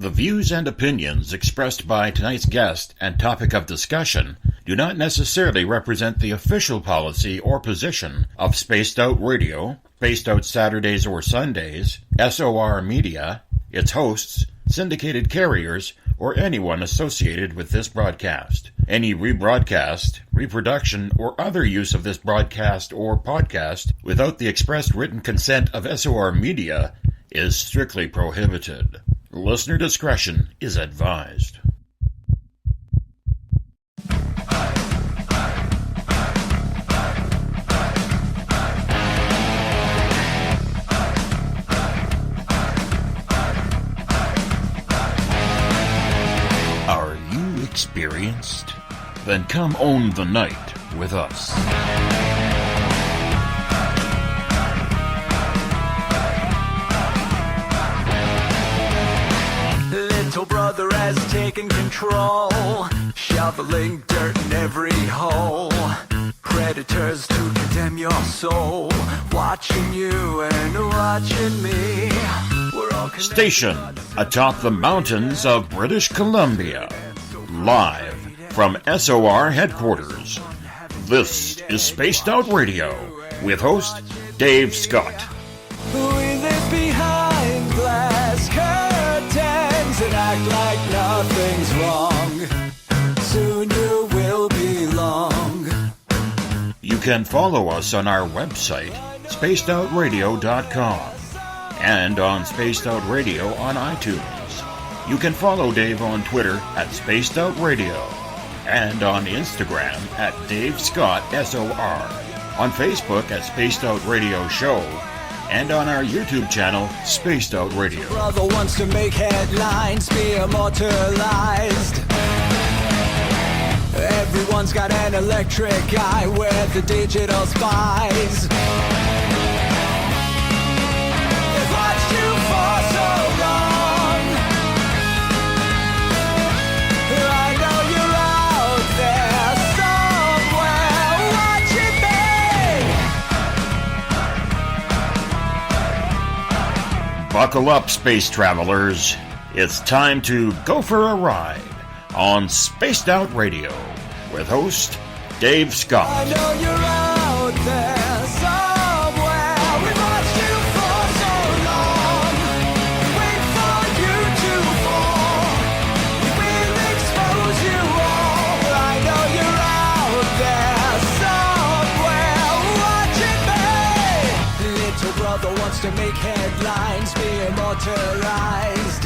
The views and opinions expressed by tonight's guest and topic of discussion do not necessarily represent the official policy or position of Spaced Out Radio, Spaced Out Saturdays or Sundays, SOR Media, its hosts, syndicated carriers, or anyone associated with this broadcast. Any rebroadcast, reproduction, or other use of this broadcast or podcast without the expressed written consent of SOR Media is strictly prohibited. Listener discretion is advised. Are you experienced? Then come own the night with us. Little brother has taken control, shoveling dirt in every hole. Predators to condemn your soul, watching you and watching me. We're all stationed atop the mountains of British Columbia, live from SOR headquarters. This is Spaced Out Radio with host Dave Scott. We live behind glass curtains and act like nothing's wrong. Soon you will belong. You can follow us on our website, spacedoutradio.com, and on Spaced Out Radio on iTunes. You can follow Dave on Twitter at Spaced Out Radio, and on Instagram at Dave Scott SOR, on Facebook at Spaced Out Radio Show, and on our YouTube channel, Spaced Out Radio. Brother wants to make headlines, be immortalized. Everyone's got an electric eye with the digital spies. They've watched you for so long. I know you're out there somewhere watching me. Buckle up, space travelers. It's time to go for a ride on Spaced Out Radio with host Dave Scott. I know you're out there somewhere. We've watched you for so long. Wait for you to fall. We'll expose you all. I know you're out there somewhere watching me. Little brother wants to make headlines, be immortalized.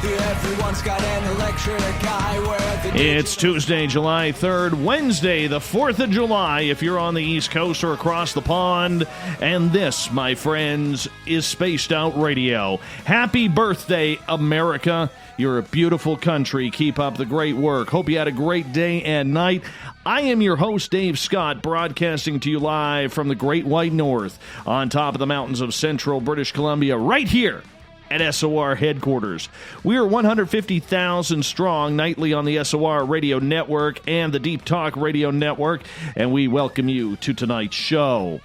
Everyone's got an electric eye where the It's Tuesday, July 3rd, Wednesday, the 4th of July, if you're on the East Coast or across the pond. And this, my friends, is Spaced Out Radio. Happy birthday, America. You're a beautiful country. Keep up the great work. Hope you had a great day and night. I am your host, Dave Scott, broadcasting to you live from the Great White North on top of the mountains of central British Columbia, right here at SOR headquarters. We are 150,000 strong nightly on the SOR radio network and the Deep Talk radio network, and we welcome you to tonight's show.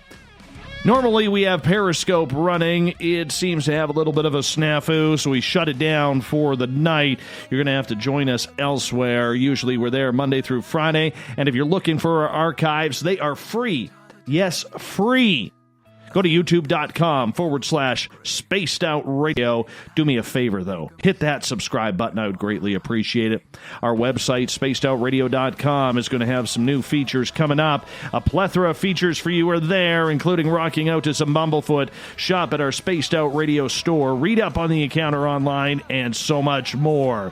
Normally we have Periscope running. It seems to have a little bit of a snafu, so we shut it down for the night. You're going to have to join us elsewhere. Usually we're there Monday through Friday, and if you're looking for our archives, they are free. Yes, free. Go to youtube.com/Spaced Out Radio. Do me a favor, though. Hit that subscribe button. I would greatly appreciate it. Our website, spacedoutradio.com, is going to have some new features coming up. A plethora of features for you are there, including rocking out to some Bumblefoot, shop at our Spaced Out Radio store, read up on the encounter online, and so much more.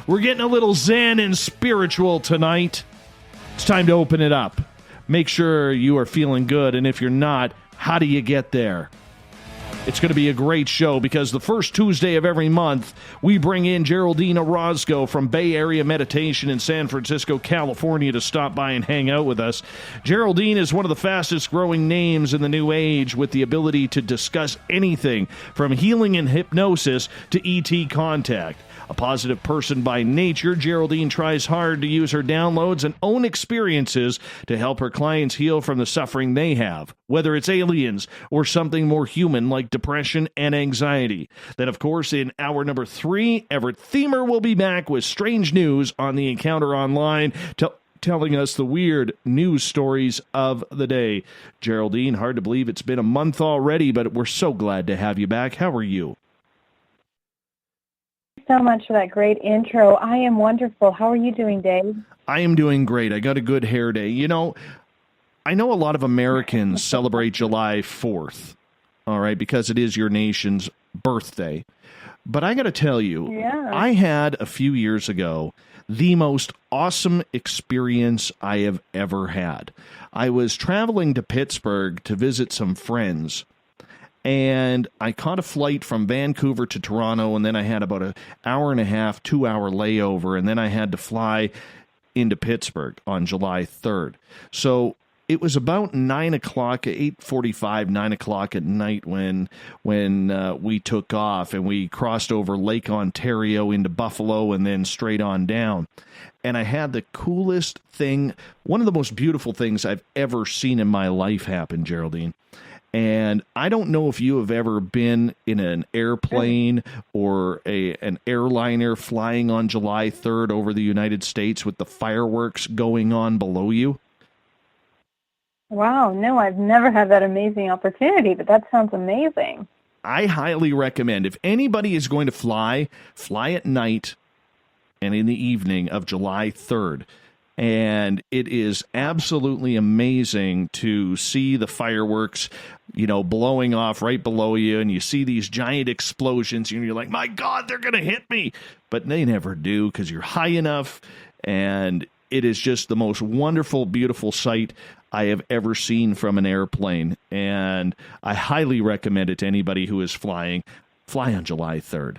We're getting a little zen and spiritual tonight. It's time to open it up. Make sure you are feeling good, and if you're not, how do you get there? It's going to be a great show because the first Tuesday of every month, we bring in Geraldine Orozco from Bay Area Meditation in San Francisco, California, to stop by and hang out with us. Geraldine is one of the fastest growing names in the new age with the ability to discuss anything from healing and hypnosis to ET contact. A positive person by nature, Geraldine tries hard to use her downloads and own experiences to help her clients heal from the suffering they have, whether it's aliens or something more human like depression, and anxiety. Then, of course, in hour number 3, Everett Themer will be back with strange news on the Encounter Online, telling us the weird news stories of the day. Geraldine, hard to believe it's been a month already, but we're so glad to have you back. How are you? So much for that great intro. I am wonderful. How are you doing, Dave? I am doing great. I got a good hair day. You know, I know a lot of Americans celebrate July 4th, all right, because it is your nation's birthday. But I got to tell you, I had a few years ago the most awesome experience I have ever had. I was traveling to Pittsburgh to visit some friends, and I caught a flight from Vancouver to Toronto, and then I had about an hour and a half, 2-hour layover, and then I had to fly into Pittsburgh on July 3rd. So it was about 9 o'clock, 8:45, 9 o'clock at night when we took off, and we crossed over Lake Ontario into Buffalo and then straight on down. And I had the coolest thing, one of the most beautiful things I've ever seen in my life happen, Geraldine. And I don't know if you have ever been in an airplane or an airliner flying on July 3rd over the United States with the fireworks going on below you. Wow, no, I've never had that amazing opportunity, but that sounds amazing. I highly recommend, if anybody is going to fly at night and in the evening of July 3rd. And it is absolutely amazing to see the fireworks, blowing off right below you, and you see these giant explosions, and you're like, my God, they're going to hit me. But they never do, because you're high enough, and it is just the most wonderful, beautiful sight I have ever seen from an airplane. And I highly recommend it to anybody who is flying. Fly on July 3rd.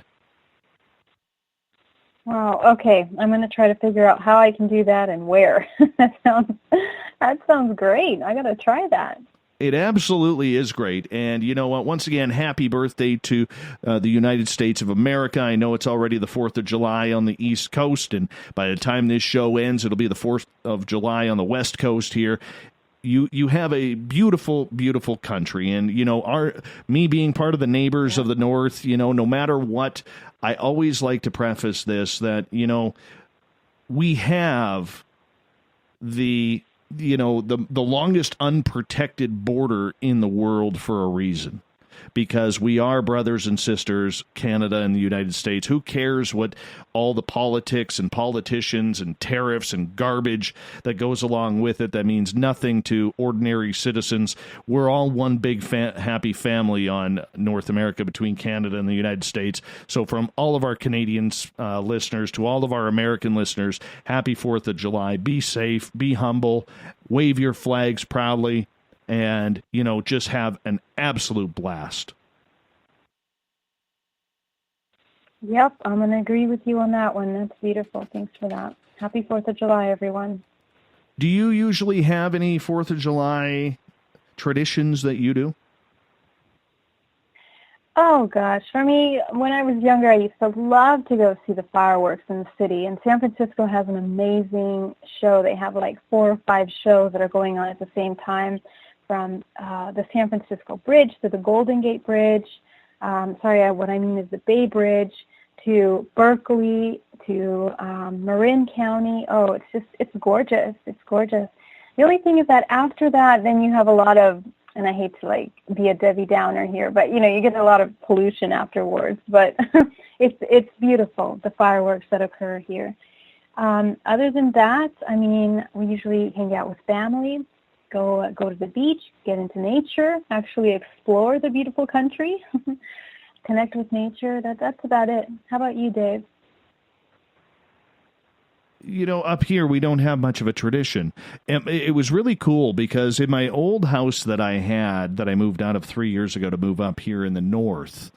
Wow, okay. I'm going to try to figure out how I can do that and where. That sounds great. I got to try that. It absolutely is great. And you know what? Once again, happy birthday to the United States of America. I know it's already the 4th of July on the East Coast, and by the time this show ends, it'll be the 4th of July on the West Coast here. You have a beautiful, beautiful country. And, me being part of the neighbors of the North, no matter what, I always like to preface this that, we have the longest unprotected border in the world for a reason. Because we are brothers and sisters, Canada and the United States. Who cares what all the politics and politicians and tariffs and garbage that goes along with it? That means nothing to ordinary citizens. We're all one big happy family on North America between Canada and the United States. So from all of our Canadian listeners to all of our American listeners, happy 4th of July. Be safe, be humble, wave your flags proudly, and, just have an absolute blast. Yep, I'm going to agree with you on that one. That's beautiful. Thanks for that. Happy 4th of July, everyone. Do you usually have any 4th of July traditions that you do? Oh, gosh. For me, when I was younger, I used to love to go see the fireworks in the city. And San Francisco has an amazing show. They have like 4 or 5 shows that are going on at the same time, from the San Francisco Bridge to the Golden Gate Bridge. What I mean is the Bay Bridge, to Berkeley, to Marin County. Oh, it's gorgeous. It's gorgeous. The only thing is that after that, then you have a lot of, and I hate to be a Debbie Downer here, but you get a lot of pollution afterwards. But it's beautiful, the fireworks that occur here. Other than that, we usually hang out with family. Go to the beach, get into nature, actually explore the beautiful country, connect with nature. That's about it. How about you, Dave? Up here, we don't have much of a tradition. It was really cool because in my old house that I moved out of 3 years ago to move up here in the north,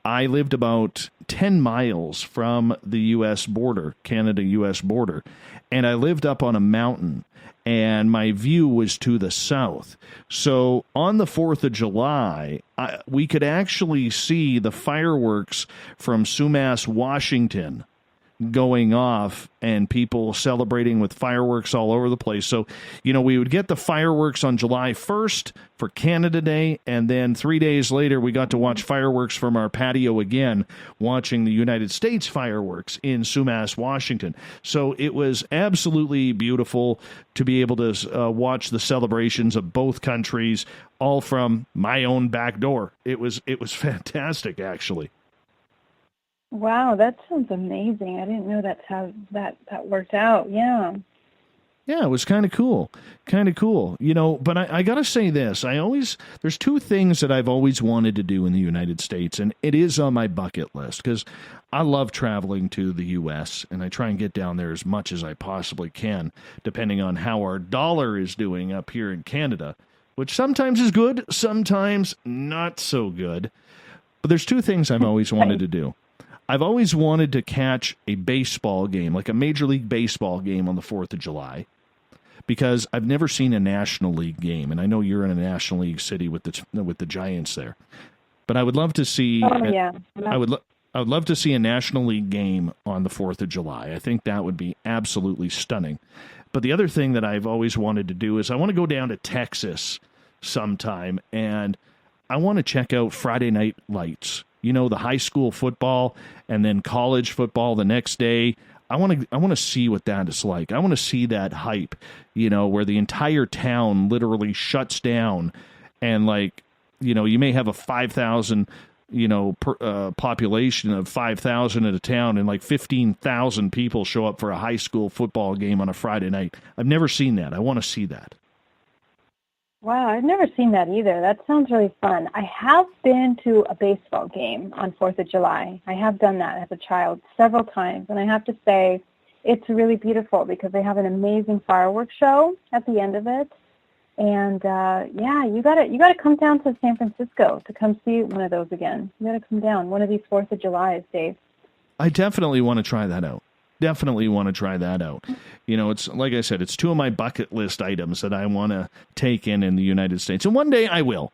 I lived about 10 miles from the U.S. border, Canada-U.S. border, and I lived up on a mountain. And my view was to the south. So on the 4th of July, we could actually see the fireworks from Sumas, Washington, going off and people celebrating with fireworks all over the place. So, we would get the fireworks on July 1st for Canada Day, and then 3 days later we got to watch fireworks from our patio again, watching the United States fireworks in Sumas, Washington. So it was absolutely beautiful to be able to watch the celebrations of both countries, all from my own back door. It was fantastic, actually. Wow, that sounds amazing. I didn't know that's how that worked out. Yeah. Yeah, it was kind of cool. But I got to say this. There's two things that I've always wanted to do in the United States, and it is on my bucket list because I love traveling to the U.S., and I try and get down there as much as I possibly can, depending on how our dollar is doing up here in Canada, which sometimes is good, sometimes not so good. But there's two things I've always wanted to do. I've always wanted to catch a baseball game, like a Major League Baseball game on the 4th of July, because I've never seen a National League game, and I know you're in a National League city with the Giants there. But I would love to see I would love to see a National League game on the 4th of July. I think that would be absolutely stunning. But the other thing that I've always wanted to do is I want to go down to Texas sometime, and I want to check out Friday Night Lights. The high school football and then college football the next day. I want to see what that is like. I want to see that hype, where the entire town literally shuts down, and you may have a 5,000, population of 5,000 at a town, and 15,000 people show up for a high school football game on a Friday night. I've never seen that. I want to see that. Wow, I've never seen that either. That sounds really fun. I have been to a baseball game on 4th of July. I have done that as a child several times, and I have to say it's really beautiful because they have an amazing fireworks show at the end of it. And you gotta come down to San Francisco to come see one of those again. You gotta come down one of these 4th of Julys, Dave. I definitely want to try that out. It's like I said, it's two of my bucket list items that I want to take in the United States. And one day I will,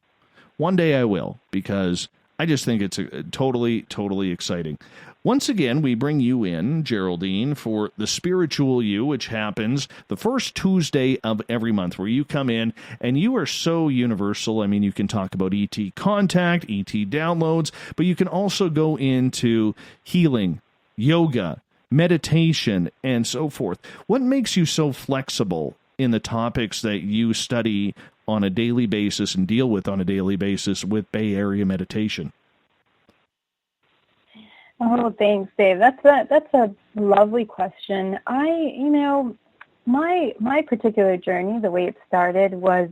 because I just think it's totally, totally exciting. Once again, we bring you in, Geraldine, for the Spiritual You, which happens the first Tuesday of every month, where you come in and you are so universal. I mean, you can talk about ET contact, ET downloads, but you can also go into healing, yoga, meditation, and so forth. What makes you so flexible in the topics that you study on a daily basis and deal with on a daily basis with Bay Area meditation? Oh, thanks, Dave. That's a lovely question. My particular journey, the way it started was,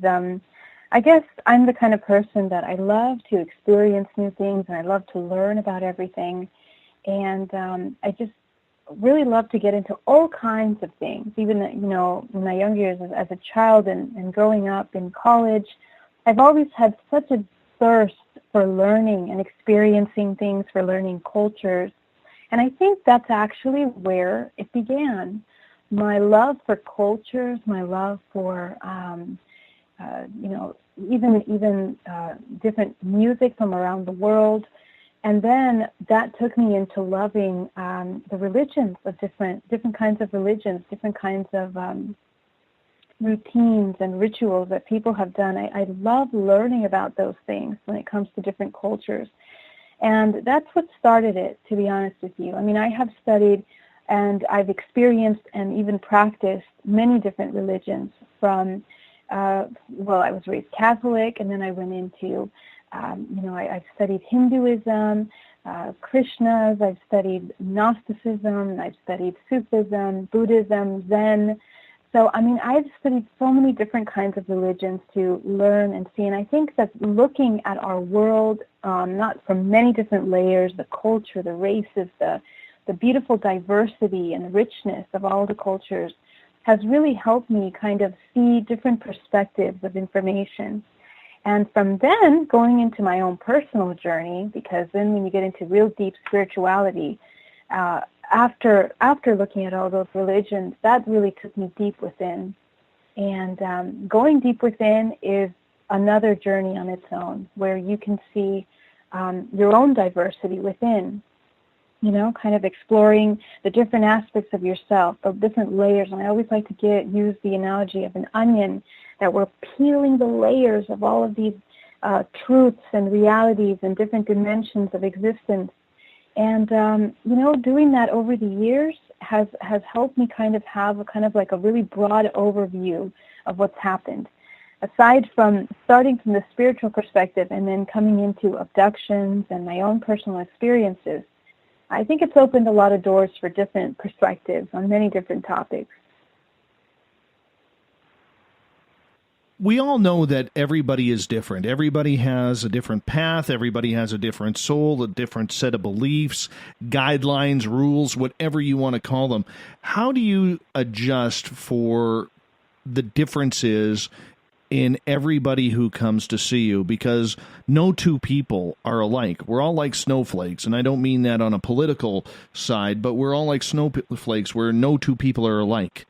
I guess I'm the kind of person that I love to experience new things, and I love to learn about everything. And I just really love to get into all kinds of things. Even, in my young years as a child and growing up in college, I've always had such a thirst for learning and experiencing things, for learning cultures. And I think that's actually where it began. My love for cultures, my love for, even different music from around the world. And then that took me into loving the religions of different kinds of religions, different kinds of routines and rituals that people have done. I love learning about those things when it comes to different cultures. And that's what started it, to be honest with you. I mean, I have studied and I've experienced and even practiced many different religions from, I was raised Catholic, and then I went into I've studied Hinduism, Krishnas, I've studied Gnosticism, I've studied Sufism, Buddhism, Zen. So, I've studied so many different kinds of religions to learn and see. And I think that looking at our world, not from many different layers, the culture, the races, the beautiful diversity and richness of all the cultures, has really helped me kind of see different perspectives of information. And from then, going into my own personal journey, because then when you get into real deep spirituality, after looking at all those religions, that really took me deep within. And going deep within is another journey on its own, where you can see your own diversity within. kind of exploring the different aspects of yourself, the different layers. And I always like to use the analogy of an onion, that we're peeling the layers of all of these truths and realities and different dimensions of existence. And, doing that over the years has helped me kind of have a really broad overview of what's happened. Aside from starting from the spiritual perspective and then coming into abductions and my own personal experiences, I think it's opened a lot of doors for different perspectives on many different topics. We all know that everybody is different. Everybody has a different path. Everybody has a different soul, a different set of beliefs, guidelines, rules, whatever you want to call them. How do you adjust for the differences in everybody who comes to see you? Because no two people are alike. We're all like snowflakes, and I don't mean that on a political side, but we're all like snowflakes where no two people are alike.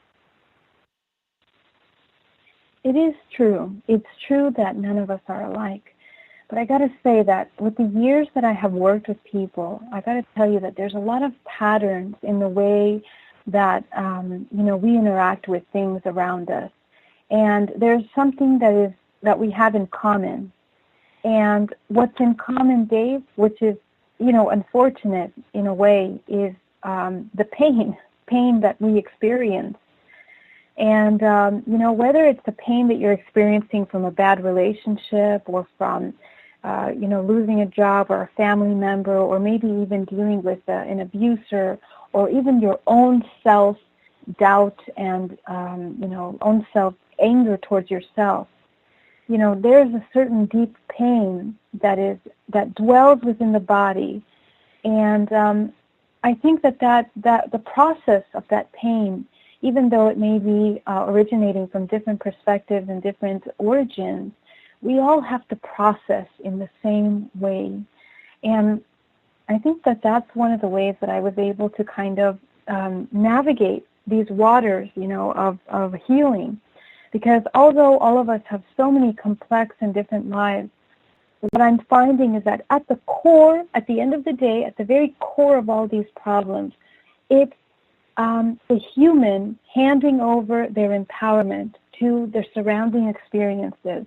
It is true. It's true that none of us are alike. But I got to say that with the years that I have worked with people, I got to tell you that there's a lot of patterns in the way that, we interact with things around us. And there's something that we have in common. And what's in common, Dave, which is, unfortunate in a way, is the pain that we experience. And, whether it's the pain that you're experiencing from a bad relationship or from, losing a job or a family member, or maybe even dealing with an abuser, or even your own self-doubt and, own self-anger towards yourself, there's a certain deep pain that dwells within the body. And I think that the process of that pain, even though it may be originating from different perspectives and different origins, we all have to process in the same way. And I think that that's one of the ways that I was able to kind of navigate these waters, of healing. Because although all of us have so many complex and different lives, what I'm finding is that at the core, at the end of the day, at the very core of all these problems, it's the human handing over their empowerment to their surrounding experiences,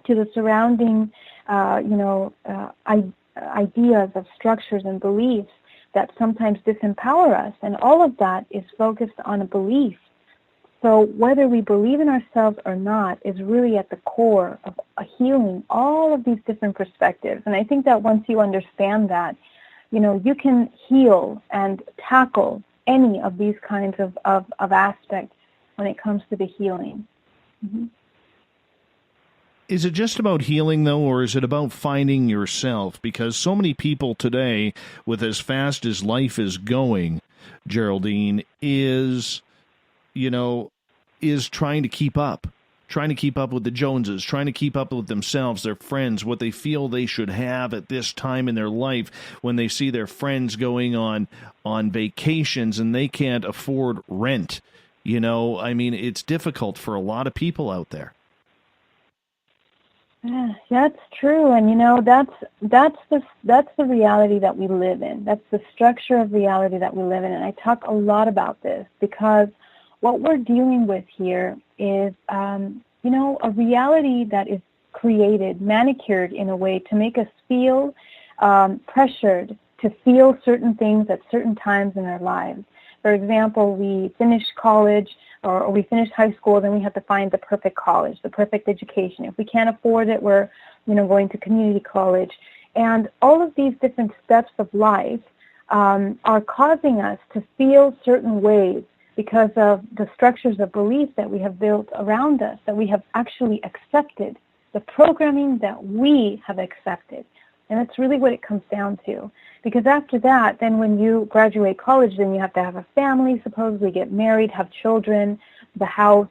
to the surrounding, ideas of structures and beliefs that sometimes disempower us. And all of that is focused on a belief. So whether we believe in ourselves or not is really at the core of healing all of these different perspectives. And I think that once you understand that, you can heal and tackle any of these kinds of aspects when it comes to the healing. Mm-hmm. Is it just about healing, though, or is it about finding yourself? Because so many people today, with as fast as life is going, Geraldine, is trying to keep up with the Joneses, trying to keep up with themselves, their friends, what they feel they should have at this time in their life when they see their friends going on vacations and they can't afford rent. It's difficult for a lot of people out there. Yeah, that's true. And, that's the reality that we live in. That's the structure of reality that we live in. And I talk a lot about this because what we're dealing with here is, a reality that is created, manicured in a way to make us feel pressured to feel certain things at certain times in our lives. For example, we finish college or we finish high school, then we have to find the perfect college, the perfect education. If we can't afford it, we're, going to community college. And all of these different steps of life are causing us to feel certain ways because of the structures of belief that we have built around us, that we have actually accepted, the programming that we have accepted. And that's really what it comes down to. Because after that, then when you graduate college, then you have to have a family, supposedly get married, have children, the house,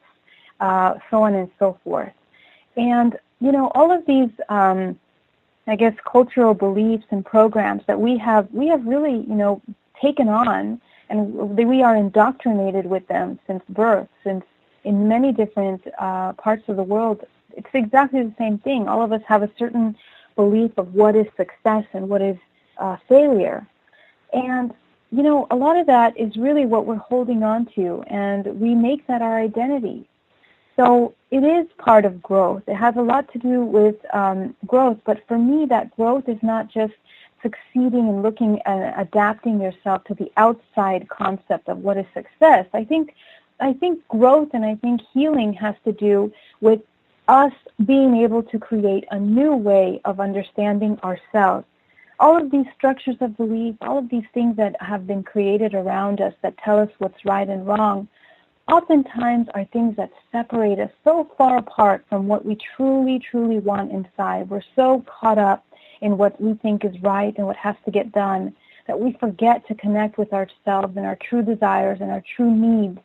so on and so forth. And, all of these, cultural beliefs and programs that we have really, taken on, and we are indoctrinated with them since birth, since in many different parts of the world, it's exactly the same thing. All of us have a certain belief of what is success and what is failure. And, you know, a lot of that is really what we're holding on to, and we make that our identity. So it is part of growth. It has a lot to do with growth, but for me, that growth is not just succeeding and looking and adapting yourself to the outside concept of what is success. I think growth and I think healing has to do with us being able to create a new way of understanding ourselves. All of these structures of belief, all of these things that have been created around us that tell us what's right and wrong, oftentimes are things that separate us so far apart from what we truly, truly want inside. We're so caught up in what we think is right and what has to get done that we forget to connect with ourselves and our true desires and our true needs.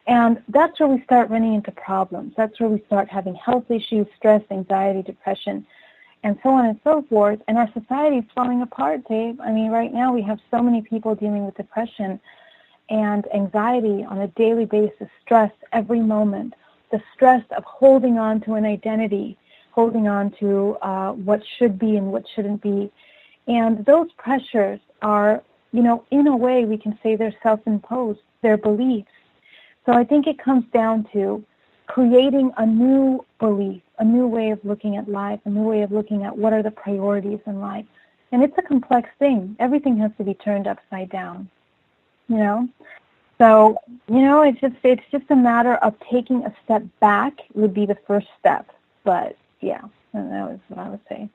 And that's where we start running into problems. That's where we start having health issues, stress, anxiety, depression, and so on and so forth. And our society is falling apart, Dave. I mean, right now we have so many people dealing with depression and anxiety on a daily basis, stress every moment, the stress of holding on to an identity, holding on to what should be and what shouldn't be. And those pressures are, you know, in a way we can say they're self-imposed, they're beliefs. So I think it comes down to creating a new belief, a new way of looking at life, a new way of looking at what are the priorities in life. And it's a complex thing. Everything has to be turned upside down, you know. So, you know, it's just a matter of taking a step back would be the first step. But, yeah, that was what I would say.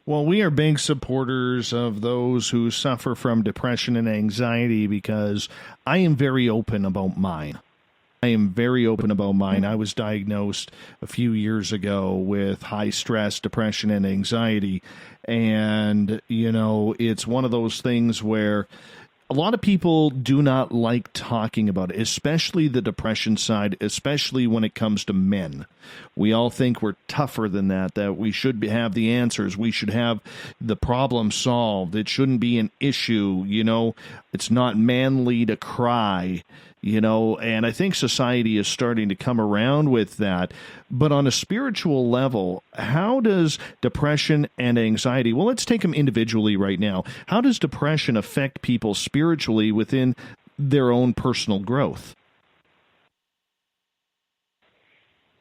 Well, we are big supporters of those who suffer from depression and anxiety because I am very open about mine. I was diagnosed a few years ago with high stress, depression, and anxiety. And, you know, it's one of those things where a lot of people do not like talking about it, especially the depression side, especially when it comes to men. We all think we're tougher than that we should have the answers. We should have the problem solved. It shouldn't be an issue, you know. It's not manly to cry, you know, and I think society is starting to come around with that. But on a spiritual level, how does depression and anxiety, well, let's take them individually right now. How does depression affect people spiritually within their own personal growth?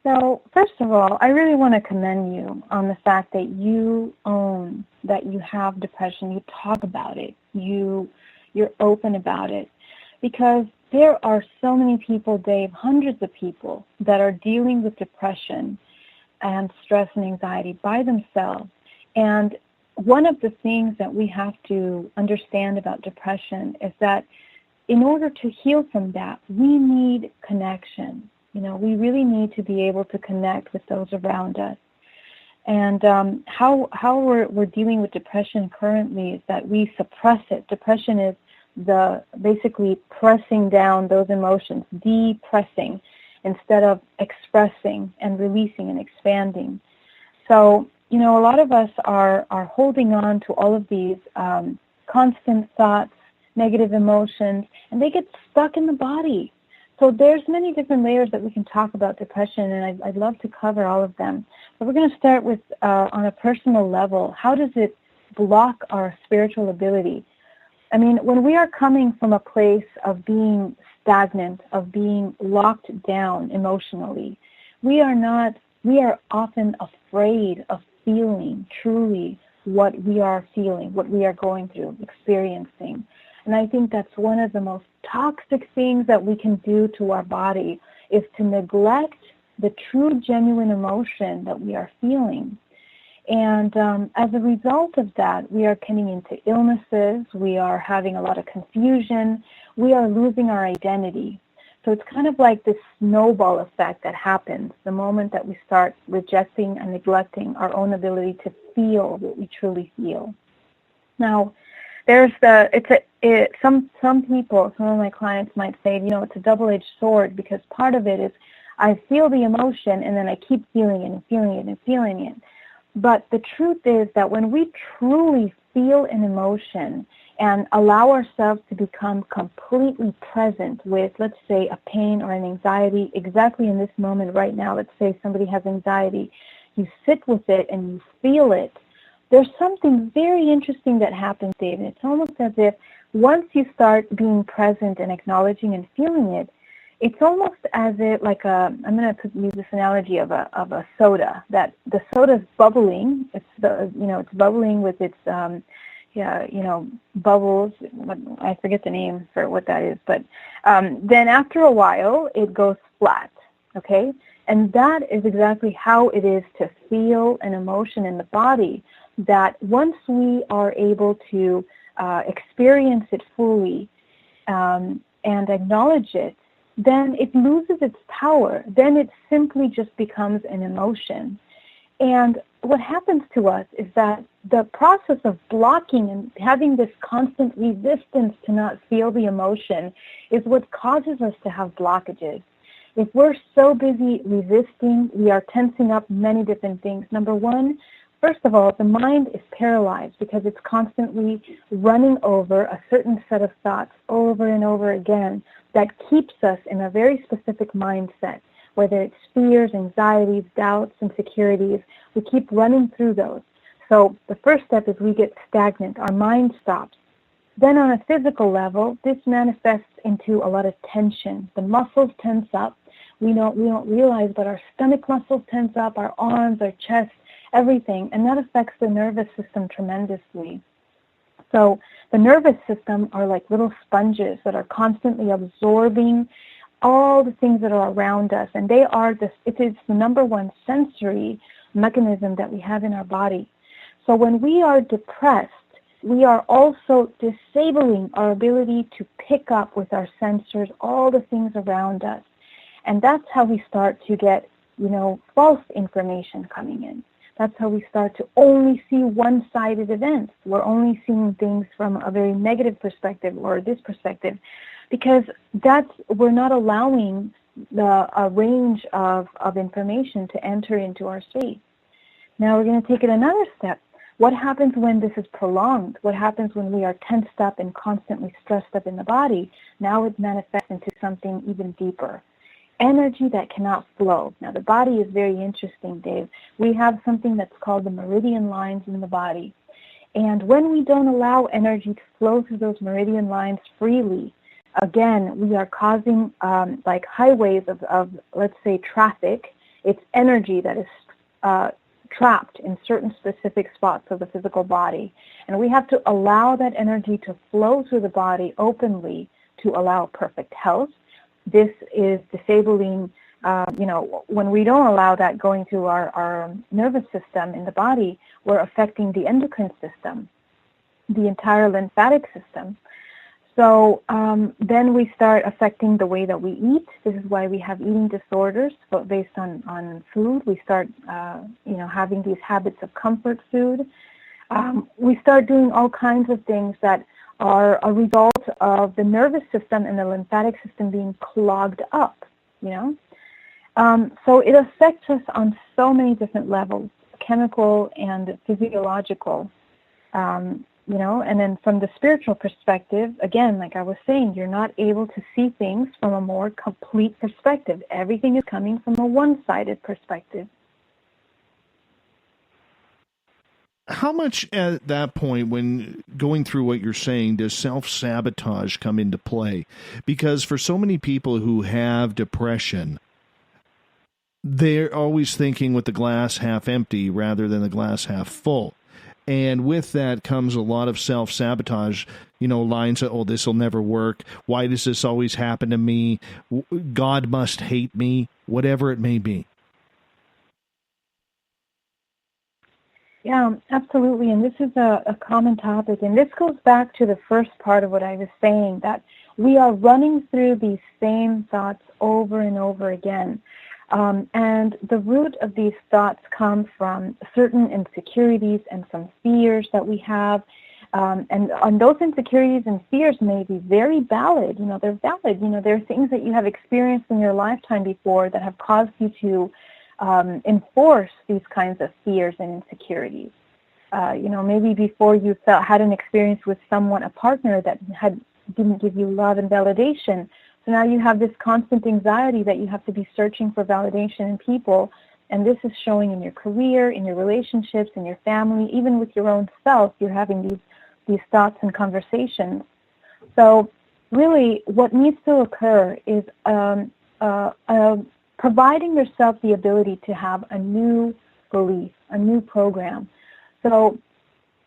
So, first of all, I really want to commend you on the fact that you own that you have depression. You talk about it. You're open about it. Because there are so many people, Dave, hundreds of people that are dealing with depression and stress and anxiety by themselves. And one of the things that we have to understand about depression is that in order to heal from that, we need connection. You know, we really need to be able to connect with those around us. And how we're dealing with depression currently is that we suppress it. Depression is basically pressing down those emotions, depressing, instead of expressing and releasing and expanding. So, you know, a lot of us are holding on to all of these constant thoughts, negative emotions, and they get stuck in the body. So there's many different layers that we can talk about depression, and I'd love to cover all of them. But we're going to start with, on a personal level, how does it block our spiritual ability? I mean, when we are coming from a place of being stagnant, of being locked down emotionally, we are often afraid of feeling truly what we are feeling, what we are going through, experiencing. And I think that's one of the most toxic things that we can do to our body is to neglect the true, genuine emotion that we are feeling. And as a result of that, we are getting into illnesses, we are having a lot of confusion, we are losing our identity. So it's kind of like this snowball effect that happens the moment that we start rejecting and neglecting our own ability to feel what we truly feel. Now, some people, some of my clients might say, you know, it's a double-edged sword because part of it is I feel the emotion and then I keep feeling it and feeling it and feeling it. But the truth is that when we truly feel an emotion and allow ourselves to become completely present with, let's say, a pain or an anxiety, exactly in this moment right now, let's say somebody has anxiety, you sit with it and you feel it, there's something very interesting that happens, David. It's almost as if once you start being present and acknowledging and feeling it, it's almost as if I'm going to use this analogy of a soda, that the soda's bubbling. It's bubbling with its bubbles. I forget the name for what that is, but then after a while it goes flat. Okay, and that is exactly how it is to feel an emotion in the body. That once we are able to experience it fully and acknowledge it, then it loses its power. Then it simply just becomes an emotion. And what happens to us is that the process of blocking and having this constant resistance to not feel the emotion is what causes us to have blockages. If we're so busy resisting, we are tensing up many different things. Number one, first of all, the mind is paralyzed because it's constantly running over a certain set of thoughts over and over again that keeps us in a very specific mindset, whether it's fears, anxieties, doubts, insecurities. We keep running through those. So the first step is we get stagnant. Our mind stops. Then on a physical level, this manifests into a lot of tension. The muscles tense up. We don't realize, but our stomach muscles tense up, our arms, our chest, everything, and that affects the nervous system tremendously. So the nervous system are like little sponges that are constantly absorbing all the things that are around us, and it is the number one sensory mechanism that we have in our body. So when we are depressed, we are also disabling our ability to pick up with our sensors all the things around us. And that's how we start to get, false information coming in. That's how we start to only see one-sided events. We're only seeing things from a very negative perspective or this perspective, because we're not allowing a range of information to enter into our space. Now we're going to take it another step. What happens when this is prolonged? What happens when we are tensed up and constantly stressed up in the body? Now it manifests into something even deeper. Energy that cannot flow. Now the body is very interesting, Dave. We have something that's called the meridian lines in the body. And when we don't allow energy to flow through those meridian lines freely, again, we are causing like highways of, let's say, traffic. It's energy that is trapped in certain specific spots of the physical body. And we have to allow that energy to flow through the body openly to allow perfect health. This is disabling, when we don't allow that going through our nervous system in the body, we're affecting the endocrine system, the entire lymphatic system. So then we start affecting the way that we eat. This is why we have eating disorders based on food. We start, having these habits of comfort food. We start doing all kinds of things that are a result of the nervous system and the lymphatic system being clogged up, So it affects us on so many different levels, chemical and physiological, and then from the spiritual perspective, again, like I was saying, you're not able to see things from a more complete perspective. Everything is coming from a one-sided perspective. How much at that point, when going through what you're saying, does self-sabotage come into play? Because for so many people who have depression, they're always thinking with the glass half empty rather than the glass half full. And with that comes a lot of self-sabotage, lines of, this will never work. Why does this always happen to me? God must hate me, whatever it may be. Yeah, absolutely. And this is a common topic. And this goes back to the first part of what I was saying, that we are running through these same thoughts over and over again. And the root of these thoughts come from certain insecurities and some fears that we have. And those insecurities and fears may be very valid. They're valid. They're things that you have experienced in your lifetime before that have caused you to enforce these kinds of fears and insecurities. Maybe before you had an experience with someone, a partner that didn't give you love and validation. So now you have this constant anxiety that you have to be searching for validation in people And this is showing in your career, in your relationships, in your family, even with your own self. You're having these thoughts and conversations. So really what needs to occur is providing yourself the ability to have a new belief, a new program. So,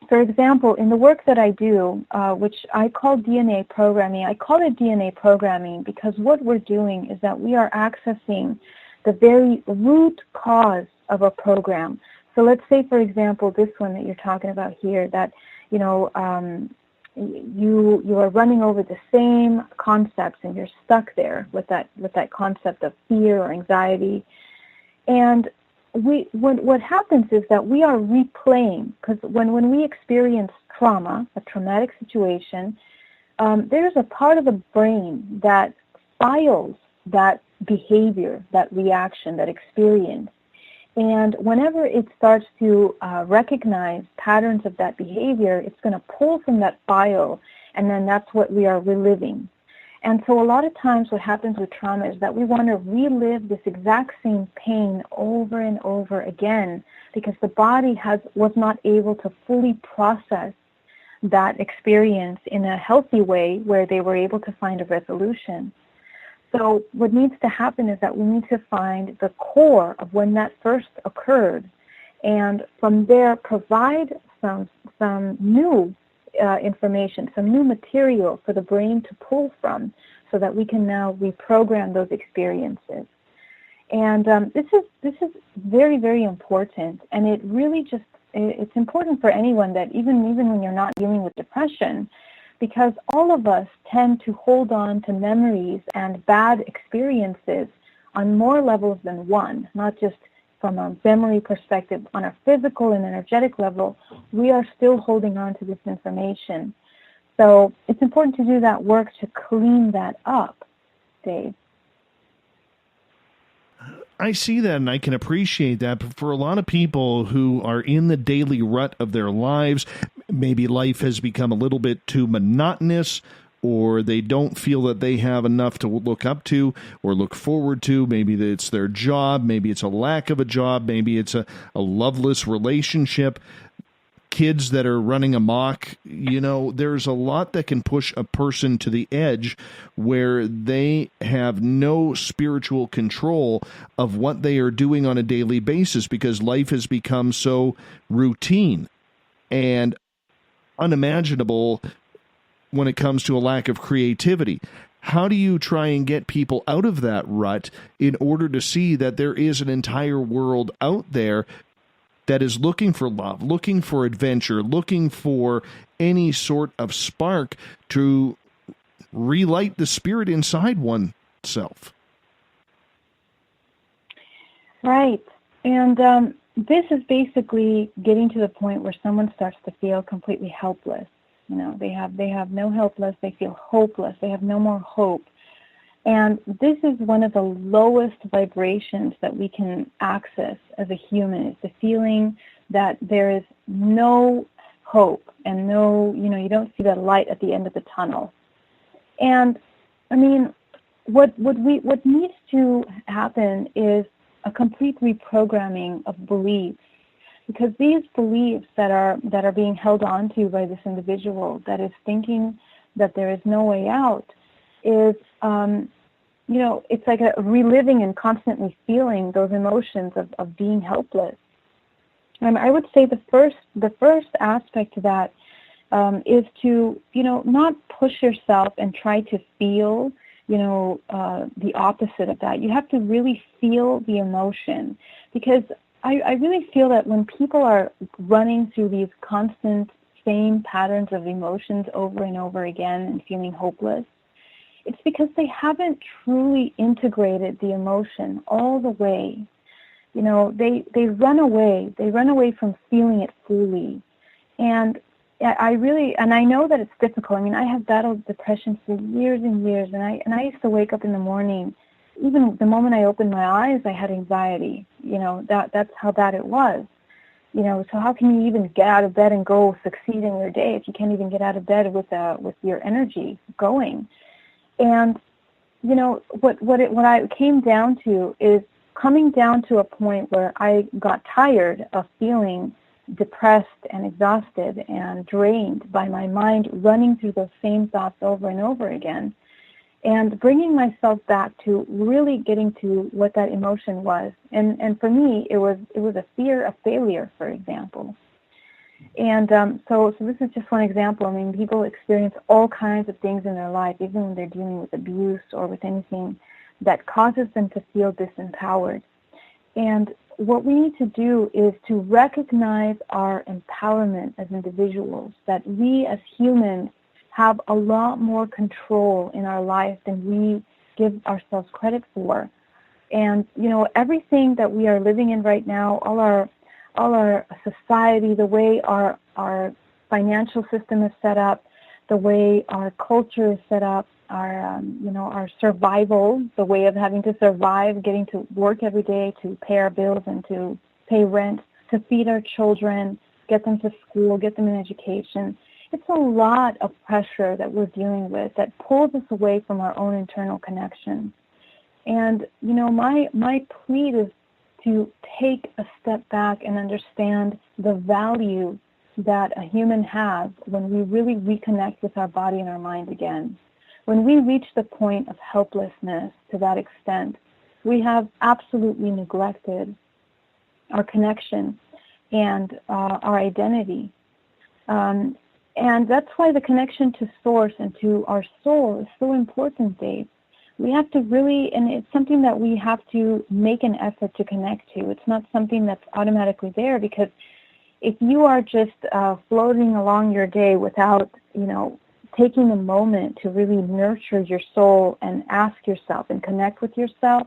for example, in the work that I do, which I call DNA programming, I call it DNA programming because what we're doing is that we are accessing the very root cause of a program. So let's say, for example, this one that you're talking about here, that, you are running over the same concepts and you're stuck there with that concept of fear or anxiety. And what happens is that we are replaying, because when we experience trauma, a traumatic situation, there's a part of the brain that files that behavior, that reaction, that experience. And whenever it starts to recognize patterns of that behavior, it's going to pull from that file, and then that's what we are reliving. And so a lot of times what happens with trauma is that we want to relive this exact same pain over and over again because the body was not able to fully process that experience in a healthy way where they were able to find a resolution. So what needs to happen is that we need to find the core of when that first occurred, and from there provide some new information, some new material for the brain to pull from, so that we can now reprogram those experiences. And this is very, very important, and it really it's important for anyone that even when you're not dealing with depression, because all of us tend to hold on to memories and bad experiences on more levels than one, not just from a memory perspective. On a physical and energetic level, we are still holding on to this information. So it's important to do that work to clean that up, Dave. I see that and I can appreciate that, but for a lot of people who are in the daily rut of their lives, maybe life has become a little bit too monotonous, or they don't feel that they have enough to look up to or look forward to. Maybe it's their job, maybe it's a lack of a job, maybe it's a loveless relationship, kids that are running amok. There's a lot that can push a person to the edge where they have no spiritual control of what they are doing on a daily basis because life has become so routine and unimaginable when it comes to a lack of creativity. How do you try and get people out of that rut in order to see that there is an entire world out there that is looking for love, looking for adventure, looking for any sort of spark to relight the spirit inside oneself? Right. And this is basically getting to the point where someone starts to feel completely helpless. They have no helpless, they feel hopeless, they have no more hope. And this is one of the lowest vibrations that we can access as a human, is the feeling that there is no hope and no, you don't see that light at the end of the tunnel. And I mean, what needs to happen is a complete reprogramming of beliefs, because these beliefs that are being held on to by this individual that is thinking that there is no way out is, it's like a reliving and constantly feeling those emotions of being helpless. And I would say the first aspect to that is to, not push yourself and try to feel, the opposite of that. You have to really feel the emotion, because I really feel that when people are running through these constant same patterns of emotions over and over again and feeling hopeless, it's because they haven't truly integrated the emotion all the way. They run away from feeling it fully. And I know that it's difficult. I mean, I have battled depression for years and years, and I used to wake up in the morning, even the moment I opened my eyes, I had anxiety. That's how bad it was. So how can you even get out of bed and go succeed in your day if you can't even get out of bed with your energy going? And what I came down to is coming down to a point where I got tired of feeling depressed and exhausted and drained by my mind running through those same thoughts over and over again, and bringing myself back to really getting to what that emotion was. And for me, it was a fear of failure, for example. And so this is just one example. I mean, people experience all kinds of things in their life, even when they're dealing with abuse or with anything that causes them to feel disempowered. And what we need to do is to recognize our empowerment as individuals, that we as humans have a lot more control in our life than we give ourselves credit for. And, you know, everything that we are living in right now, all our society, the way our financial system is set up, the way our culture is set up, our survival, the way of having to survive, getting to work every day to pay our bills and to pay rent, to feed our children, get them to school, get them an education. It's a lot of pressure that we're dealing with that pulls us away from our own internal connection. And, you know, my plea is to take a step back and understand the value that a human has when we really reconnect with our body and our mind again. When we reach the point of helplessness to that extent, we have absolutely neglected our connection and our identity. And that's why the connection to Source and to our soul is so important, Dave. We have to really, and it's something that we have to make an effort to connect to. It's not something that's automatically there, because if you are just floating along your day without, you know, taking a moment to really nurture your soul and ask yourself and connect with yourself,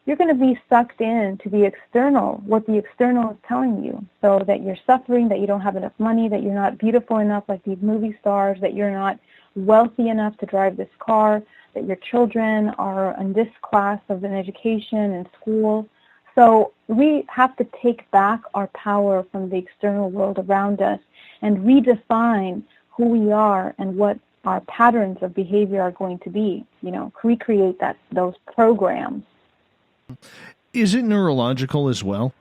you're going to be sucked in to the external, what the external is telling you. So that you're suffering, that you don't have enough money, that you're not beautiful enough like these movie stars, that you're not wealthy enough to drive this car, that your children are in this class of an education and school. So we have to take back our power from the external world around us and redefine who we are and what our patterns of behavior are going to be, you know, recreate those programs. Is it neurological as well?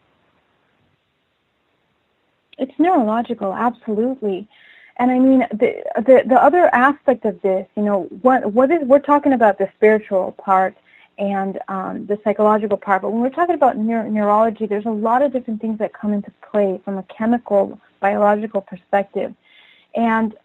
It's neurological, absolutely. And I mean, the other aspect of this, you know, we're talking about the spiritual part and the psychological part, but when we're talking about neurology, there's a lot of different things that come into play from a chemical, biological perspective. And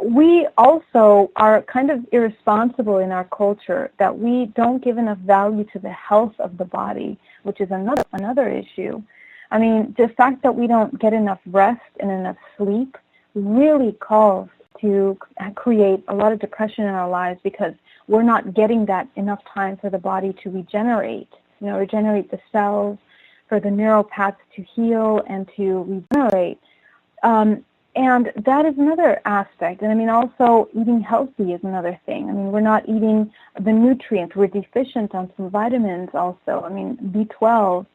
we also are kind of irresponsible in our culture that we don't give enough value to the health of the body, which is another issue. I mean, the fact that we don't get enough rest and enough sleep really calls to create a lot of depression in our lives, because we're not getting that enough time for the body to regenerate, you know, regenerate the cells, for the neural paths to heal and to regenerate. And that is another aspect. And I mean, also eating healthy is another thing. I mean, we're not eating the nutrients. We're deficient on some vitamins also. I mean, B12,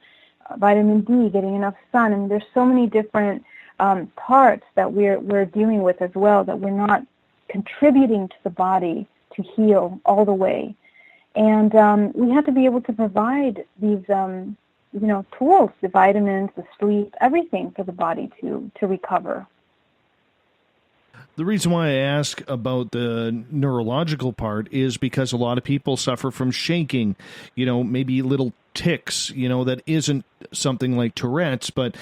vitamin D, getting enough sun. I mean, there's so many different parts that we're dealing with as well that we're not contributing to the body to heal all the way. And we have to be able to provide these, tools, the vitamins, the sleep, everything for the body to recover. The reason why I ask about the neurological part is because a lot of people suffer from shaking, maybe little tics, that isn't something like Tourette's, but,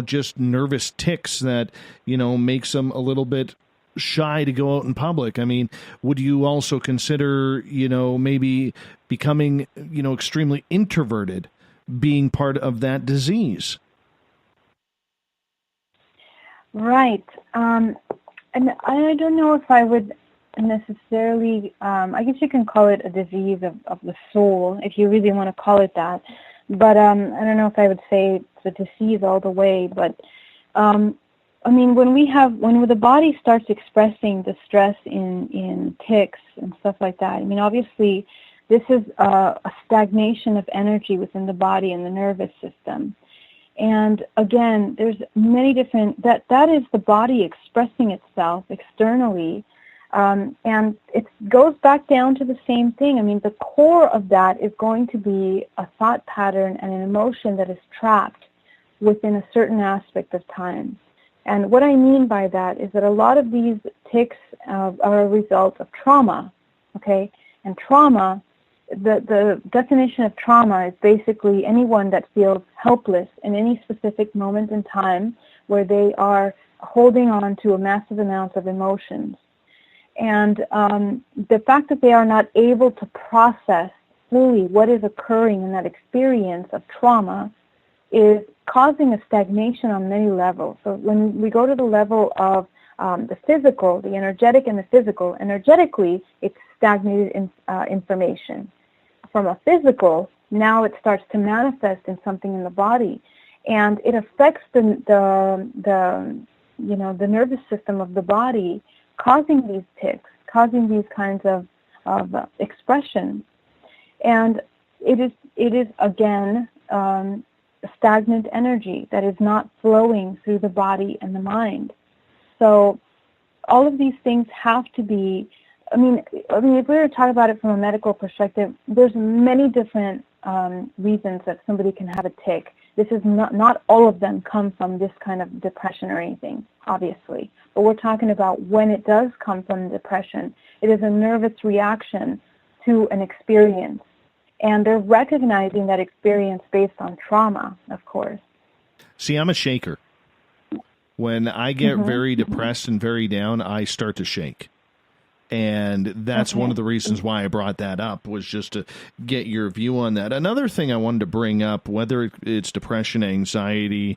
just nervous tics that, makes them a little bit shy to go out in public. I mean, would you also consider, maybe becoming, extremely introverted being part of that disease? Right. And I don't know if I would necessarily, I guess you can call it a disease of the soul, if you really want to call it that. But I don't know if I would say it's a disease all the way. But, when the body starts expressing the stress in tics and stuff like that, I mean, obviously this is a stagnation of energy within the body and the nervous system. And again, there's many different, that is the body expressing itself externally And it goes back down to the same thing. I mean, the core of that is going to be a thought pattern and an emotion that is trapped within a certain aspect of time. And what I mean by that is that a lot of these tics are a result of trauma, okay? And trauma, the definition of trauma is basically anyone that feels helpless in any specific moment in time where they are holding on to a massive amount of emotions. And the fact that they are not able to process fully what is occurring in that experience of trauma is causing a stagnation on many levels. So when we go to the level of the physical, the energetic and the physical, energetically, it's stagnated information. From a physical, now it starts to manifest in something in the body, and it affects the nervous system of the body, causing these tics, causing these kinds of expressions. And it is again stagnant energy that is not flowing through the body and the mind. So all of these things have to be, I mean, if we were to talk about it from a medical perspective, there's many different reasons that somebody can have a tic. This is not all of them come from this kind of depression or anything, obviously. But we're talking about when it does come from depression, it is a nervous reaction to an experience. And they're recognizing that experience based on trauma, of course. See, I'm a shaker. When I get very depressed and very down, I start to shake. And that's one of the reasons why I brought that up, was just to get your view on that. Another thing I wanted to bring up, whether it's depression, anxiety,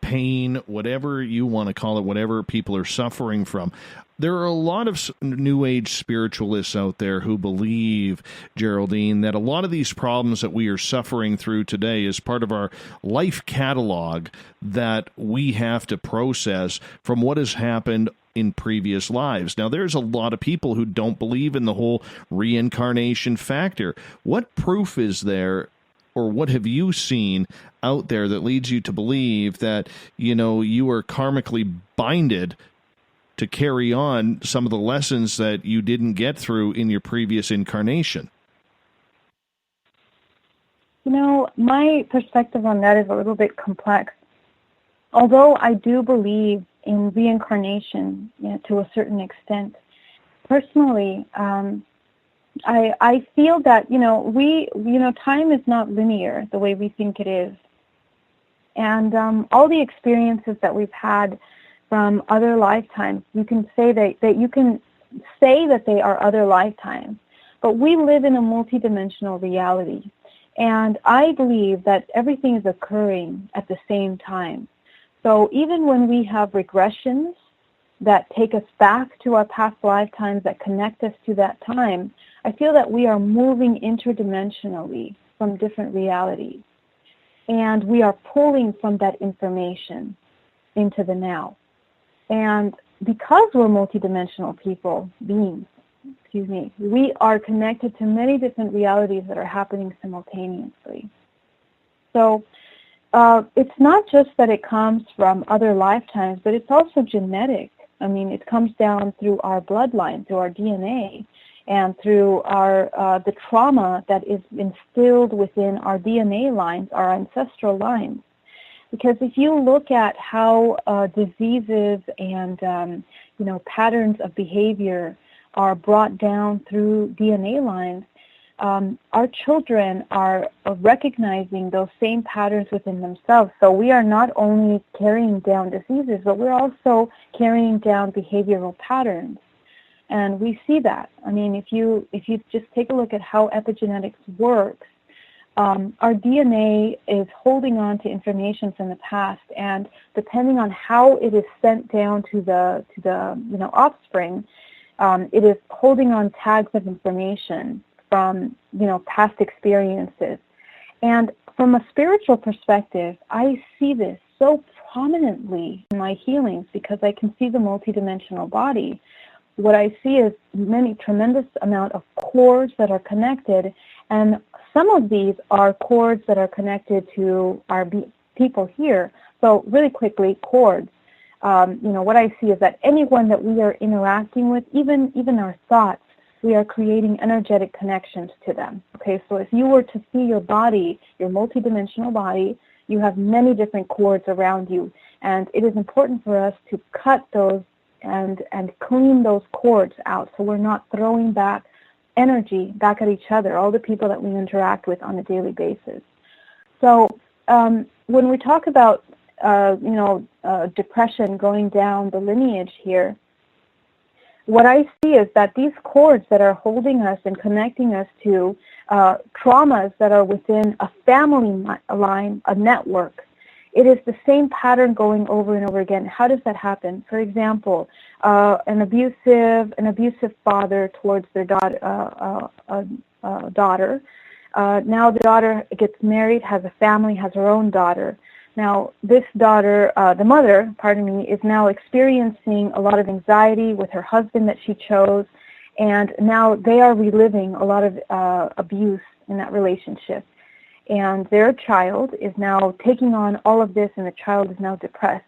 pain, whatever you want to call it, whatever people are suffering from, there are a lot of New Age spiritualists out there who believe, Geraldine, that a lot of these problems that we are suffering through today is part of our life catalog that we have to process from what has happened in previous lives. Now, there's a lot of people who don't believe in the whole reincarnation factor. What proof is there, or what have you seen out there that leads you to believe that, you are karmically binded to carry on some of the lessons that you didn't get through in your previous incarnation? My perspective on that is a little bit complex. Although I do believe in reincarnation, to a certain extent, personally, I feel that time is not linear the way we think it is, and all the experiences that we've had from other lifetimes, you can say that you can say that they are other lifetimes, but we live in a multidimensional reality, and I believe that everything is occurring at the same time. So even when we have regressions that take us back to our past lifetimes, that connect us to that time, I feel that we are moving interdimensionally from different realities. And we are pulling from that information into the now. And because we're multidimensional beings, we are connected to many different realities that are happening simultaneously. So it's not just that it comes from other lifetimes, but it's also genetic. I mean, it comes down through our bloodline, through our DNA, and through the trauma that is instilled within our DNA lines, our ancestral lines. Because if you look at how diseases and patterns of behavior are brought down through DNA lines, our children are recognizing those same patterns within themselves. So we are not only carrying down diseases, but we're also carrying down behavioral patterns. And we see that. I mean, if you just take a look at how epigenetics works, our DNA is holding on to information from the past, and depending on how it is sent down to the offspring, it is holding on tags of information from past experiences. And from a spiritual perspective, I see this so prominently in my healings because I can see the multidimensional body. What I see is tremendous amount of cords that are connected, and some of these are cords that are connected to our people here. So really quickly, cords. what I see is that anyone that we are interacting with, even our thoughts, we are creating energetic connections to them. Okay, so if you were to see your body, your multidimensional body, you have many different cords around you, and it is important for us to cut those and clean those cords out, so we're not throwing back energy back at each other, all the people that we interact with on a daily basis. So when we talk about depression going down the lineage here, what I see is that these cords that are holding us and connecting us to traumas that are within a family line, a network, it is the same pattern going over and over again. How does that happen? For example, an abusive father towards their daughter. Now the daughter gets married, has a family, has her own daughter. Now, this daughter, the mother, is now experiencing a lot of anxiety with her husband that she chose, and now they are reliving a lot of abuse in that relationship. And their child is now taking on all of this, and the child is now depressed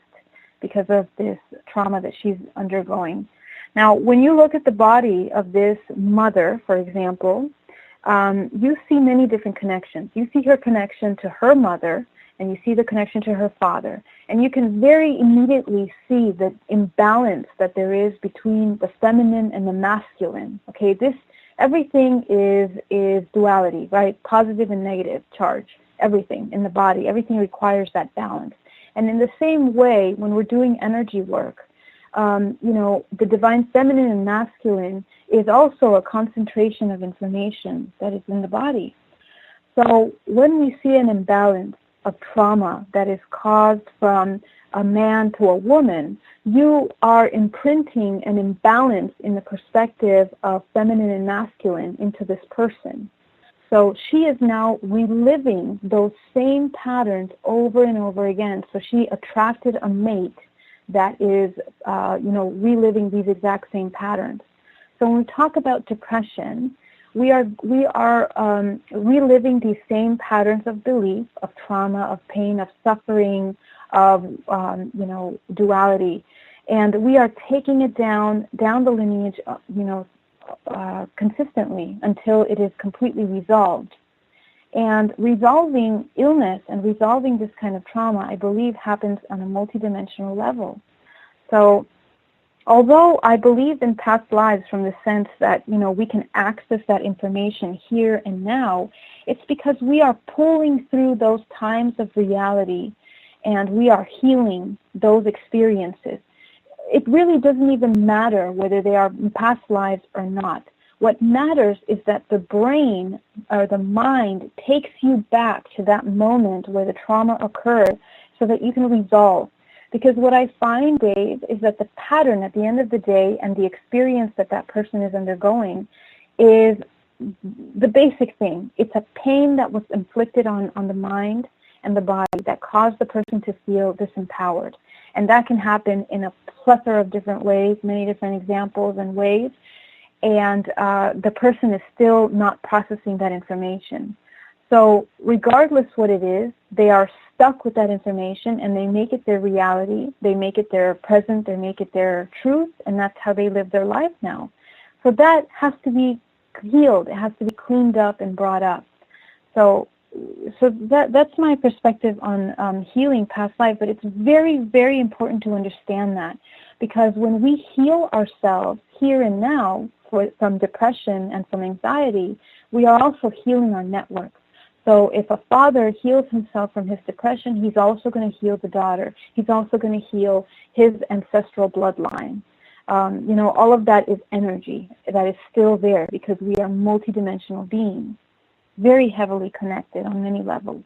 because of this trauma that she's undergoing. Now, when you look at the body of this mother, for example, you see many different connections. You see her connection to her mother, and you see the connection to her father. And you can very immediately see the imbalance that there is between the feminine and the masculine. Okay, everything is duality, right? Positive and negative charge. Everything in the body, everything requires that balance. And in the same way, when we're doing energy work, the divine feminine and masculine is also a concentration of information that is in the body. So when we see an imbalance of trauma that is caused from a man to a woman, you are imprinting an imbalance in the perspective of feminine and masculine into this person. So she is now reliving those same patterns over and over again. So she attracted a mate that is, reliving these exact same patterns. So when we talk about depression, we are reliving these same patterns of belief, of trauma, of pain, of suffering, of duality, and we are taking it down the lineage, consistently until it is completely resolved. And resolving illness and resolving this kind of trauma, I believe, happens on a multidimensional level. So although I believe in past lives from the sense that, we can access that information here and now, it's because we are pulling through those times of reality and we are healing those experiences. It really doesn't even matter whether they are past lives or not. What matters is that the brain or the mind takes you back to that moment where the trauma occurred so that you can resolve. Because what I find, Dave, is that the pattern at the end of the day and the experience that person is undergoing is the basic thing. It's a pain that was inflicted on the mind and the body that caused the person to feel disempowered. And that can happen in a plethora of different ways, many different examples and ways. And the person is still not processing that information. So regardless what it is, they are stuck with that information and they make it their reality, they make it their present, they make it their truth, and that's how they live their life now. So that has to be healed, it has to be cleaned up and brought up. So that's my perspective on healing past life, but it's very, very important to understand that, because when we heal ourselves here and now from depression and from anxiety, we are also healing our network. So if a father heals himself from his depression, he's also going to heal the daughter. He's also going to heal his ancestral bloodline. All of that is energy that is still there because we are multidimensional beings, very heavily connected on many levels.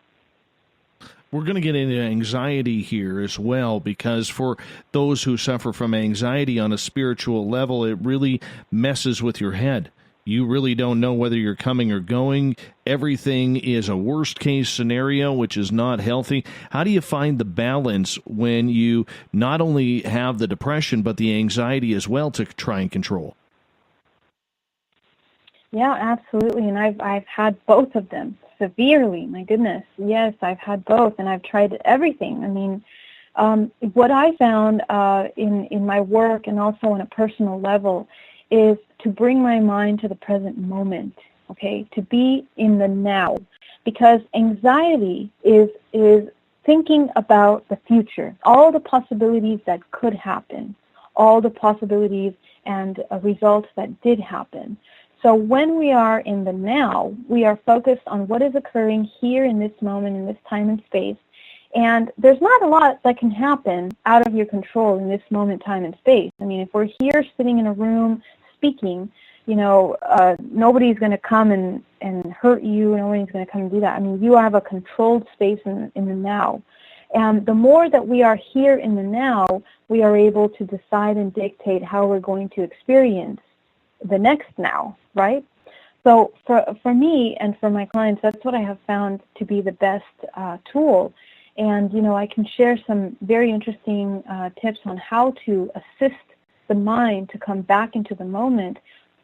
We're going to get into anxiety here as well, because for those who suffer from anxiety on a spiritual level, it really messes with your head. You really don't know whether you're coming or going. Everything is a worst-case scenario, which is not healthy. How do you find the balance when you not only have the depression, but the anxiety as well to try and control? Yeah, absolutely. And I've had both of them severely. My goodness. Yes, I've had both, and I've tried everything. I mean, What I found in my work and also on a personal level is to bring my mind to the present moment, okay, to be in the now, because anxiety is thinking about the future, all the possibilities that could happen, all the possibilities and results that did happen. So when we are in the now, we are focused on what is occurring here in this moment, in this time and space. And there's not a lot that can happen out of your control in this moment, time, and space. I mean, if we're here sitting in a room speaking, nobody's going to come and hurt you. Nobody's going to come and do that. I mean, you have a controlled space in the now. And the more that we are here in the now, we are able to decide and dictate how we're going to experience the next now, right? So for me and for my clients, that's what I have found to be the best tool. And, I can share some very interesting tips on how to assist the mind to come back into the moment,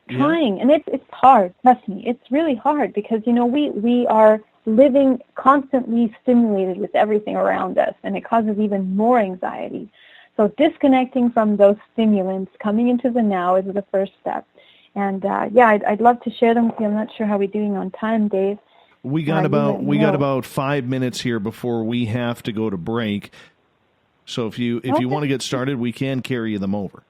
trying. And it's hard, trust me. It's really hard because, we are living constantly stimulated with everything around us, and it causes even more anxiety. So disconnecting from those stimulants, coming into the now is the first step. And, I'd love to share them with you. I'm not sure how we're doing on time, Dave. We got about 5 minutes here before we have to go to break. So if you want to get started, we can carry them over.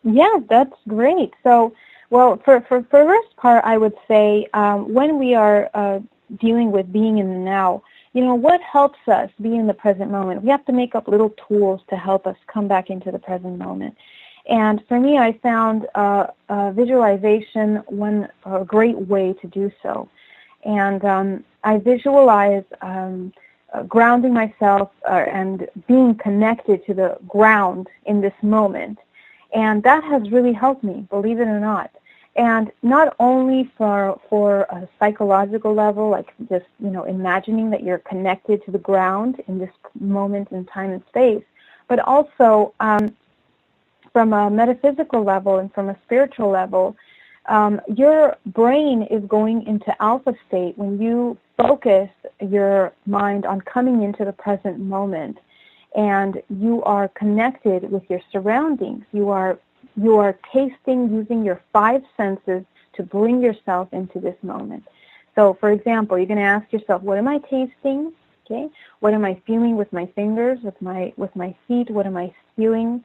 Yeah, that's great. So, well, for the first part, I would say when we are dealing with being in the now, what helps us be in the present moment? We have to make up little tools to help us come back into the present moment. And for me, I found visualization a great way to do so. And I visualize grounding myself and being connected to the ground in this moment. And that has really helped me, believe it or not. And not only for a psychological level, like just, imagining that you're connected to the ground in this moment in time and space, but also from a metaphysical level and from a spiritual level, your brain is going into alpha state when you focus your mind on coming into the present moment, and you are connected with your surroundings. You are tasting, using your 5 senses to bring yourself into this moment. So, for example, you're going to ask yourself, what am I tasting? Okay. What am I feeling with my fingers, with my feet? What am I feeling?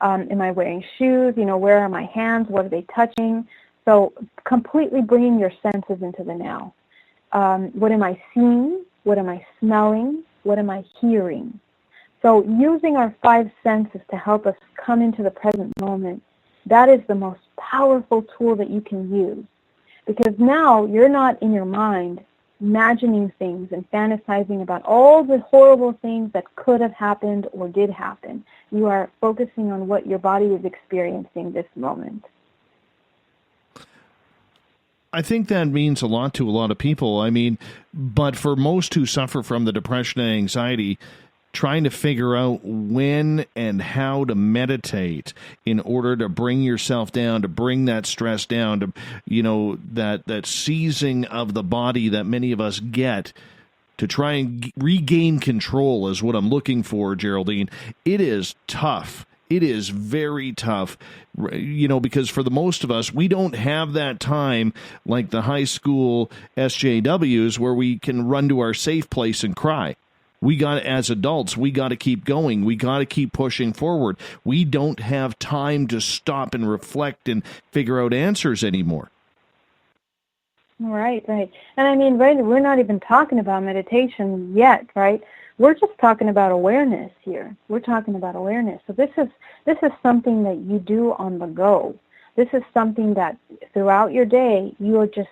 Am I wearing shoes? Where are my hands? What are they touching? So completely bringing your senses into the now. What am I seeing? What am I smelling? What am I hearing? So using our 5 senses to help us come into the present moment, that is the most powerful tool that you can use. Because now you're not in your mind imagining things and fantasizing about all the horrible things that could have happened or did happen. You are focusing on what your body is experiencing this moment. I think that means a lot to a lot of people. I mean, but for most who suffer from the depression and anxiety, trying to figure out when and how to meditate in order to bring yourself down, to bring that stress down, to, that seizing of the body that many of us get, to try and regain control is what I'm looking for, Geraldine. It is tough. It is very tough, because for the most of us, we don't have that time like the high school SJWs where we can run to our safe place and cry. As adults, we got to keep going. We got to keep pushing forward. We don't have time to stop and reflect and figure out answers anymore. Right. And I mean, right, we're not even talking about meditation yet, right? We're just talking about awareness here. We're talking about awareness. So this is something that you do on the go. This is something that throughout your day, you are just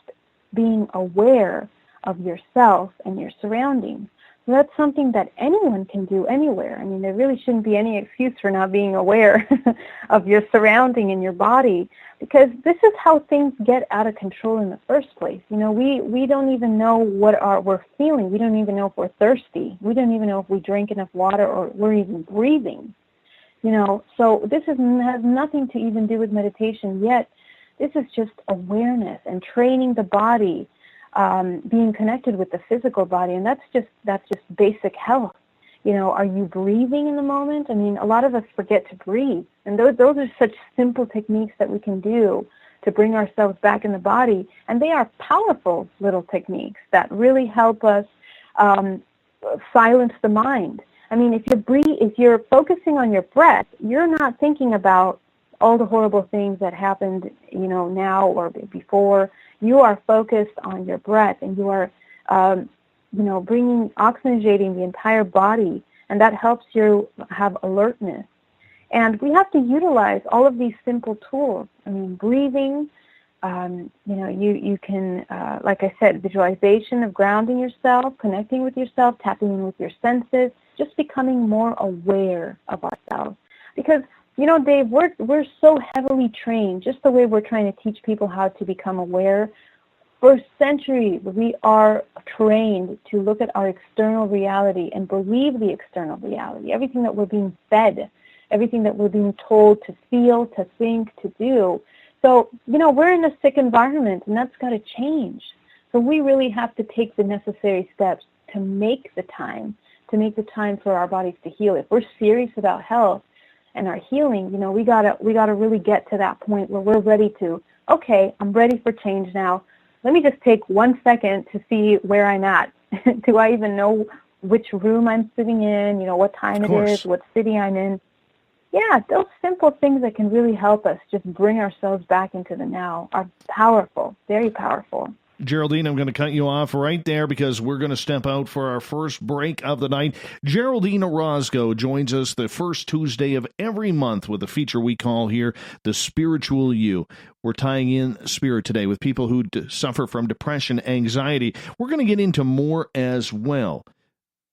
being aware of yourself and your surroundings. So that's something that anyone can do anywhere. I mean, there really shouldn't be any excuse for not being aware of your surrounding and your body, because this is how things get out of control in the first place. We don't even know what we're feeling. We don't even know if we're thirsty. We don't even know if we drink enough water or we're even breathing. So this has nothing to even do with meditation yet. This is just awareness and training the body, being connected with the physical body, and that's just basic health. Are you breathing in the moment? I mean, a lot of us forget to breathe. And those are such simple techniques that we can do to bring ourselves back in the body. And they are powerful little techniques that really help us silence the mind. I mean, if you're focusing on your breath, you're not thinking about all the horrible things that happened, now or before. You are focused on your breath, and you are, oxygenating the entire body, and that helps you have alertness. And we have to utilize all of these simple tools. I mean, breathing, you can, like I said, visualization of grounding yourself, connecting with yourself, tapping in with your senses, just becoming more aware of ourselves. Because, Dave, we're so heavily trained, just the way we're trying to teach people how to become aware. For centuries, we are trained to look at our external reality and believe the external reality, everything that we're being fed, everything that we're being told to feel, to think, to do. So, we're in a sick environment, and that's got to change. So we really have to take the necessary steps to make the time for our bodies to heal. If we're serious about health and our healing, we gotta really get to that point where we're ready to, okay, I'm ready for change now. Let me just take 1 second to see where I'm at. Do I even know which room I'm sitting in, what time it is, what city I'm in? Yeah, those simple things that can really help us just bring ourselves back into the now are powerful, very powerful. Geraldine, I'm going to cut you off right there because we're going to step out for our first break of the night. Geraldine Orozco joins us the first Tuesday of every month with a feature we call here The Spiritual You. We're tying in spirit today with people who suffer from depression, anxiety. We're going to get into more as well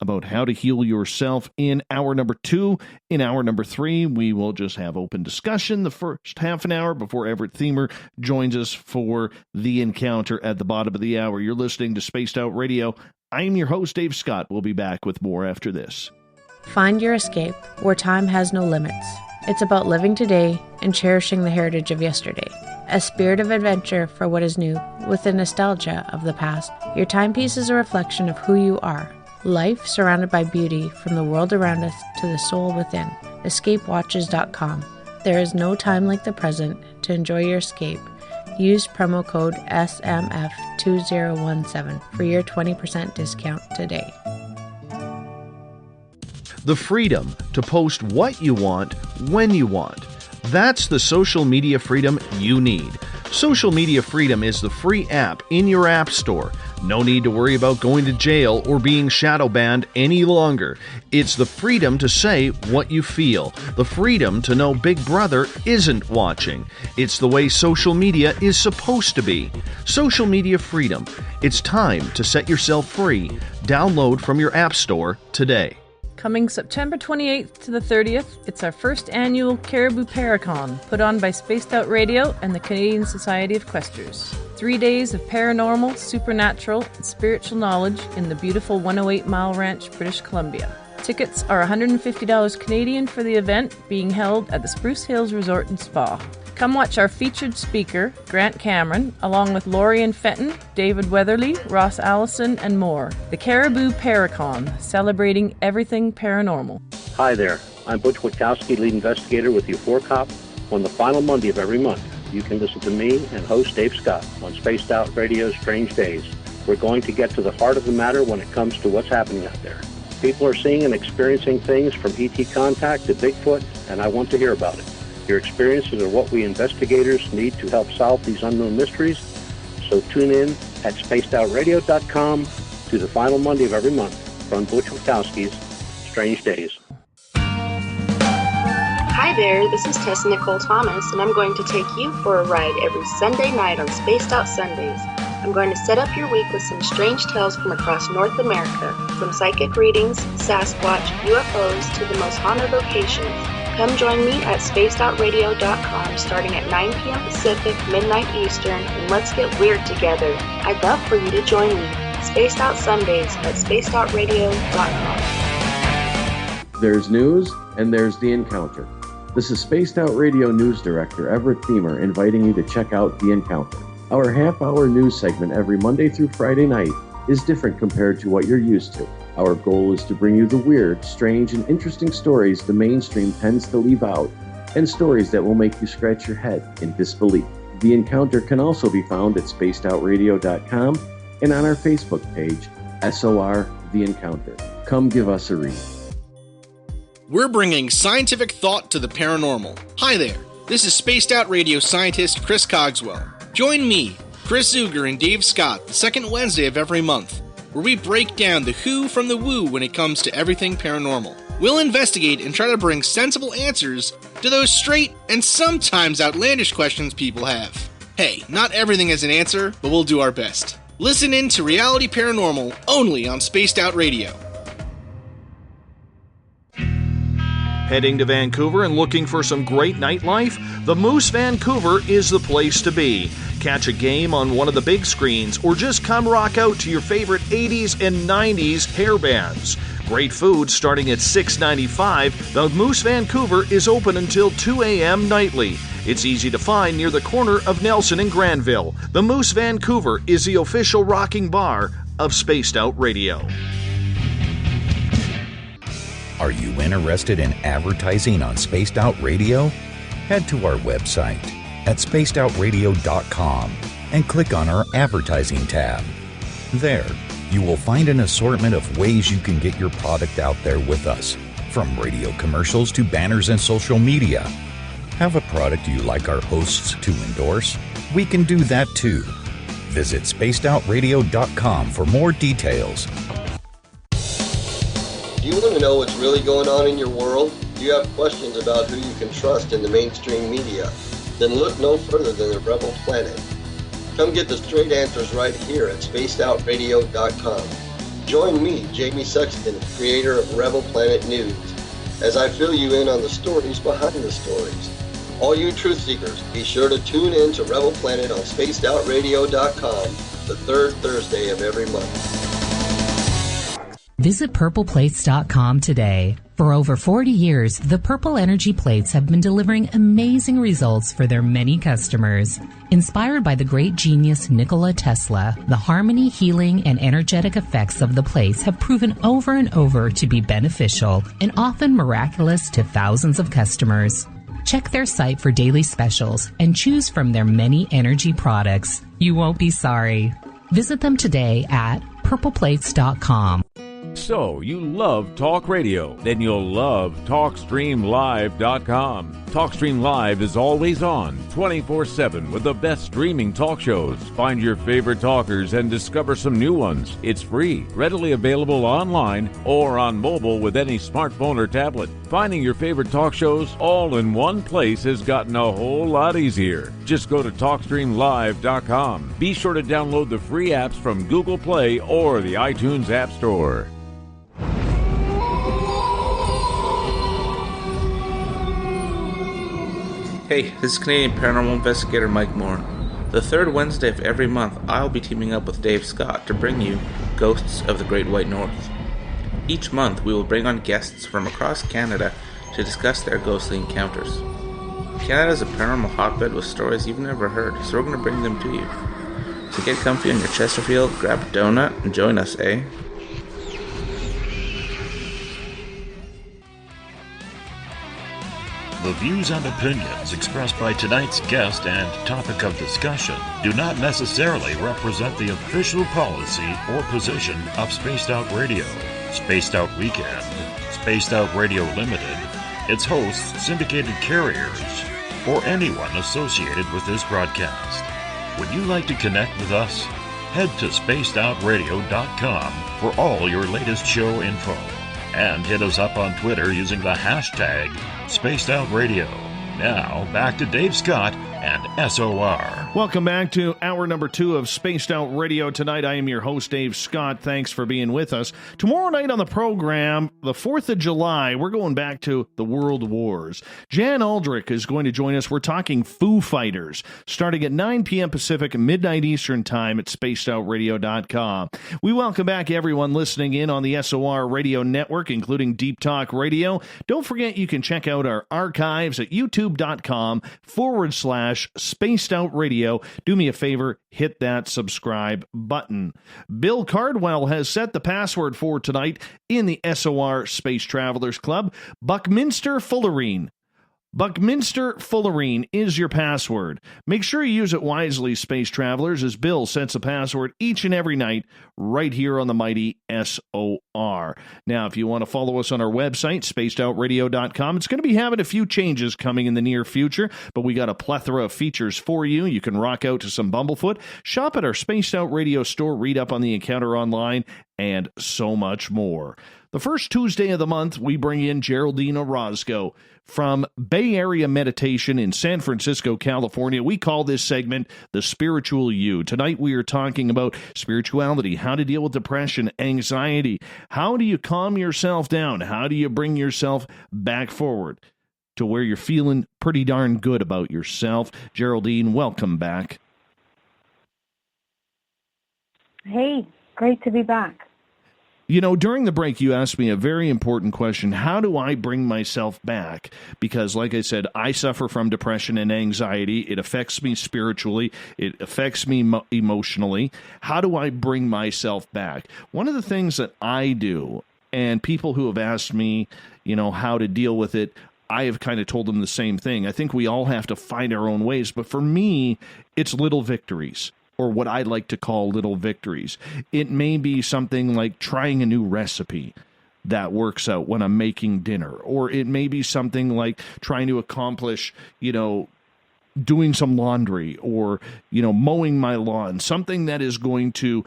about how to heal yourself in hour number 2. In hour number 3, we will just have open discussion the first half an hour before Everett Themer joins us for the encounter at the bottom of the hour. You're listening to Spaced Out Radio. I'm your host, Dave Scott. We'll be back with more after this. Find your escape where time has no limits. It's about living today and cherishing the heritage of yesterday. A spirit of adventure for what is new with the nostalgia of the past. Your timepiece is a reflection of who you are. Life surrounded by beauty from the world around us to the soul within. EscapeWatches.com. There is no time like the present to enjoy your escape. Use promo code SMF2017 for your 20% discount today. The freedom to post what you want, when you want. That's the social media freedom you need. Social Media Freedom is the free app in your app store. No need to worry about going to jail or being shadow banned any longer. It's the freedom to say what you feel. The freedom to know Big Brother isn't watching. It's the way social media is supposed to be. Social Media Freedom. It's time to set yourself free. Download from your app store today. Coming September 28th to the 30th, it's our first annual Caribou Paracon, put on by Spaced Out Radio and the Canadian Society of Questers. 3 days of paranormal, supernatural, and spiritual knowledge in the beautiful 108 Mile Ranch, British Columbia. Tickets are $150 Canadian for the event, being held at the Spruce Hills Resort and Spa. Come watch our featured speaker, Grant Cameron, along with Lorian Fenton, David Weatherly, Ross Allison, and more. The Caribou Paracon, celebrating everything paranormal. Hi there, I'm Butch Witkowski, lead investigator with U4Cop. On the final Monday of every month, you can listen to me and host Dave Scott on Spaced Out Radio's Strange Days. We're going to get to the heart of the matter when it comes to what's happening out there. People are seeing and experiencing things from ET contact to Bigfoot, and I want to hear about it. Your experiences are what we investigators need to help solve these unknown mysteries. So tune in at spacedoutradio.com to the final Monday of every month from Butch Witkowski's Strange Days. Hi there, this is Tessa Nicole Thomas, and I'm going to take you for a ride every Sunday night on Spaced Out Sundays. I'm going to set up your week with some strange tales from across North America, from psychic readings, Sasquatch, UFOs, to the most haunted locations. Come join me at spacedoutradio.com starting at 9 p.m. Pacific, midnight Eastern, and let's get weird together. I'd love for you to join me. Spaced Out Sundays at spacedoutradio.com. There's news, and there's the encounter. This is Spaced Out Radio News Director Everett Themer inviting you to check out The Encounter. Our half-hour news segment every Monday through Friday night is different compared to what you're used to. Our goal is to bring you the weird, strange, and interesting stories the mainstream tends to leave out, and stories that will make you scratch your head in disbelief. The Encounter can also be found at spacedoutradio.com and on our Facebook page, SOR The Encounter. Come give us a read. We're bringing scientific thought to the paranormal. Hi there, this is Spaced Out Radio scientist Chris Cogswell. Join me, Chris Zuger, and Dave Scott the second Wednesday of every month, where we break down the who from the woo when it comes to everything paranormal. We'll investigate and try to bring sensible answers to those straight and sometimes outlandish questions people have. Hey, not everything has an answer, but we'll do our best. Listen in to Reality Paranormal only on Spaced Out Radio. Heading to Vancouver and looking for some great nightlife? The Moose Vancouver is the place to be. Catch a game on one of the big screens or just come rock out to your favorite 80s and 90s hair bands. Great food starting at $6.95. The Moose Vancouver is open until 2 a.m. nightly. It's easy to find near the corner of Nelson and Granville. The Moose Vancouver is the official rocking bar of Spaced Out Radio. Are you interested in advertising on Spaced Out Radio? Head to our website at spacedoutradio.com and click on our advertising tab. There, you will find an assortment of ways you can get your product out there with us, from radio commercials to banners and social media. Have a product you like our hosts to endorse? We can do that too. Visit spacedoutradio.com for more details. Do you want to know what's really going on in your world? Do you have questions about who you can trust in the mainstream media? Then look no further than the Rebel Planet. Come get the straight answers right here at spacedoutradio.com. Join me, Jamie Sexton, creator of Rebel Planet News, as I fill you in on the stories behind the stories. All you truth seekers, be sure to tune in to Rebel Planet on spacedoutradio.com the third Thursday of every month. Visit purpleplates.com today. For over 40 years, the Purple Energy Plates have been delivering amazing results for their many customers. Inspired by the great genius Nikola Tesla, the harmony, healing, and energetic effects of the plates have proven over and over to be beneficial and often miraculous to thousands of customers. Check their site for daily specials and choose from their many energy products. You won't be sorry. Visit them today at purpleplates.com. So, you love talk radio? Then you'll love TalkStreamLive.com. TalkStream Live is always on, 24/7, with the best streaming talk shows. Find your favorite talkers and discover some new ones. It's free, readily available online or on mobile with any smartphone or tablet. Finding your favorite talk shows all in one place has gotten a whole lot easier. Just go to TalkStreamLive.com. Be sure to download the free apps from Google Play or the iTunes App Store. Hey, this is Canadian Paranormal Investigator Mike Moore. The third Wednesday of every month, I'll be teaming up with Dave Scott to bring you Ghosts of the Great White North. Each month, we will bring on guests from across Canada to discuss their ghostly encounters. Canada is a paranormal hotbed with stories you've never heard, so we're going to bring them to you. So get comfy on your Chesterfield, grab a donut, and join us, eh? The views and opinions expressed by tonight's guest and topic of discussion do not necessarily represent the official policy or position of Spaced Out Radio, Spaced Out Weekend, Spaced Out Radio Limited, its hosts, syndicated carriers, or anyone associated with this broadcast. Would you like to connect with us? Head to spacedoutradio.com for all your latest show info. And hit us up on Twitter using the hashtag SpacedOutRadio. Now, back to Dave Scott and SOR. Welcome back to hour number 2 of Spaced Out Radio. Tonight, I am your host, Dave Scott. Thanks for being with us. Tomorrow night on the program, the 4th of July, we're going back to the World Wars. Jan Aldrich is going to join us. We're talking Foo Fighters, starting at 9 p.m. Pacific, midnight Eastern Time at spacedoutradio.com. We welcome back everyone listening in on the SOR Radio Network, including Deep Talk Radio. Don't forget you can check out our archives at youtube.com/ Spaced Out Radio. Do me a favor, hit that subscribe button. Bill Cardwell has set the password for tonight in the SOR Space Travelers Club. Buckminster Fullerene. Buckminster Fullerene is your password. Make sure you use it wisely, Space Travelers, as Bill sets a password each and every night right here on the mighty SOR. Now, if you want to follow us on our website, spacedoutradio.com, it's going to be having a few changes coming in the near future, but we got a plethora of features for you. You can rock out to some Bumblefoot, shop at our Spaced Out Radio store, read up on the Encounter online, and so much more. The first Tuesday of the month, we bring in Geraldine Orozco from Bay Area Meditation in San Francisco, California. We call this segment The Spiritual You. Tonight we are talking about spirituality, how to deal with depression, anxiety. How do you calm yourself down? How do you bring yourself back forward to where you're feeling pretty darn good about yourself? Geraldine, welcome back. Hey, great to be back. You know, during the break, you asked me a very important question. How do I bring myself back? Because, like I said, I suffer from depression and anxiety. It affects me spiritually. It affects me emotionally. How do I bring myself back? One of the things that I do, and people who have asked me, you know, how to deal with it, I have kind of told them the same thing. I think we all have to find our own ways. But for me, it's little victories, or what I like to call little victories. It may be something like trying a new recipe that works out when I'm making dinner, or it may be something like trying to accomplish, you know, doing some laundry, or, you know, mowing my lawn, something that is going to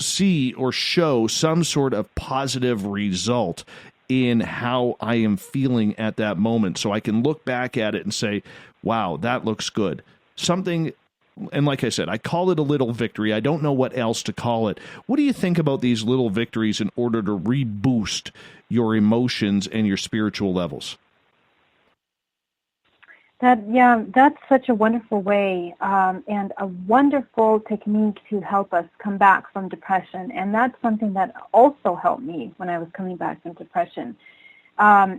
see or show some sort of positive result in how I am feeling at that moment, so I can look back at it and say, wow, that looks good. Something. And like I said, I call it a little victory. I don't know what else to call it. What do you think about these little victories in order to reboost your emotions and your spiritual levels? That's such a wonderful way and a wonderful technique to help us come back from depression. And that's something that also helped me when I was coming back from depression.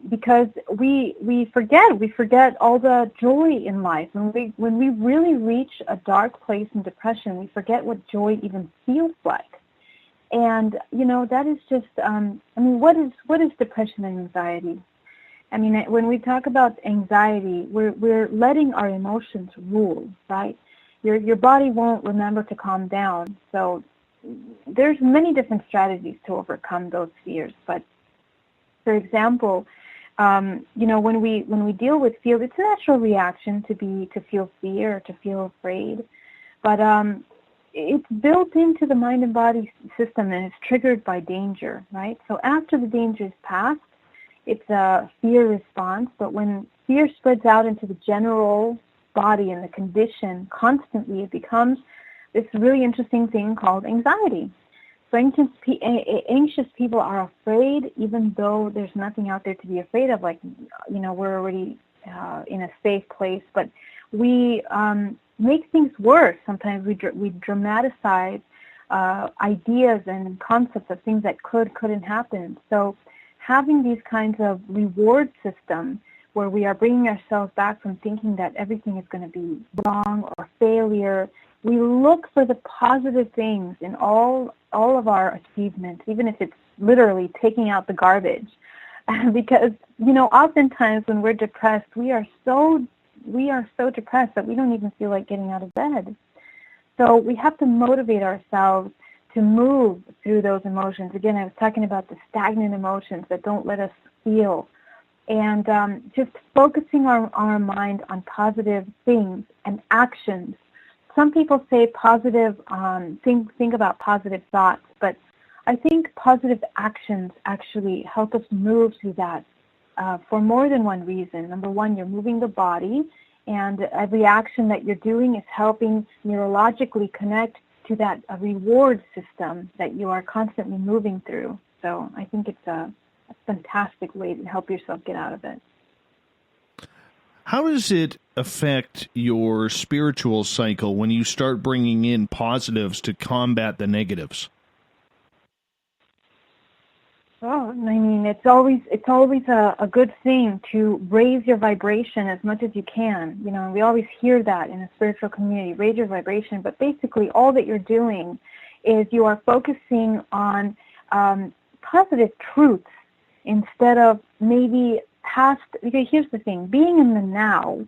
Because we forget all the joy in life. When we really reach a dark place in depression, we forget what joy even feels like. And, you know, that is just, what is depression and anxiety? I mean, when we talk about anxiety, we're letting our emotions rule, right? Your body won't remember to calm down. So there's many different strategies to overcome those fears, but for example, you know, when we deal with fear, it's a natural reaction to feel fear, to feel afraid, but it's built into the mind and body system, and it's triggered by danger, right? So after the danger is past, it's a fear response, but when fear spreads out into the general body and the condition constantly, it becomes this really interesting thing called anxiety. So anxious people are afraid, even though there's nothing out there to be afraid of. Like, you know, we're already in a safe place, but we make things worse. Sometimes we dramatize ideas and concepts of things that couldn't happen. So having these kinds of reward systems where we are bringing ourselves back from thinking that everything is going to be wrong or failure, we look for the positive things in all of our achievements, even if it's literally taking out the garbage. Because, you know, oftentimes when we're depressed, we are so depressed that we don't even feel like getting out of bed. So we have to motivate ourselves to move through those emotions. Again, I was talking about the stagnant emotions that don't let us feel. And just focusing our mind on positive things and actions. Some people say positive, think about positive thoughts, but I think positive actions actually help us move through that for more than one reason. Number one, you're moving the body, and every action that you're doing is helping neurologically connect to that reward system that you are constantly moving through. So I think it's a fantastic way to help yourself get out of it. How does it affect your spiritual cycle when you start bringing in positives to combat the negatives? Oh, I mean, it's always a good thing to raise your vibration as much as you can. You know, we always hear that in a spiritual community, raise your vibration. But basically, all that you're doing is you are focusing on positive truths instead of maybe past. Because here's the thing: being in the now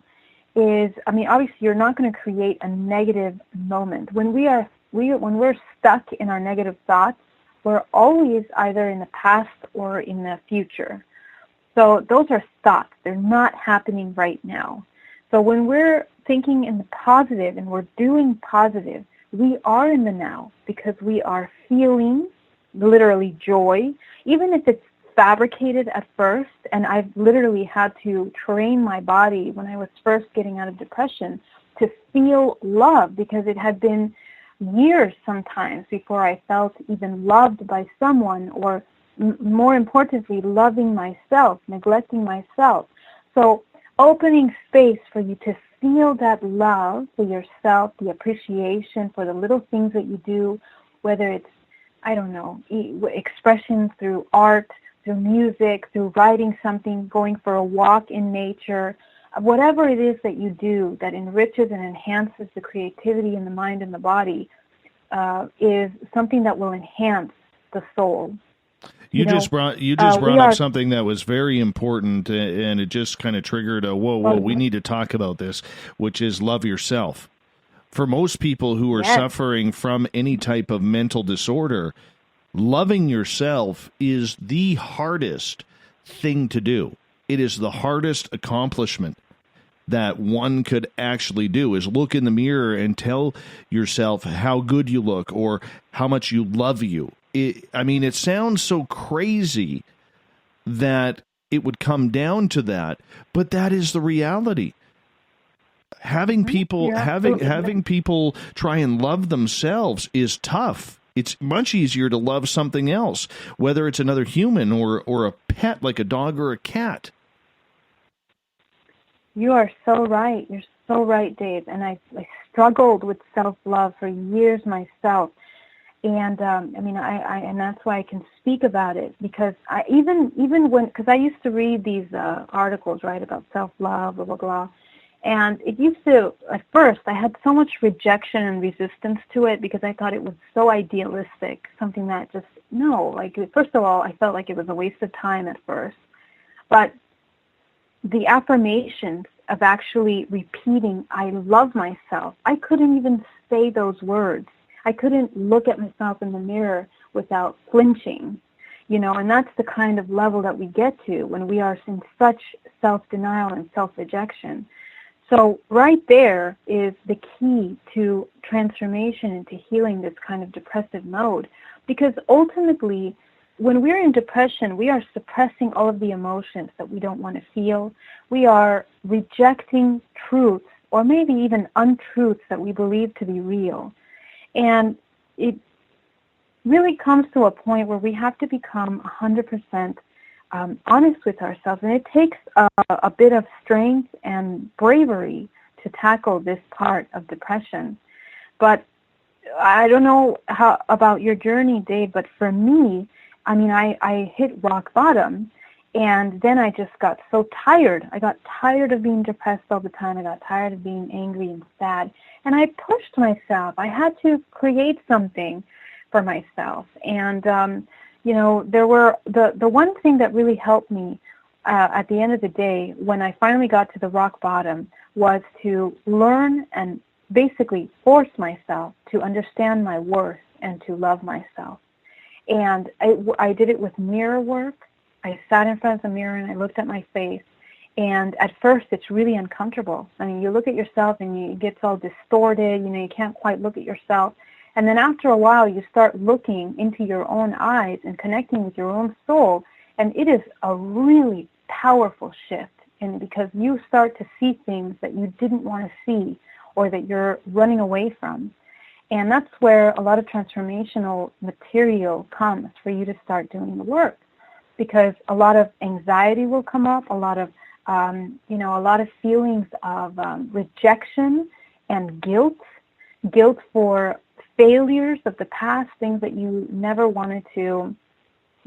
is, I mean, obviously, you're not going to create a negative moment when we're stuck in our negative thoughts. We're always either in the past or in the future. So those are thoughts. They're not happening right now. So when we're thinking in the positive and we're doing positive, we are in the now because we are feeling literally joy, even if it's fabricated at first. And I've literally had to train my body when I was first getting out of depression to feel love, because it had been years sometimes before I felt even loved by someone, or more importantly, loving myself, neglecting myself. So opening space for you to feel that love for yourself, the appreciation for the little things that you do, whether it's, I don't know, expression through art, through music, through writing something, going for a walk in nature, whatever it is that you do that enriches and enhances the creativity in the mind and the body, is something that will enhance the soul. You just brought up something that was very important, and it just kind of triggered a whoa, we need to talk about this, which is love yourself. For most people who are suffering from any type of mental disorder, loving yourself is the hardest thing to do. It is the hardest accomplishment that one could actually do, is look in the mirror and tell yourself how good you look or how much you love you. I mean, it sounds so crazy that it would come down to that, but that is the reality. Having people having people try and love themselves is tough. It's much easier to love something else, whether it's another human or a pet like a dog or a cat. You are so right. You're so right, Dave. And I struggled with self-love for years myself. And I mean, and that's why I can speak about it, because because I used to read these articles, right, about self-love, blah, blah, blah. And it used to, at first, I had so much rejection and resistance to it because I thought it was so idealistic, something that just, no, like, first of all, I felt like it was a waste of time at first. But the affirmations of actually repeating, I love myself, I couldn't even say those words. I couldn't look at myself in the mirror without flinching, you know, and that's the kind of level that we get to when we are in such self-denial and self-rejection. So right there is the key to transformation into healing this kind of depressive mode, because ultimately, when we're in depression, we are suppressing all of the emotions that we don't want to feel. We are rejecting truths, or maybe even untruths that we believe to be real. And it really comes to a point where we have to become 100% honest with ourselves. And it takes a bit of strength and bravery to tackle this part of depression. But I don't know how about your journey, Dave, but for me, I mean, I hit rock bottom, and then I just got so tired. I got tired of being depressed all the time. I got tired of being angry and sad, and I pushed myself. I had to create something for myself. And, you know, there were the one thing that really helped me at the end of the day when I finally got to the rock bottom was to learn and basically force myself to understand my worth and to love myself. And I did it with mirror work. I sat in front of the mirror and I looked at my face. And at first, it's really uncomfortable. I mean, you look at yourself and it gets all distorted. You know, you can't quite look at yourself. And then after a while, you start looking into your own eyes and connecting with your own soul. And it is a really powerful shift. And because you start to see things that you didn't want to see or that you're running away from. And that's where a lot of transformational material comes for you to start doing the work, because a lot of anxiety will come up, a lot of, you know, a lot of feelings of rejection and guilt for failures of the past, things that you never wanted to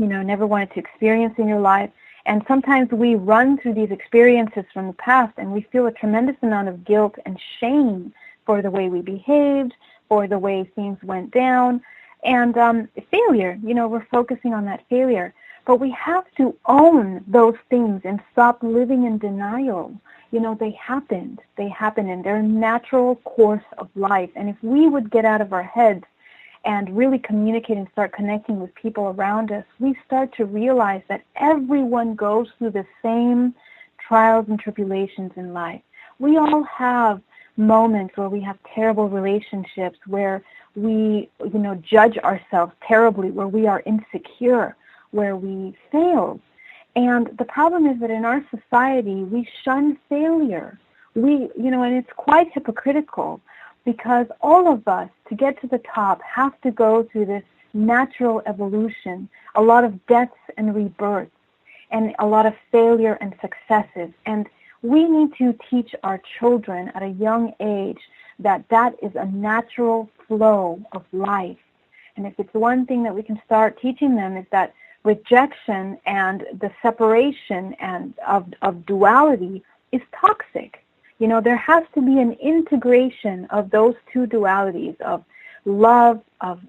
never wanted to experience in your life. And sometimes we run through these experiences from the past and we feel a tremendous amount of guilt and shame for the way we behaved, for the way things went down, and failure. We're focusing on that failure. But we have to own those things and stop living in denial. They happened. They happened, and they're a natural course of life. And if we would get out of our heads and really communicate and start connecting with people around us, we start to realize that everyone goes through the same trials and tribulations in life. We all have moments where we have terrible relationships, where we, judge ourselves terribly, where we are insecure, where we fail. And the problem is that in our society, we shun failure. And it's quite hypocritical, because all of us, to get to the top, have to go through this natural evolution, a lot of deaths and rebirths, and a lot of failure and successes. And we need to teach our children at a young age that is a natural flow of life. And if it's one thing that we can start teaching them, is that rejection and the separation and of duality is toxic. There has to be an integration of those two dualities, of love, of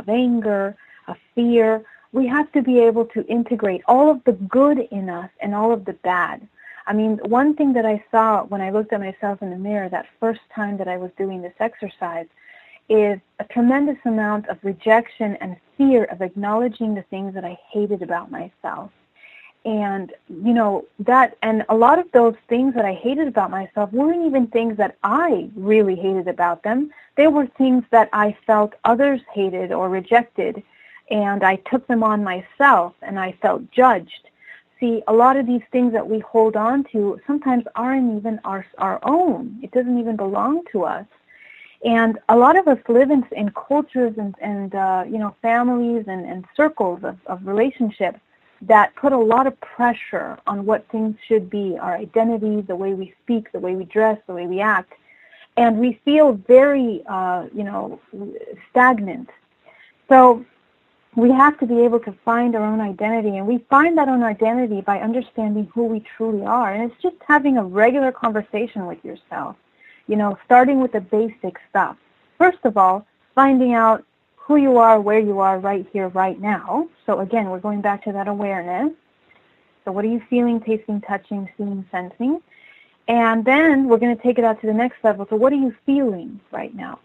anger, of fear. We have to be able to integrate all of the good in us and all of the bad. I mean, one thing that I saw when I looked at myself in the mirror that first time that I was doing this exercise is a tremendous amount of rejection and fear of acknowledging the things that I hated about myself. And, and a lot of those things that I hated about myself weren't even things that I really hated about them. They were things that I felt others hated or rejected, and I took them on myself, and I felt judged. See, a lot of these things that we hold on to sometimes aren't even our own. It doesn't even belong to us. And a lot of us live in cultures and families and circles of relationships that put a lot of pressure on what things should be, our identity, the way we speak, the way we dress, the way we act. And we feel very, stagnant. So we have to be able to find our own identity, and we find that own identity by understanding who we truly are. And it's just having a regular conversation with yourself, starting with the basic stuff. First of all, finding out who you are, where you are right here, right now. So again, we're going back to that awareness. So what are you feeling, tasting, touching, seeing, sensing? And then we're going to take it out to the next level. So what are you feeling right now?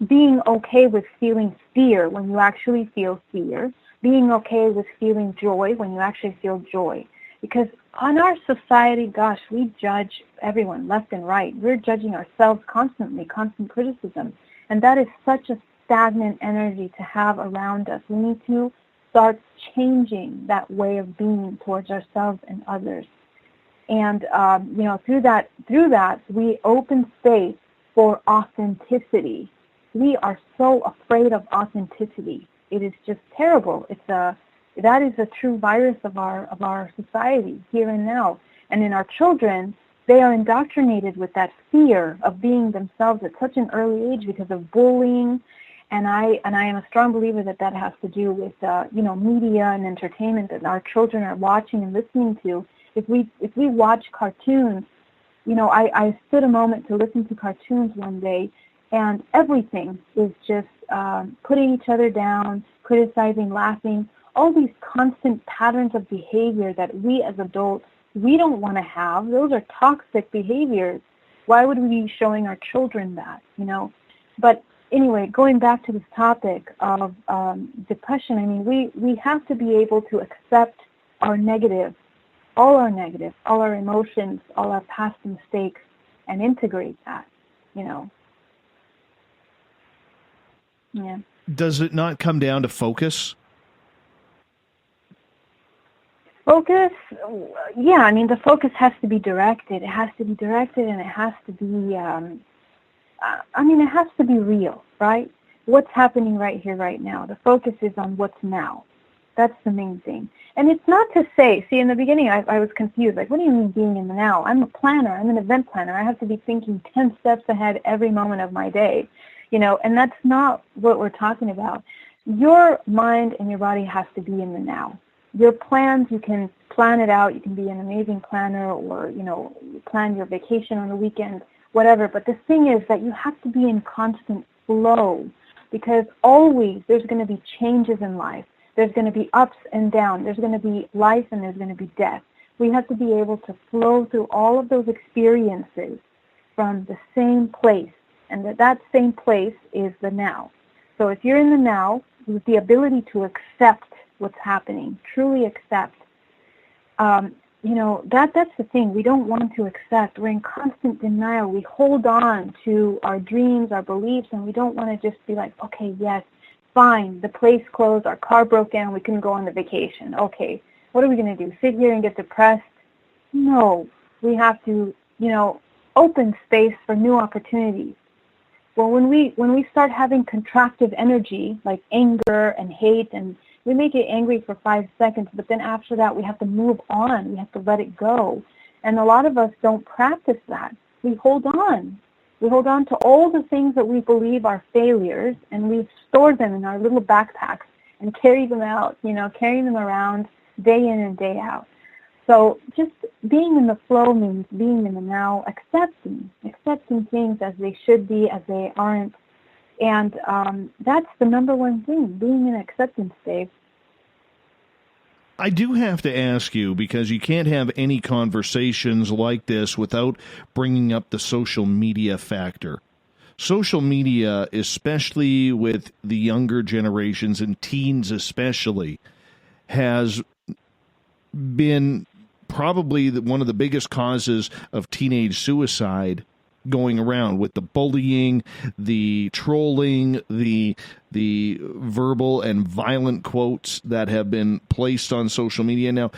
Being okay with feeling fear when you actually feel fear. Being okay with feeling joy when you actually feel joy. Because on our society, gosh, we judge everyone left and right. We're judging ourselves constantly, constant criticism. And that is such a stagnant energy to have around us. We need to start changing that way of being towards ourselves and others. And, through that, we open space for authenticity. We are so afraid of authenticity. It is just terrible. That is a true virus of our society here and now. And in our children, they are indoctrinated with that fear of being themselves at such an early age because of bullying. And I am a strong believer that has to do with media and entertainment that our children are watching and listening to. If we watch cartoons, I stood a moment to listen to cartoons one day, and everything is just putting each other down, criticizing, laughing, all these constant patterns of behavior that we as adults, we don't want to have. Those are toxic behaviors. Why would we be showing our children that, But anyway, going back to this topic of depression, I mean, we have to be able to accept our negative, all our emotions, all our past mistakes, and integrate that, Yeah. Does it not come down to focus? Focus, yeah, I mean, the focus has to be directed. It has to be directed, and it has to be, it has to be real, right? What's happening right here, right now? The focus is on what's now. That's the main thing. And it's not to say, see, in the beginning, I was confused. Like, what do you mean being in the now? I'm a planner. I'm an event planner. I have to be thinking 10 steps ahead every moment of my day, and that's not what we're talking about. your mind and your body has to be in the now. Your plans, you can plan it out. You can be an amazing planner, or, plan your vacation on the weekend, whatever. But the thing is that you have to be in constant flow, because always there's going to be changes in life. There's going to be ups and downs. There's going to be life and there's going to be death. We have to be able to flow through all of those experiences from the same place, and that same place is the now. So if you're in the now, with the ability to accept what's happening, truly accept, that's the thing. We don't want to accept. We're in constant denial. We hold on to our dreams, our beliefs, and we don't want to just be like, okay, yes, fine, the place closed, our car broke down, we couldn't go on the vacation. Okay, what are we going to do? Sit here and get depressed? No, we have to, open space for new opportunities. Well, when we start having contractive energy, like anger and hate, and we may get angry for 5 seconds, but then after that we have to move on. We have to let it go. And a lot of us don't practice that. We hold on. We hold on to all the things that we believe are failures, and we store them in our little backpacks and carry them out, carrying them around day in and day out. So just being in the flow means being in the now, accepting things as they should be, as they aren't. And that's the number one thing, being in acceptance state. I do have to ask you, because you can't have any conversations like this without bringing up the social media factor. Social media, especially with the younger generations and teens especially, has been probably one of the biggest causes of teenage suicide going around, with the bullying, the trolling, the verbal and violent quotes that have been placed on social media. Now,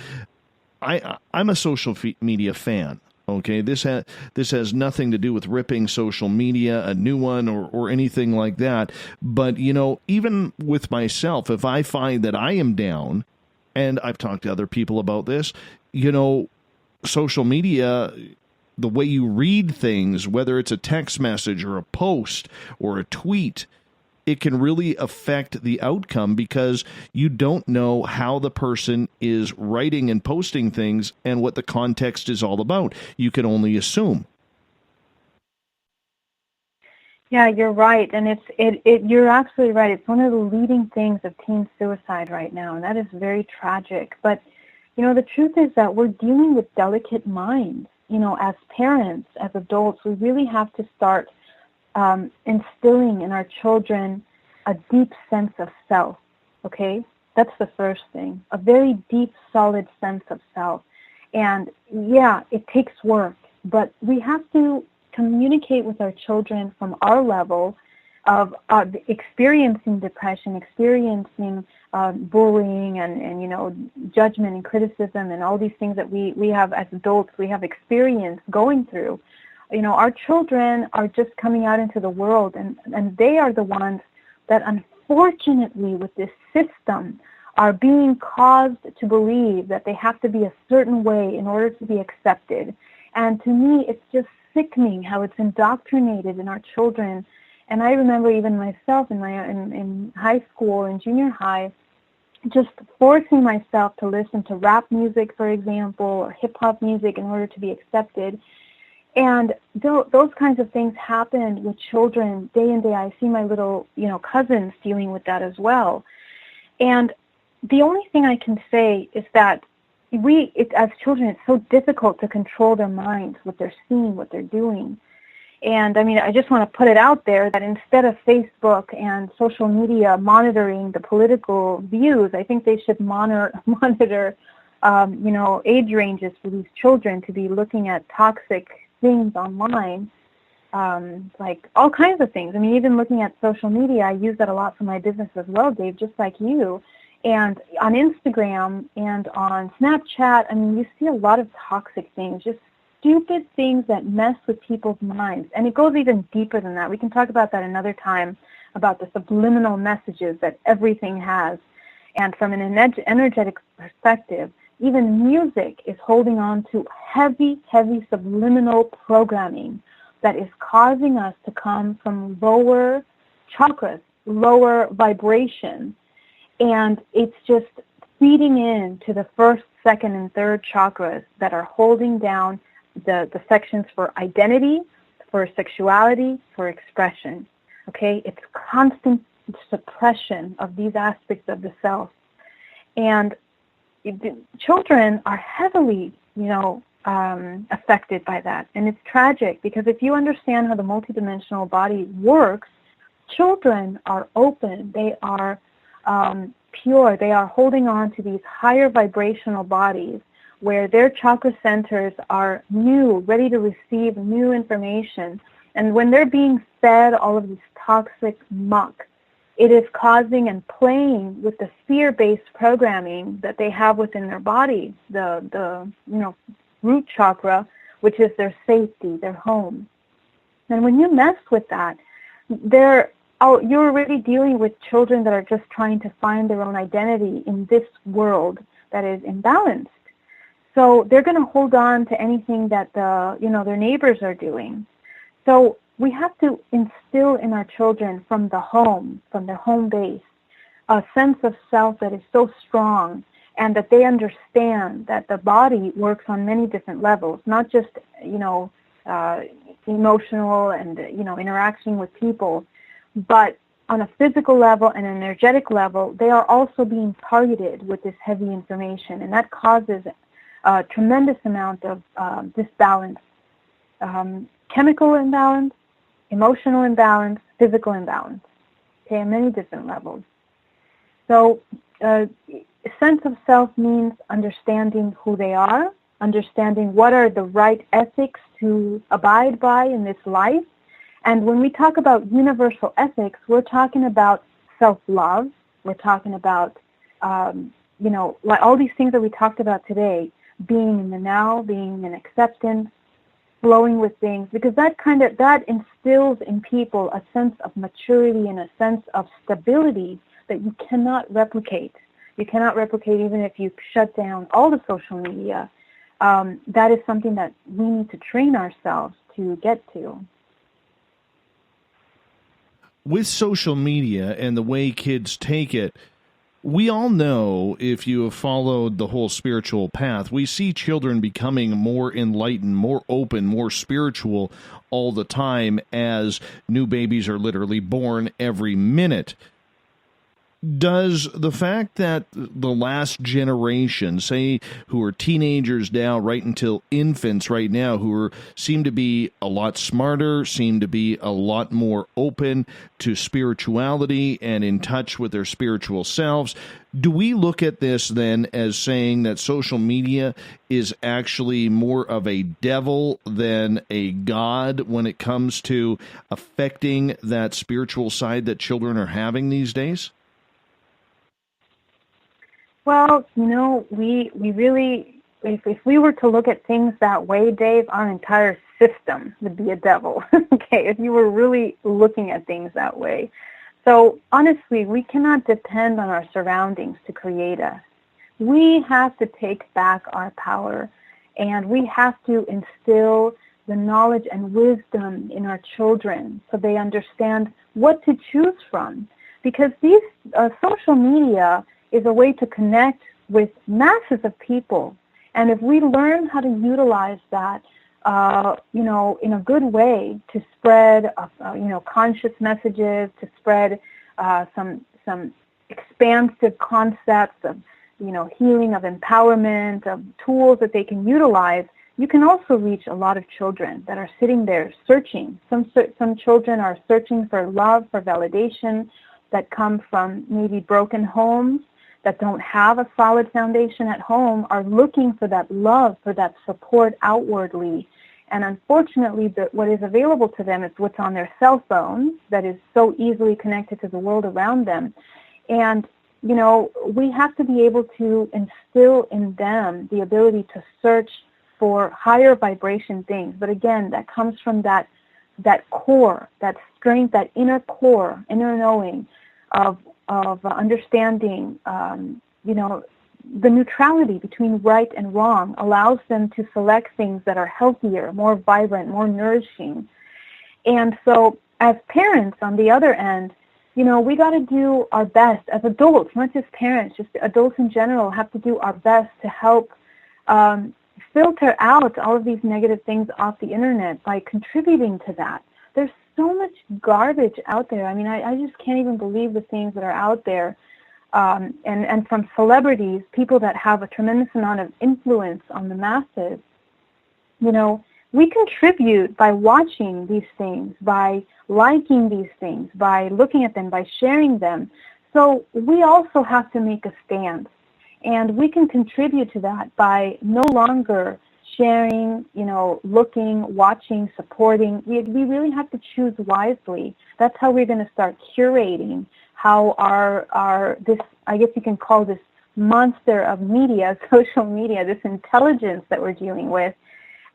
I'm a social media fan. Okay, this has nothing to do with ripping social media, a new one, or anything like that. But, even with myself, if I find that I am down, and I've talked to other people about this, social media, the way you read things, whether it's a text message or a post or a tweet, it can really affect the outcome, because you don't know how the person is writing and posting things and what the context is all about. You can only assume. Yeah, you're right, and you're absolutely right. It's one of the leading things of teen suicide right now, and that is very tragic. But the truth is that we're dealing with delicate minds. As parents, as adults, we really have to start instilling in our children a deep sense of self, okay? That's the first thing, a very deep, solid sense of self. And yeah, it takes work, but we have to communicate with our children from our level of experiencing depression, experiencing bullying and judgment and criticism and all these things that we have as adults, we have experience going through. Our children are just coming out into the world, and they are the ones that unfortunately with this system are being caused to believe that they have to be a certain way in order to be accepted. And to me, it's just sickening how it's indoctrinated in our children. And I remember even myself in high school and junior high, just forcing myself to listen to rap music, for example, or hip-hop music in order to be accepted. And those kinds of things happen with children day in, day out. I see my little, cousins dealing with that as well. And the only thing I can say is that as children, it's so difficult to control their minds, what they're seeing, what they're doing. And I just want to put it out there that instead of Facebook and social media monitoring the political views, I think they should monitor age ranges for these children to be looking at toxic things online, like all kinds of things. Even looking at social media, I use that a lot for my business as well, Dave, just like you. And on Instagram and on Snapchat, you see a lot of toxic things, just stupid things that mess with people's minds. And it goes even deeper than that. We can talk about that another time, about the subliminal messages that everything has. And from an energetic perspective, even music is holding on to heavy, heavy subliminal programming that is causing us to come from lower chakras, lower vibration, And it's just feeding into the first, second, and third chakras that are holding down the sections for identity, for sexuality, for expression. Okay? It's constant suppression of these aspects of the self. And children are heavily, affected by that. And it's tragic because if you understand how the multidimensional body works, children are open. They are pure. They are holding on to these higher vibrational bodies where their chakra centers are new, ready to receive new information. And when they're being fed all of this toxic muck, it is causing and playing with the fear-based programming that they have within their body, the root chakra, which is their safety, their home. And when you mess with that, you're already dealing with children that are just trying to find their own identity in this world that is imbalanced. So they're going to hold on to anything that their neighbors are doing. So we have to instill in our children from the home, from their home base, a sense of self that is so strong, and that they understand that the body works on many different levels, not just emotional and interaction with people, but on a physical level and an energetic level, they are also being targeted with this heavy information, and that causes a tremendous amount of disbalance, chemical imbalance, emotional imbalance, physical imbalance, okay, on many different levels. So a sense of self means understanding who they are, understanding what are the right ethics to abide by in this life. And when we talk about universal ethics, we're talking about self-love. We're talking about, like all these things that we talked about today, being in the now, being in acceptance, flowing with things, because that instills in people a sense of maturity and a sense of stability that you cannot replicate. You cannot replicate even if you shut down all the social media. That is something that we need to train ourselves to get to. With social media and the way kids take it, we all know, if you have followed the whole spiritual path, we see children becoming more enlightened, more open, more spiritual all the time as new babies are literally born every minute. Does the fact that the last generation, say, who are teenagers now, right until infants right now, seem to be a lot smarter, seem to be a lot more open to spirituality and in touch with their spiritual selves, do we look at this then as saying that social media is actually more of a devil than a god when it comes to affecting that spiritual side that children are having these days? Well, we really, if we were to look at things that way, Dave, our entire system would be a devil, okay, if you were really looking at things that way. So, honestly, we cannot depend on our surroundings to create us. We have to take back our power, and we have to instill the knowledge and wisdom in our children so they understand what to choose from. Because these social media is a way to connect with masses of people. And if we learn how to utilize that, in a good way to spread, conscious messages, to spread some expansive concepts of, healing, of empowerment, of tools that they can utilize, you can also reach a lot of children that are sitting there searching. Some children are searching for love, for validation, that come from maybe broken homes, that don't have a solid foundation at home, are looking for that love, for that support outwardly. And unfortunately, what is available to them is what's on their cell phone that is so easily connected to the world around them. And, we have to be able to instill in them the ability to search for higher vibration things. But again, that comes from that core, that strength, that inner core, inner knowing of understanding, the neutrality between right and wrong allows them to select things that are healthier, more vibrant, more nourishing. And so as parents, on the other end, we got to do our best as adults, not just parents, just adults in general have to do our best to help filter out all of these negative things off the internet by contributing to that. There's so much garbage out there. I mean, I just can't even believe the things that are out there. And from celebrities, people that have a tremendous amount of influence on the masses, we contribute by watching these things, by liking these things, by looking at them, by sharing them. So we also have to make a stand. And we can contribute to that by no longer sharing, looking, watching, supporting. We really have to choose wisely. That's how we're going to start curating how this, I guess you can call this monster of media, social media, this intelligence that we're dealing with,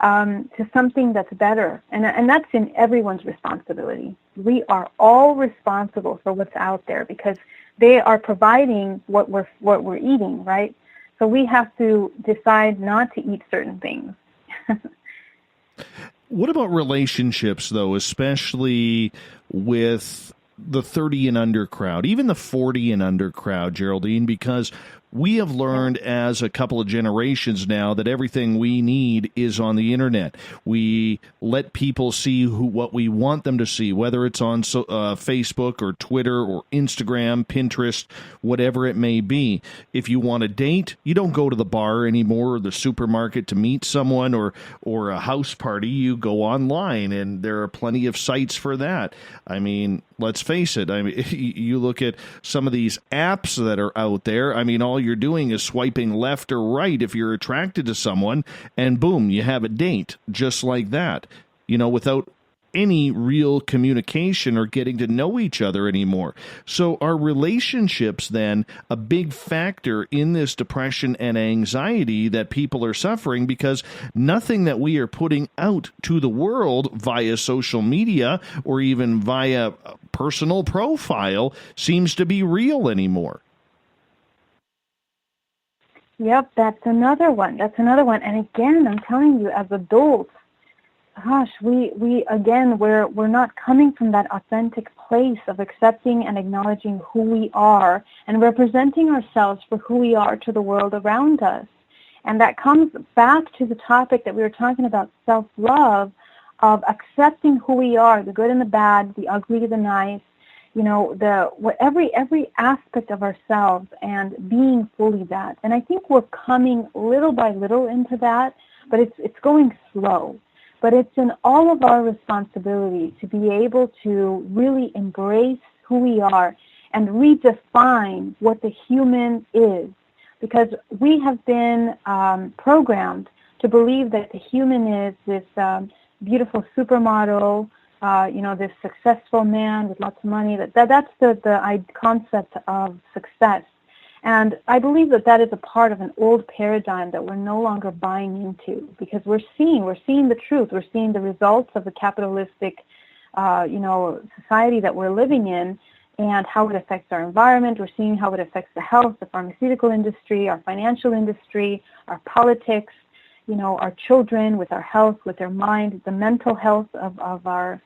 to something that's better. And that's in everyone's responsibility. We are all responsible for what's out there because they are providing what we're eating, right? So we have to decide not to eat certain things. What about relationships, though, especially with the 30 and under crowd, even the 40 and under crowd, Geraldine, because we have learned as a couple of generations now that everything we need is on the internet. We let people see what we want them to see, whether it's on Facebook or Twitter or Instagram, Pinterest, whatever it may be. If you want a date, you don't go to the bar anymore or the supermarket to meet someone or a house party. You go online, and there are plenty of sites for that. I mean, let's face it. I mean, you look at some of these apps that are out there. I mean, all you're doing is swiping left or right if you're attracted to someone, and boom, you have a date just like that, without any real communication or getting to know each other anymore. So are relationships then a big factor in this depression and anxiety that people are suffering, because nothing that we are putting out to the world via social media or even via personal profile seems to be real anymore? Yep, that's another one. And again, I'm telling you, as adults, gosh, we're not coming from that authentic place of accepting and acknowledging who we are and representing ourselves for who we are to the world around us. And that comes back to the topic that we were talking about, self-love, of accepting who we are, the good and the bad, the ugly, the nice, every aspect of ourselves, and being fully that. And I think we're coming little by little into that, but it's going slow. But it's in all of our responsibility to be able to really embrace who we are and redefine what the human is. Because we have been programmed to believe that the human is this beautiful supermodel, this successful man with lots of money. That's the concept of success. And I believe that is a part of an old paradigm that we're no longer buying into, because we're seeing the truth. We're seeing the results of the capitalistic, society that we're living in, and how it affects our environment. We're seeing how it affects the health, the pharmaceutical industry, our financial industry, our politics, our children with our health, with their mind. The mental health of our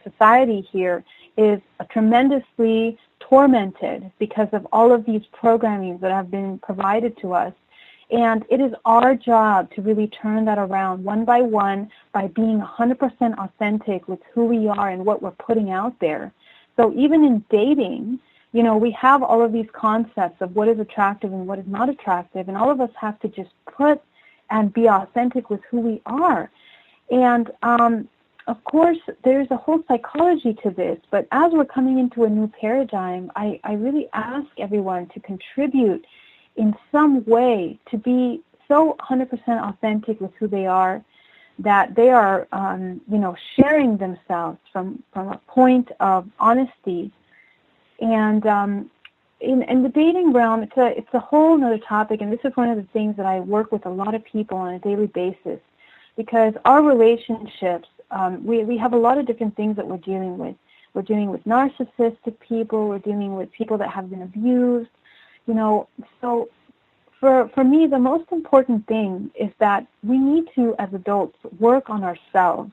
society here is tremendously tormented because of all of these programmings that have been provided to us. And it is our job to really turn that around one by one by being 100% authentic with who we are and what we're putting out there. So even in dating, we have all of these concepts of what is attractive and what is not attractive, and all of us have to just put and be authentic with who we are. And of course, there's a whole psychology to this, but as we're coming into a new paradigm, I really ask everyone to contribute in some way to be so 100% authentic with who they are, that they are, sharing themselves from a point of honesty. And in the dating realm, it's a whole other topic, and this is one of the things that I work with a lot of people on a daily basis, because our relationships, we have a lot of different things that we're dealing with. We're dealing with narcissistic people. We're dealing with people that have been abused. So for me, the most important thing is that we need to, as adults, work on ourselves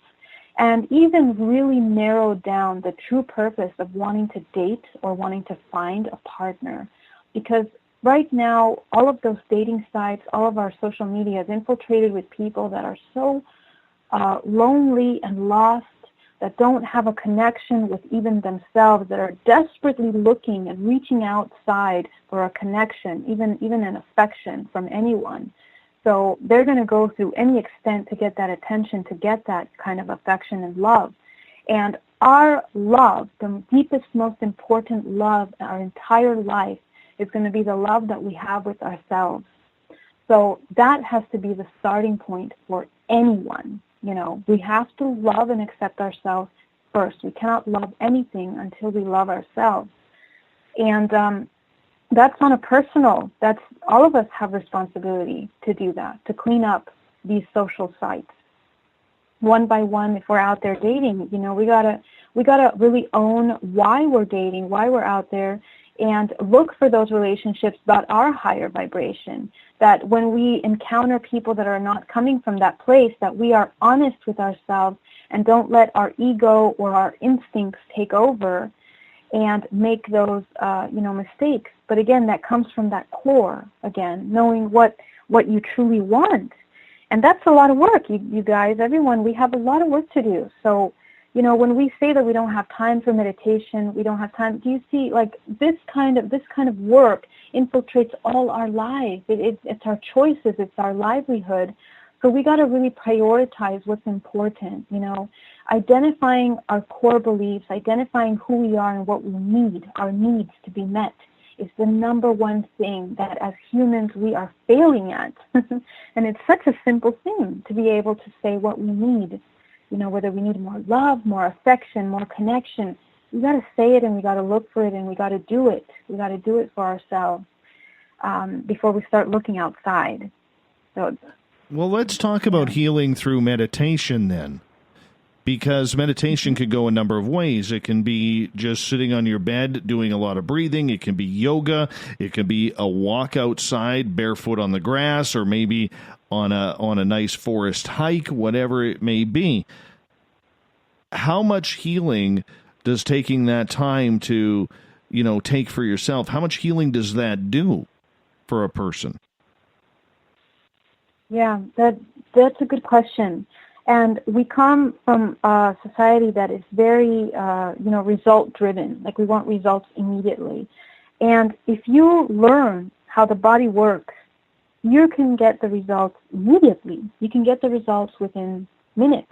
and even really narrow down the true purpose of wanting to date or wanting to find a partner. Because right now, all of those dating sites, all of our social media is infiltrated with people that are so lonely and lost, that don't have a connection with even themselves, that are desperately looking and reaching outside for a connection, even an affection from anyone. So they're going to go through any extent to get that attention, to get that kind of affection and love. And our love, the deepest, most important love in our entire life, is going to be the love that we have with ourselves. So that has to be the starting point for anyone. You know, we have to love and accept ourselves first. We cannot love anything until we love ourselves. And that's on a personal, that's, all of us have responsibility to do that, to clean up these social sites. One by one, if we're out there dating, you know, we gotta really own why we're dating, why we're out there, and look for those relationships that are higher vibration, that when we encounter people that are not coming from that place, that we are honest with ourselves and don't let our ego or our instincts take over and make those, mistakes. But again, that comes from that core, again, knowing what you truly want. And that's a lot of work, you guys, everyone, we have a lot of work to do. So, you know, when we say that we don't have time for meditation, we don't have time, do you see, like, this kind of work infiltrates all our lives. It's our choices, it's our livelihood. So we got to really prioritize what's important, you know, identifying our core beliefs, identifying who we are and what we need, our needs to be met, is the number one thing that as humans we are failing at. And it's such a simple thing to be able to say what we need. You know, whether we need more love, more affection, more connection, we got to say it and we got to look for it and we got to do it. We got to do it for ourselves before we start looking outside. So, well, let's talk about healing through meditation then, because meditation can go a number of ways. It can be just sitting on your bed doing a lot of breathing. It can be yoga. It can be a walk outside barefoot on the grass, or maybe on a nice forest hike, whatever it may be. How much healing does taking that time to, you know, take for yourself, how much healing does that do for a person? Yeah, that's a good question. And we come from a society that is very, result-driven. Like, we want results immediately. And if you learn how the body works, you can get the results immediately. You can get the results within minutes.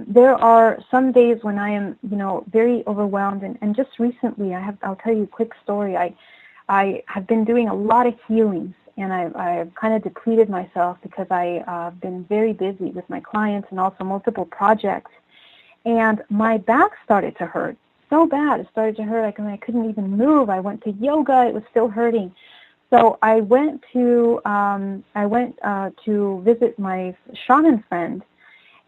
There are some days when I am, very overwhelmed. And just recently, I'll tell you a quick story. I have been doing a lot of healings, and I've kind of depleted myself because I've been very busy with my clients and also multiple projects. And my back started to hurt so bad. It started to hurt. I couldn't even move. I went to yoga. It was still hurting. So I went to visit my shaman friend,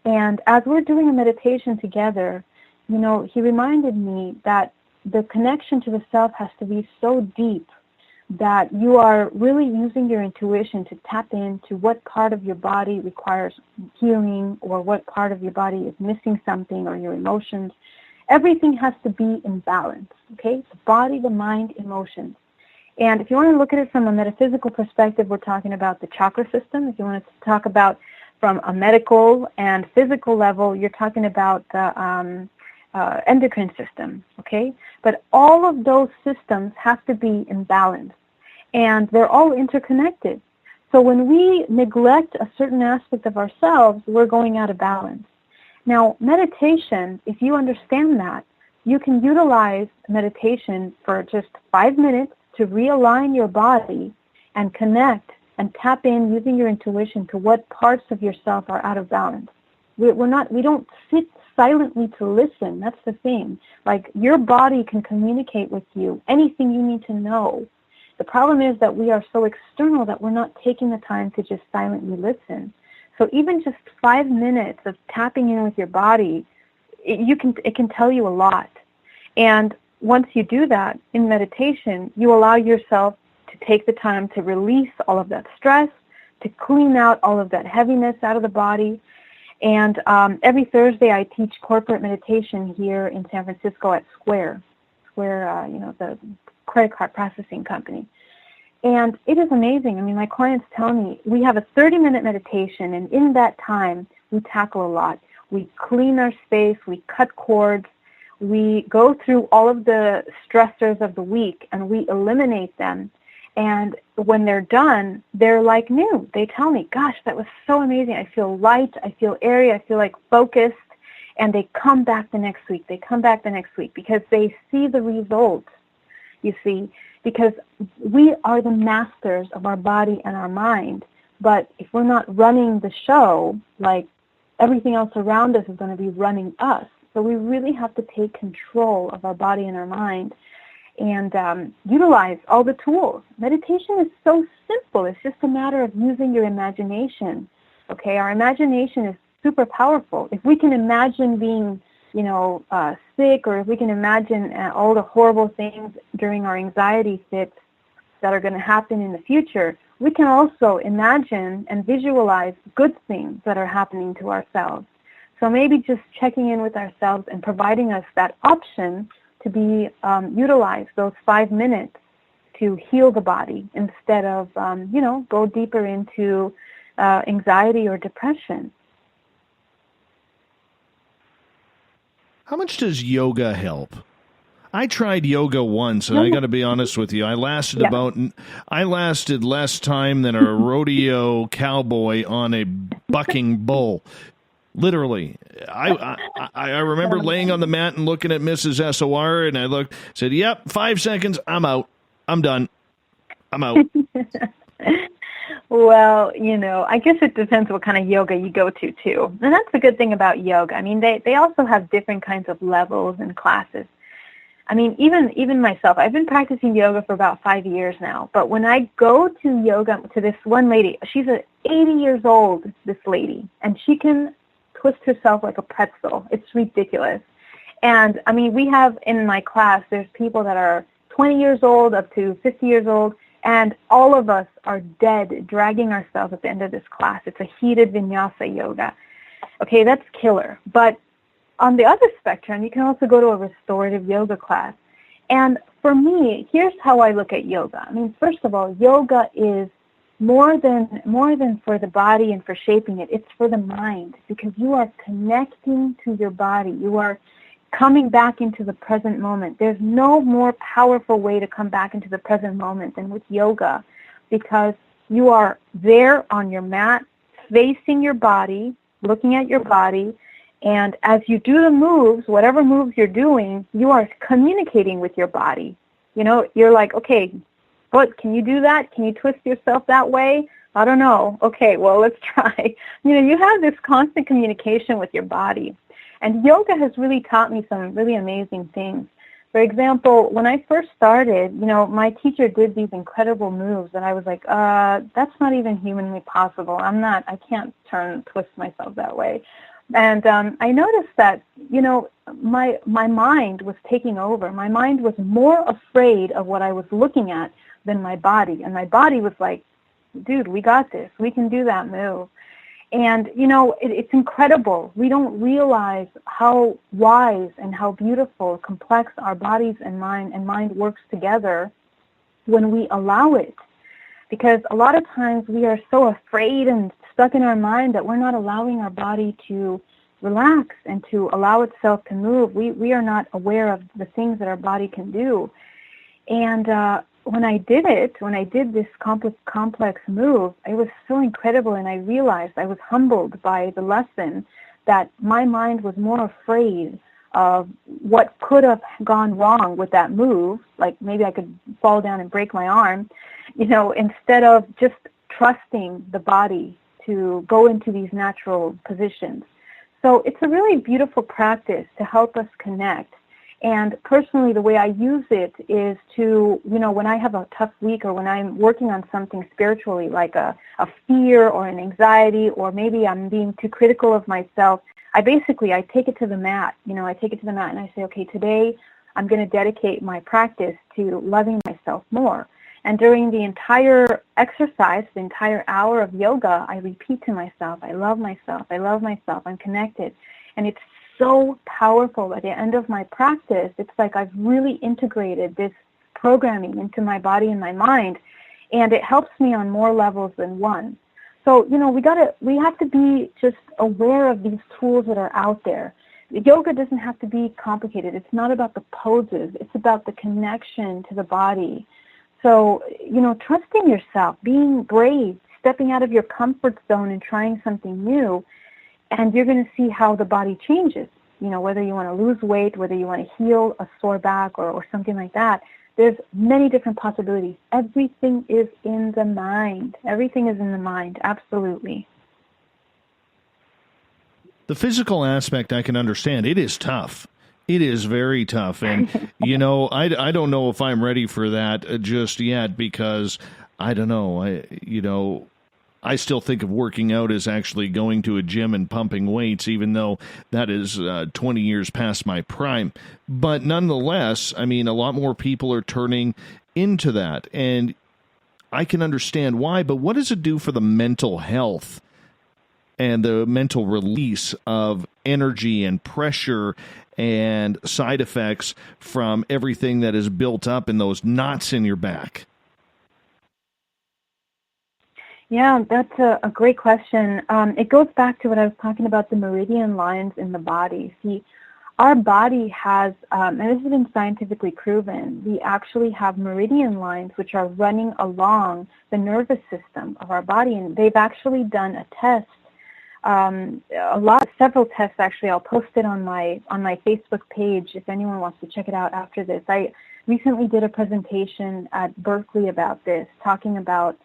and as we're doing a meditation together, you know, he reminded me that the connection to the self has to be so deep that you are really using your intuition to tap into what part of your body requires healing, or what part of your body is missing something, or your emotions. Everything has to be in balance, okay? The body, the mind, emotions. And if you want to look at it from a metaphysical perspective, we're talking about the chakra system. If you want to talk about from a medical and physical level, you're talking about the endocrine system, okay? But all of those systems have to be in balance, and they're all interconnected. So when we neglect a certain aspect of ourselves, we're going out of balance. Now, meditation, if you understand that, you can utilize meditation for just 5 minutes to realign your body and connect and tap in using your intuition to what parts of yourself are out of balance. We don't sit silently to listen. That's the thing. Like, your body can communicate with you anything you need to know. The problem is that we are so external that we're not taking the time to just silently listen. So even just 5 minutes of tapping in with your body, it can tell you a lot. And once you do that in meditation, you allow yourself to take the time to release all of that stress, to clean out all of that heaviness out of the body. And every Thursday I teach corporate meditation here in San Francisco at Square, the credit card processing company. And it is amazing. I mean, my clients tell me we have a 30-minute meditation, and in that time, we tackle a lot. We clean our space, we cut cords, we go through all of the stressors of the week, and we eliminate them. And when they're done, they're like new. They tell me, gosh, that was so amazing. I feel light, I feel airy, I feel like focused. And they come back the next week. They come back the next week because they see the results, you see, because we are the masters of our body and our mind. But if we're not running the show, like everything else around us is going to be running us. So we really have to take control of our body and our mind and utilize all the tools. Meditation is so simple. It's just a matter of using your imagination. Okay, our imagination is super powerful. If we can imagine being, sick, or if we can imagine all the horrible things during our anxiety fits that are going to happen in the future, we can also imagine and visualize good things that are happening to ourselves. So maybe just checking in with ourselves and providing us that option to be utilized, those 5 minutes to heal the body instead of, go deeper into anxiety or depression. How much does yoga help? I tried yoga once, and I got to be honest with you. I lasted less time than a rodeo cowboy on a bucking bull. Literally. I remember laying on the mat and looking at Mrs. SOR, and I said, yep, 5 seconds, I'm out. I'm done. I'm out. Well, I guess it depends what kind of yoga you go to, too. And that's the good thing about yoga. I mean, they also have different kinds of levels and classes. I mean, even myself, I've been practicing yoga for about 5 years now. But when I go to yoga, to this one lady, she's 80 years old, this lady, and she can twist herself like a pretzel. It's ridiculous. And, I mean, we have in my class, there's people that are 20 years old up to 50 years old, and all of us are dead, dragging ourselves at the end of this class. It's a heated vinyasa yoga. Okay, that's killer. But on the other spectrum, you can also go to a restorative yoga class. And for me, here's how I look at yoga. I mean, first of all, yoga is more than for the body and for shaping it. It's for the mind, because you are connecting to your body. You are coming back into the present moment. There's no more powerful way to come back into the present moment than with yoga, because you are there on your mat, facing your body, looking at your body, and as you do the moves, whatever moves you're doing, you are communicating with your body. You're like, okay, but can you do that? Can you twist yourself that way? I don't know. Okay, well, let's try. You have this constant communication with your body. And yoga has really taught me some really amazing things. For example, when I first started, my teacher did these incredible moves, and I was like, that's not even humanly possible. I can't twist myself that way. And I noticed that, my mind was taking over. My mind was more afraid of what I was looking at than my body. And my body was like, dude, we got this. We can do that move. And, it's incredible. We don't realize how wise and how beautiful, complex our bodies and mind works together when we allow it. Because a lot of times we are so afraid and stuck in our mind that we're not allowing our body to relax and to allow itself to move. We are not aware of the things that our body can do. And when I did this complex move, it was so incredible, and I realized, I was humbled by the lesson that my mind was more afraid of what could have gone wrong with that move, like maybe I could fall down and break my arm, instead of just trusting the body to go into these natural positions. So it's a really beautiful practice to help us connect. And personally, the way I use it is to, when I have a tough week or when I'm working on something spiritually, like a fear or an anxiety, or maybe I'm being too critical of myself, I take it to the mat. I take it to the mat and I say, okay, today I'm going to dedicate my practice to loving myself more. And during the entire exercise, the entire hour of yoga, I repeat to myself, I love myself, I love myself, I'm connected. And it's so powerful. At the end of my practice, it's like I've really integrated this programming into my body and my mind, and it helps me on more levels than one. So, we have to be just aware of these tools that are out there. Yoga doesn't have to be complicated. It's not about the poses. It's about the connection to the body. So, trusting yourself, being brave, stepping out of your comfort zone and trying something new, and you're going to see how the body changes. Whether you want to lose weight, whether you want to heal a sore back or something like that, there's many different possibilities. Everything is in the mind. Everything is in the mind, absolutely. The physical aspect I can understand. It is tough. It is very tough. And, I don't know if I'm ready for that just yet because, I don't know, I still think of working out as actually going to a gym and pumping weights, even though that is 20 years past my prime. But nonetheless, a lot more people are turning into that. And I can understand why, but what does it do for the mental health and the mental release of energy and pressure and side effects from everything that is built up in those knots in your back? Yeah, that's a great question. It goes back to what I was talking about, the meridian lines in the body. See, our body has, and this has been scientifically proven, we actually have meridian lines which are running along the nervous system of our body. And they've actually done a test, several tests actually. I'll post it on my Facebook page if anyone wants to check it out after this. I recently did a presentation at Berkeley about this, talking about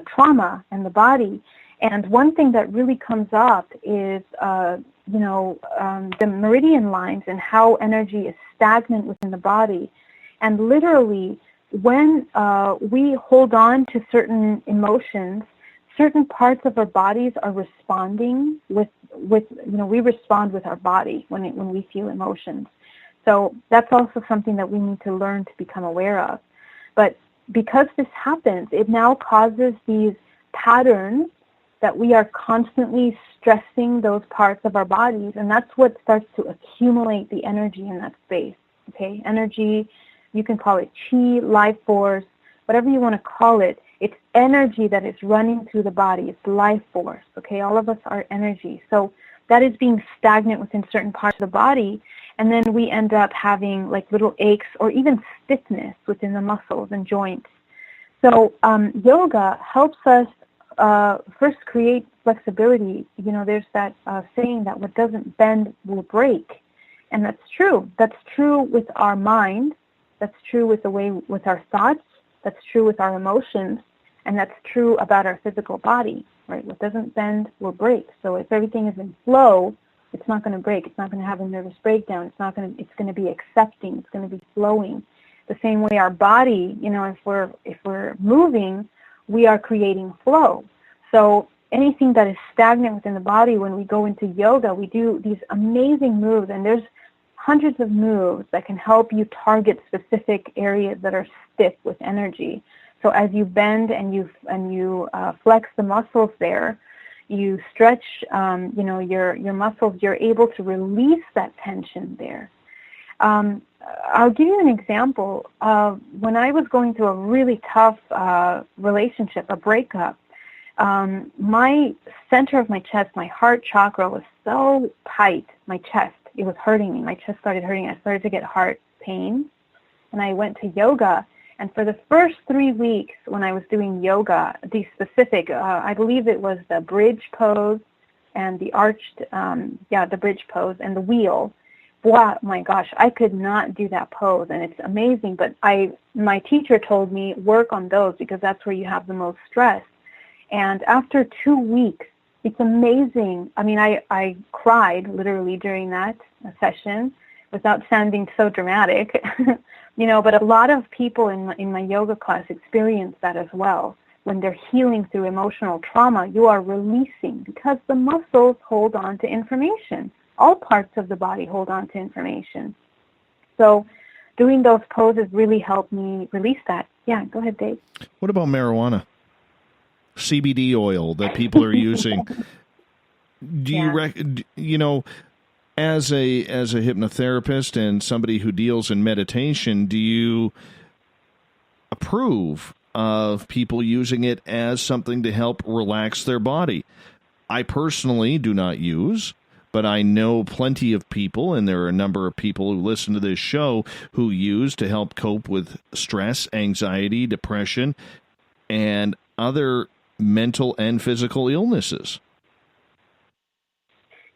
trauma and the body. And one thing that really comes up is, the meridian lines and how energy is stagnant within the body. And literally, when we hold on to certain emotions, certain parts of our bodies are responding we respond with our body when we feel emotions. So that's also something that we need to learn to become aware of. But because this happens, it now causes these patterns that we are constantly stressing those parts of our bodies, and that's what starts to accumulate the energy in that space, okay? Energy, you can call it chi, life force, whatever you want to call it. It's energy that is running through the body. It's life force, okay? All of us are energy. So that is being stagnant within certain parts of the body, and then we end up having like little aches or even stiffness within the muscles and joints. So yoga helps us first create flexibility. There's that saying that what doesn't bend will break. And that's true. That's true with our mind. That's true with our thoughts. That's true with our emotions. And that's true about our physical body, right? What doesn't bend will break. So if everything is in flow, it's not going to break. It's not going to have a nervous breakdown. It's going to be accepting. It's going to be flowing. The same way our body, if we're moving, we are creating flow. So anything that is stagnant within the body, when we go into yoga, we do these amazing moves, and there's hundreds of moves that can help you target specific areas that are stiff with energy. So as you bend and you flex the muscles there, you stretch, your muscles, you're able to release that tension there. I'll give you an example. When I was going through a really tough relationship, a breakup, my center of my chest, my heart chakra was so tight, my chest, it was hurting me. My chest started hurting. I started to get heart pain, and I went to yoga. And for the first 3 weeks when I was doing yoga, the specific, I believe it was the bridge pose and the arched, the bridge pose and the wheel. Wow, my gosh, I could not do that pose, and it's amazing. But my teacher told me work on those because that's where you have the most stress. And after 2 weeks, it's amazing. I mean, I cried literally during that session without sounding so dramatic, but a lot of people in my yoga class experience that as well. When they're healing through emotional trauma, you are releasing because the muscles hold on to information. All parts of the body hold on to information. So doing those poses really helped me release that. Yeah, go ahead, Dave. What about marijuana? CBD oil that people are using. Do you as a hypnotherapist and somebody who deals in meditation, do you approve of people using it as something to help relax their body? I personally do not use, but I know plenty of people, and there are a number of people who listen to this show who use to help cope with stress, anxiety, depression, and other mental and physical illnesses.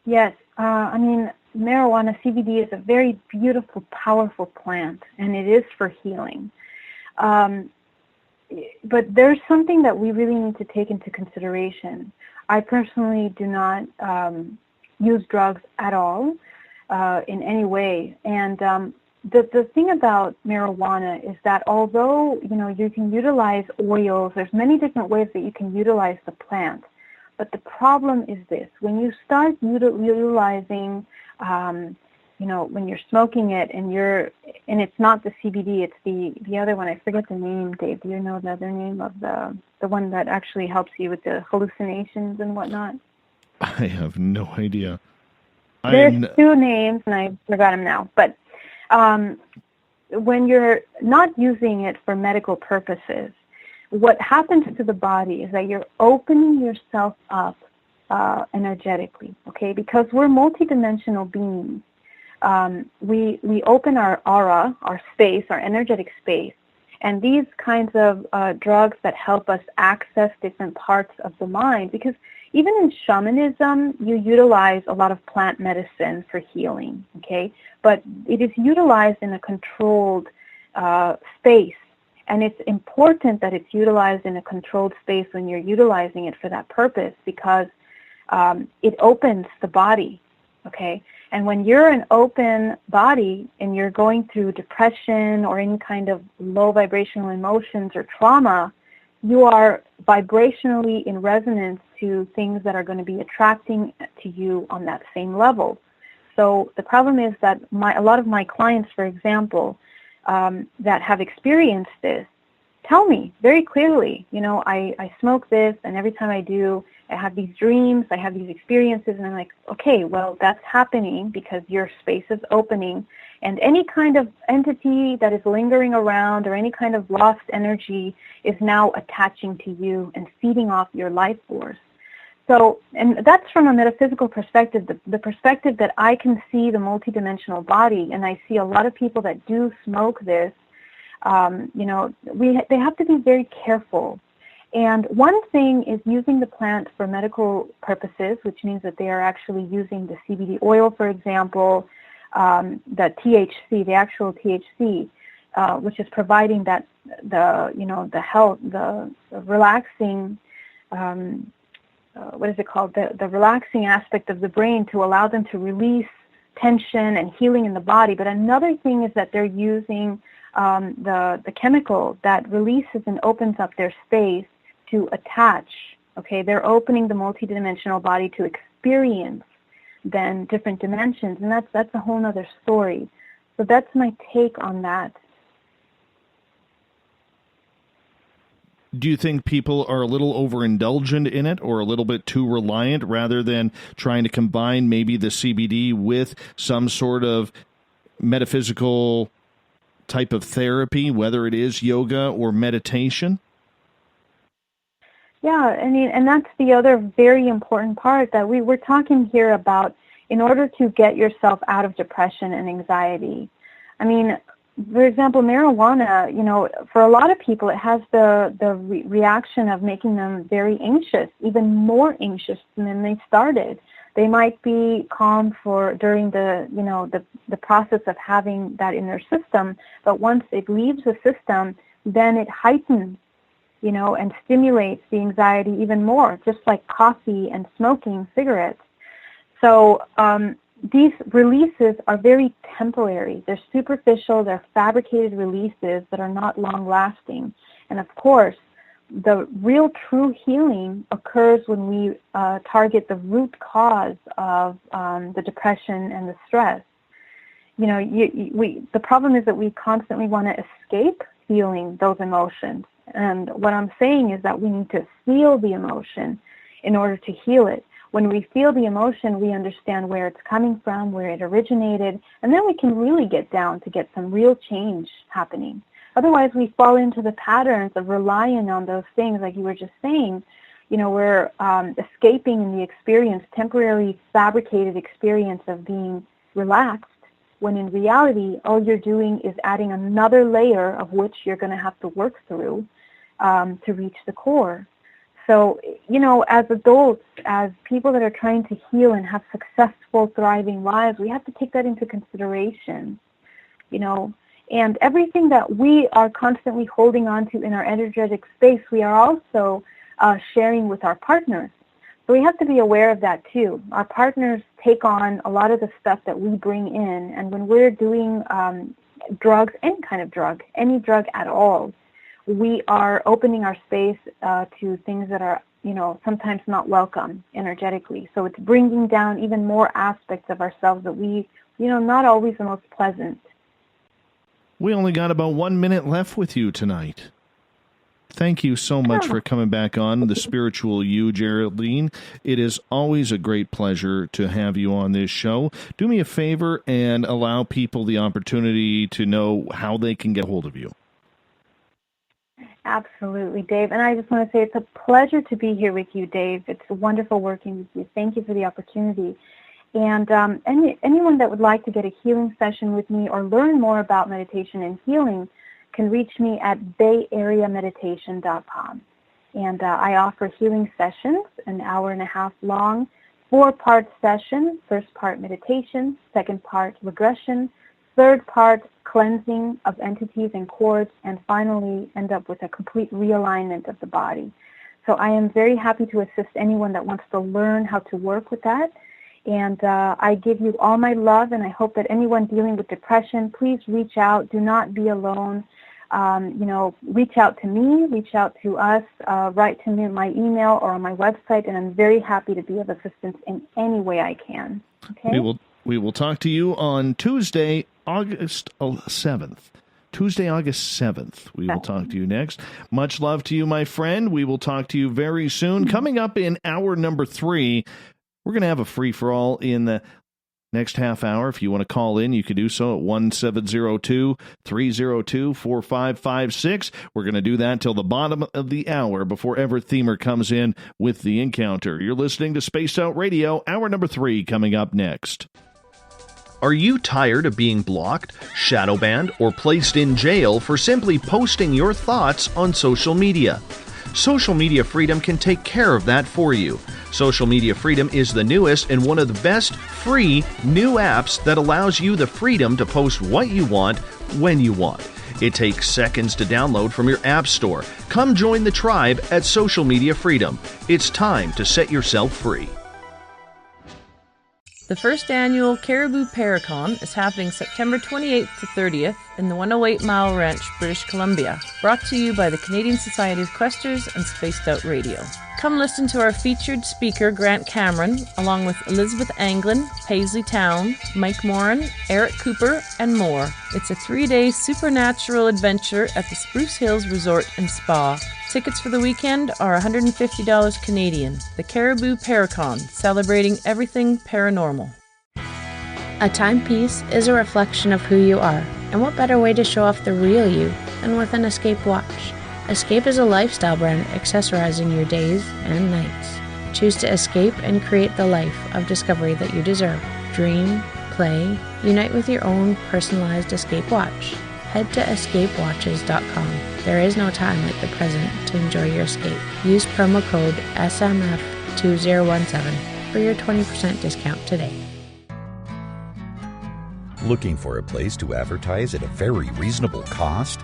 Yes. I mean, marijuana, CBD, is a very beautiful, powerful plant, and it is for healing. But there's something that we really need to take into consideration. I personally do not use drugs at all in any way. And the thing about marijuana is that although, you can utilize oils, there's many different ways that you can utilize the plant. But the problem is this: when you start utilizing, when you're smoking it and it's not the CBD, it's the other one. I forget the name, Dave. Do you know the other name of the one that actually helps you with the hallucinations and whatnot? I have no idea. There's two names, and I forgot them now. But when you're not using it for medical purposes, what happens to the body is that you're opening yourself up energetically, okay? Because we're multidimensional beings. We open our aura, our space, our energetic space, and these kinds of drugs that help us access different parts of the mind, because even in shamanism, you utilize a lot of plant medicine for healing, okay? But it is utilized in a controlled space. And it's important that it's utilized in a controlled space when you're utilizing it for that purpose, because it opens the body, okay? And when you're an open body and you're going through depression or any kind of low vibrational emotions or trauma, you are vibrationally in resonance to things that are going to be attracting to you on that same level. So the problem is that a lot of my clients, for example, that have experienced this, tell me very clearly, I smoke this, and every time I do, I have these dreams, I have these experiences, and I'm like, okay, well, that's happening because your space is opening, and any kind of entity that is lingering around or any kind of lost energy is now attaching to you and feeding off your life force. So, and that's from a metaphysical perspective, the perspective that I can see the multidimensional body, and I see a lot of people that do smoke this. They have to be very careful. And one thing is using the plant for medical purposes, which means that they are actually using the CBD oil, for example, the THC, the actual THC, which is providing the health, the relaxing. What is it called? The relaxing aspect of the brain to allow them to release tension and healing in the body. But another thing is that they're using the chemical that releases and opens up their space to attach. Okay, they're opening the multidimensional body to experience then different dimensions, and that's a whole other story. So that's my take on that. Do you think people are a little overindulgent in it or a little bit too reliant rather than trying to combine maybe the CBD with some sort of metaphysical type of therapy, whether it is yoga or meditation? Yeah, I mean, and that's the other very important part that we're talking here about in order to get yourself out of depression and anxiety. I mean, for example, marijuana, for a lot of people, it has the reaction of making them very anxious, even more anxious than they started. They might be calm during the process of having that in their system, but once it leaves the system, then it heightens, and stimulates the anxiety even more, just like coffee and smoking cigarettes. So these releases are very temporary. They're superficial, they're fabricated releases that are not long-lasting. And of course, the real true healing occurs when we target the root cause of the depression and the stress. The problem is that we constantly want to escape feeling those emotions. And what I'm saying is that we need to feel the emotion in order to heal it. When we feel the emotion, we understand where it's coming from, where it originated, and then we can really get down to get some real change happening. Otherwise, we fall into the patterns of relying on those things, like you were just saying. We're escaping in the experience, temporarily fabricated experience of being relaxed, when in reality, all you're doing is adding another layer of which you're going to have to work through to reach the core. So, as adults, as people that are trying to heal and have successful, thriving lives, we have to take that into consideration, And everything that we are constantly holding on to in our energetic space, we are also sharing with our partners. So we have to be aware of that too. Our partners take on a lot of the stuff that we bring in, and when we're doing drugs, any kind of drug, any drug at all, we are opening our space to things that are, sometimes not welcome energetically. So it's bringing down even more aspects of ourselves that we, not always the most pleasant. We only got about 1 minute left with you tonight. Thank you so much for coming back on The Spiritual You, Geraldine. It is always a great pleasure to have you on this show. Do me a favor and allow people the opportunity to know how they can get hold of you. Absolutely, Dave. And I just want to say it's a pleasure to be here with you, Dave. It's wonderful working with you. Thank you for the opportunity. And anyone that would like to get a healing session with me or learn more about meditation and healing can reach me at bayareameditation.com. And I offer healing sessions, an hour and a half long, 4-part session, first part meditation, second part regression, third part cleansing of entities and cords, and finally end up with a complete realignment of the body. So I am very happy to assist anyone that wants to learn how to work with that. And I give you all my love, and I hope that anyone dealing with depression, please reach out. Do not be alone. Reach out to me, reach out to us, write to me on my email or on my website, and I'm very happy to be of assistance in any way I can. Okay? We will talk to you on Tuesday, August 7th. Tuesday, August 7th. We will talk to you next. Much love to you, my friend. We will talk to you very soon. Coming up in hour number 3, we're going to have a free-for-all in the next half hour. If you want to call in, you can do so at 1-702-302-4556. We're going to do that till the bottom of the hour before Everett Themer comes in with The Encounter. You're listening to Spaced Out Radio, hour number 3 coming up next. Are you tired of being blocked, shadow banned, or placed in jail for simply posting your thoughts on social media? Social Media Freedom can take care of that for you. Social Media Freedom is the newest and one of the best free new apps that allows you the freedom to post what you want, when you want. It takes seconds to download from your app store. Come join the tribe at Social Media Freedom. It's time to set yourself free. The first annual Caribou Paracon is happening September 28th to 30th in the 108 Mile Ranch, British Columbia. Brought to you by the Canadian Society of Questers and Spaced Out Radio. Come listen to our featured speaker, Grant Cameron, along with Elizabeth Anglin, Paisley Town, Mike Moran, Eric Cooper, and more. It's a 3-day supernatural adventure at the Spruce Hills Resort and Spa. Tickets for the weekend are $150 Canadian. The Caribou Paracon, celebrating everything paranormal. A timepiece is a reflection of who you are, and what better way to show off the real you than with an Escape watch? Escape is a lifestyle brand accessorizing your days and nights. Choose to escape and create the life of discovery that you deserve. Dream, play, unite with your own personalized Escape watch. Head to escapewatches.com. There is no time like the present to enjoy your escape. Use promo code SMF2017 for your 20% discount today. Looking for a place to advertise at a very reasonable cost?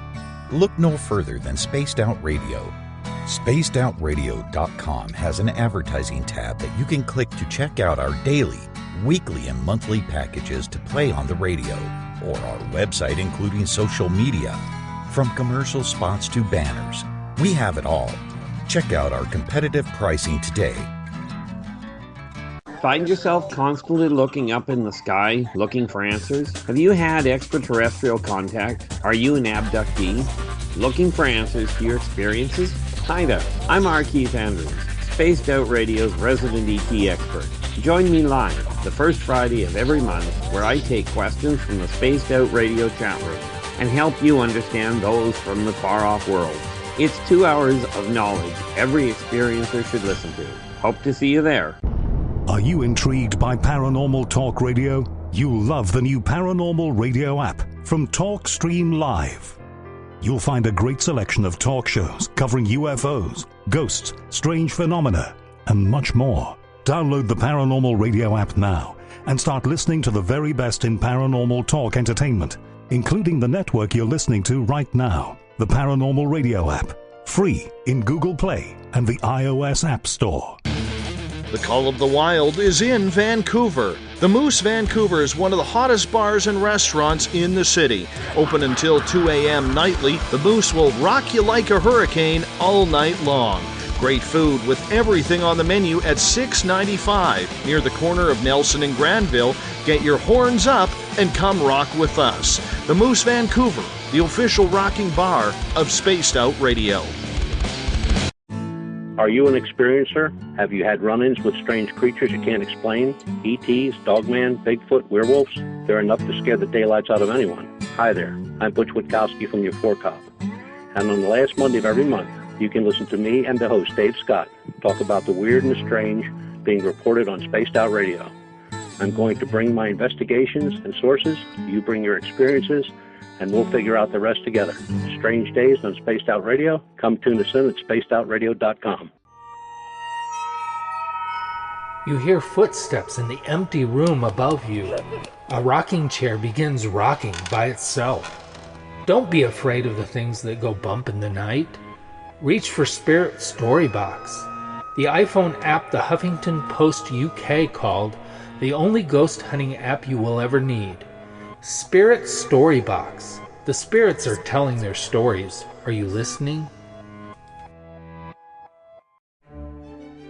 Look no further than Spaced Out Radio. SpacedOutRadio.com has an advertising tab that you can click to check out our daily, weekly, and monthly packages to play on the radio, or our website including social media. From commercial spots to banners, we have it all. Check out our competitive pricing today. Find yourself constantly looking up in the sky, looking for answers? Have you had extraterrestrial contact? Are you an abductee? Looking for answers to your experiences? Hi there, I'm R. Keith Andrews, Spaced Out Radio's resident ET expert. Join me live the first Friday of every month where I take questions from the Spaced Out Radio chat room and help you understand those from the far-off world. It's 2 hours of knowledge every experiencer should listen to. Hope to see you there. Are you intrigued by Paranormal Talk Radio? You'll love the new Paranormal Radio app from TalkStream Live. You'll find a great selection of talk shows covering UFOs, ghosts, strange phenomena, and much more. Download the Paranormal Radio app now and start listening to the very best in paranormal talk entertainment, including the network you're listening to right now, the Paranormal Radio app, free in Google Play and the iOS App Store. The Call of the Wild is in Vancouver. The Moose Vancouver is one of the hottest bars and restaurants in the city. Open until 2 a.m. nightly, the Moose will rock you like a hurricane all night long. Great food with everything on the menu at $6.95 near the corner of Nelson and Granville. Get your horns up and come rock with us. The Moose Vancouver, the official rocking bar of Spaced Out Radio. Are you an experiencer? Have you had run-ins with strange creatures you can't explain? ETs, Dogman, Bigfoot, werewolves? They're enough to scare the daylights out of anyone. Hi there, I'm Butch Witkowski from your Cop. And on the last Monday of every month, you can listen to me and the host, Dave Scott, talk about the weird and the strange being reported on Spaced Out Radio. I'm going to bring my investigations and sources, you bring your experiences, and we'll figure out the rest together. Strange Days on Spaced Out Radio. Come tune us in at spacedoutradio.com. You hear footsteps in the empty room above you. A rocking chair begins rocking by itself. Don't be afraid of the things that go bump in the night. Reach for Spirit Storybox, the iPhone app the Huffington Post UK called the only ghost hunting app you will ever need. Spirit Storybox. The spirits are telling their stories. Are you listening?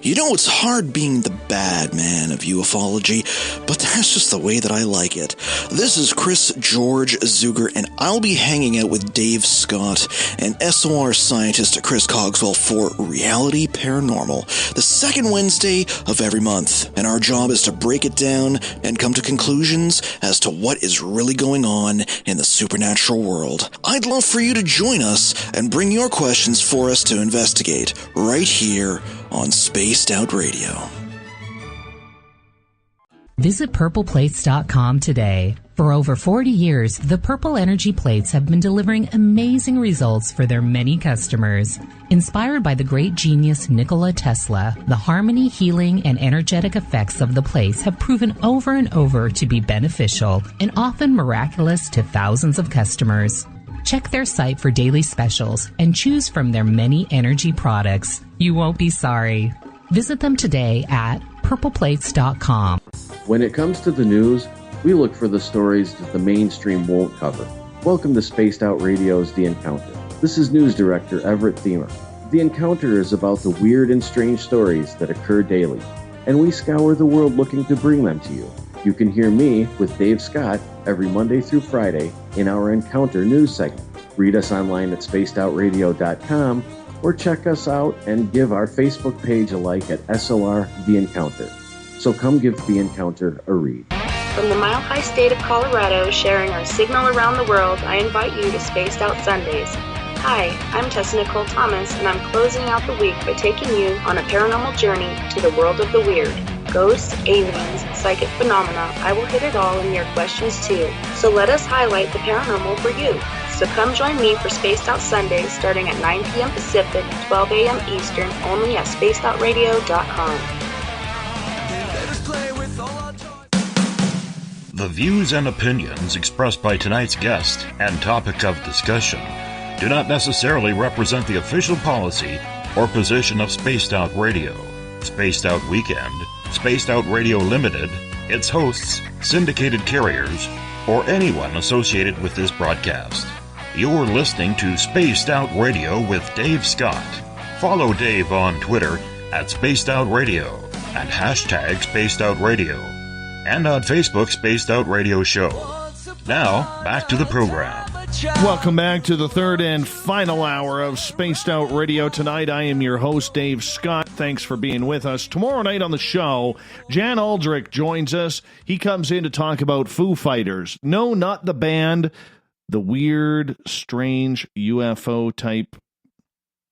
You know, it's hard being the bad man of ufology, but that's just the way that I like it. This is Chris George Zuger, and I'll be hanging out with Dave Scott and SOR scientist Chris Cogswell for Reality Paranormal, the second Wednesday of every month. And our job is to break it down and come to conclusions as to what is really going on in the supernatural world. I'd love for you to join us and bring your questions for us to investigate right here on Spaced Out Radio. Visit purpleplates.com today. For over 40 years, the Purple Energy Plates have been delivering amazing results for their many customers. Inspired by the great genius Nikola Tesla, the harmony, healing, and energetic effects of the plates have proven over and over to be beneficial and often miraculous to thousands of customers. Check their site for daily specials and choose from their many energy products. You won't be sorry. Visit them today at purpleplates.com. When it comes to the news, we look for the stories that the mainstream won't cover. Welcome to Spaced Out Radio's The Encounter. This is News Director Everett Thiemer. The Encounter is about the weird and strange stories that occur daily, and we scour the world looking to bring them to you. You can hear me with Dave Scott every Monday through Friday in our Encounter news segment. Read us online at spacedoutradio.com or check us out and give our Facebook page a like at SOR The Encounter. So come give The Encounter a read. From the Mile High State of Colorado, sharing our signal around the world, I invite you to Spaced Out Sundays. Hi, I'm Tessa Nicole Thomas, and I'm closing out the week by taking you on a paranormal journey to the world of the weird. Ghosts, aliens, psychic phenomena, I will hit it all in your questions too. So let us highlight the paranormal for you. So come join me for Spaced Out Sundays starting at 9 p.m. Pacific, 12 a.m. Eastern, only at spacedoutradio.com. The views and opinions expressed by tonight's guest and topic of discussion do not necessarily represent the official policy or position of Spaced Out Radio, Spaced Out Weekend, Spaced Out Radio Limited, its hosts, syndicated carriers, or anyone associated with this broadcast. You're listening to Spaced Out Radio with Dave Scott. Follow Dave on Twitter at Spaced Out Radio and hashtag Spaced Out Radio, and on Facebook Spaced Out Radio Show. Now, back to the program. Welcome back to the third and final hour of Spaced Out Radio. Tonight, I am your host, Dave Scott. Thanks for being with us. Tomorrow night on the show, Jan Aldrich joins us. He comes in to talk about Foo Fighters. No, not the band. The weird, strange UFO-type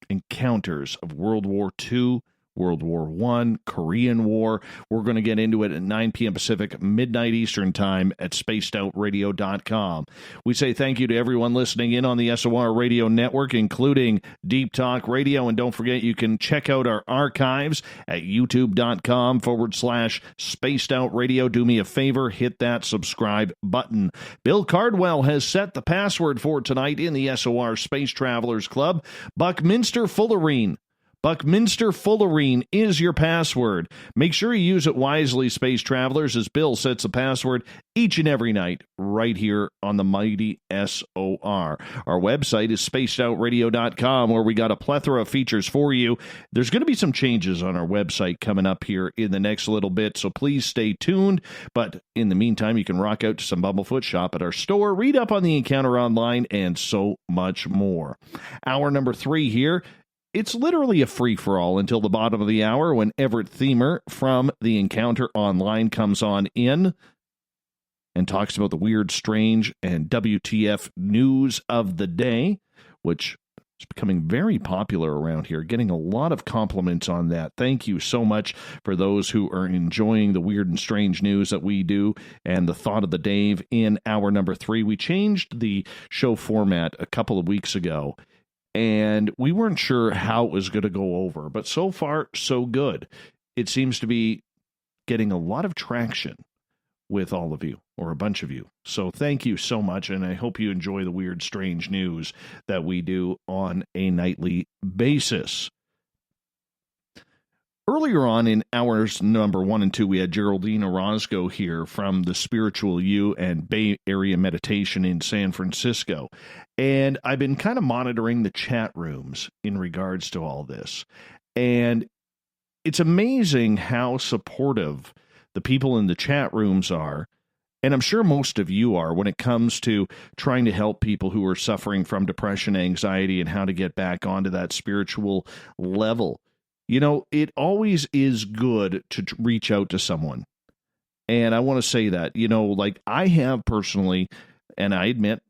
encounters of World War II, World War I, Korean War. We're going to get into it at 9 p.m. Pacific, midnight Eastern Time at spacedoutradio.com. We say thank you to everyone listening in on the SOR Radio Network, including Deep Talk Radio. And don't forget, you can check out our archives at youtube.com/Spaced Out Radio. Do me a favor, hit that subscribe button. Bill Cardwell has set the password for tonight in the SOR Space Travelers Club. Buckminster Fullerene. Buckminster Fullerene is your password. Make sure you use it wisely, Space Travelers, as Bill sets the password each and every night right here on the mighty SOR. Our website is spacedoutradio.com, where we got a plethora of features for you. There's going to be some changes on our website coming up here in the next little bit, so please stay tuned. But in the meantime, you can rock out to some Bumblefoot, shop at our store, read up on the encounter online, and so much more. Hour number 3 here. It's literally a free-for-all until the bottom of the hour when Everett Thiemer from The Encounter Online comes on in and talks about the weird, strange, and WTF news of the day, which is becoming very popular around here, getting a lot of compliments on that. Thank you so much for those who are enjoying the weird and strange news that we do and the thought of the Dave in hour number 3. We changed the show format a couple of weeks ago, and we weren't sure how it was going to go over, but so far, so good. It seems to be getting a lot of traction with all of you, or a bunch of you. So thank you so much, and I hope you enjoy the weird, strange news that we do on a nightly basis. Earlier on in hours number 1 and 2, we had Geraldine Orozco here from the Spiritual You and Bay Area Meditation in San Francisco. And I've been kind of monitoring the chat rooms in regards to all this. And it's amazing how supportive the people in the chat rooms are. And I'm sure most of you are when it comes to trying to help people who are suffering from depression, anxiety, and how to get back onto that spiritual level. You know, it always is good to reach out to someone. And I want to say that, you know, like I have personally, and I admit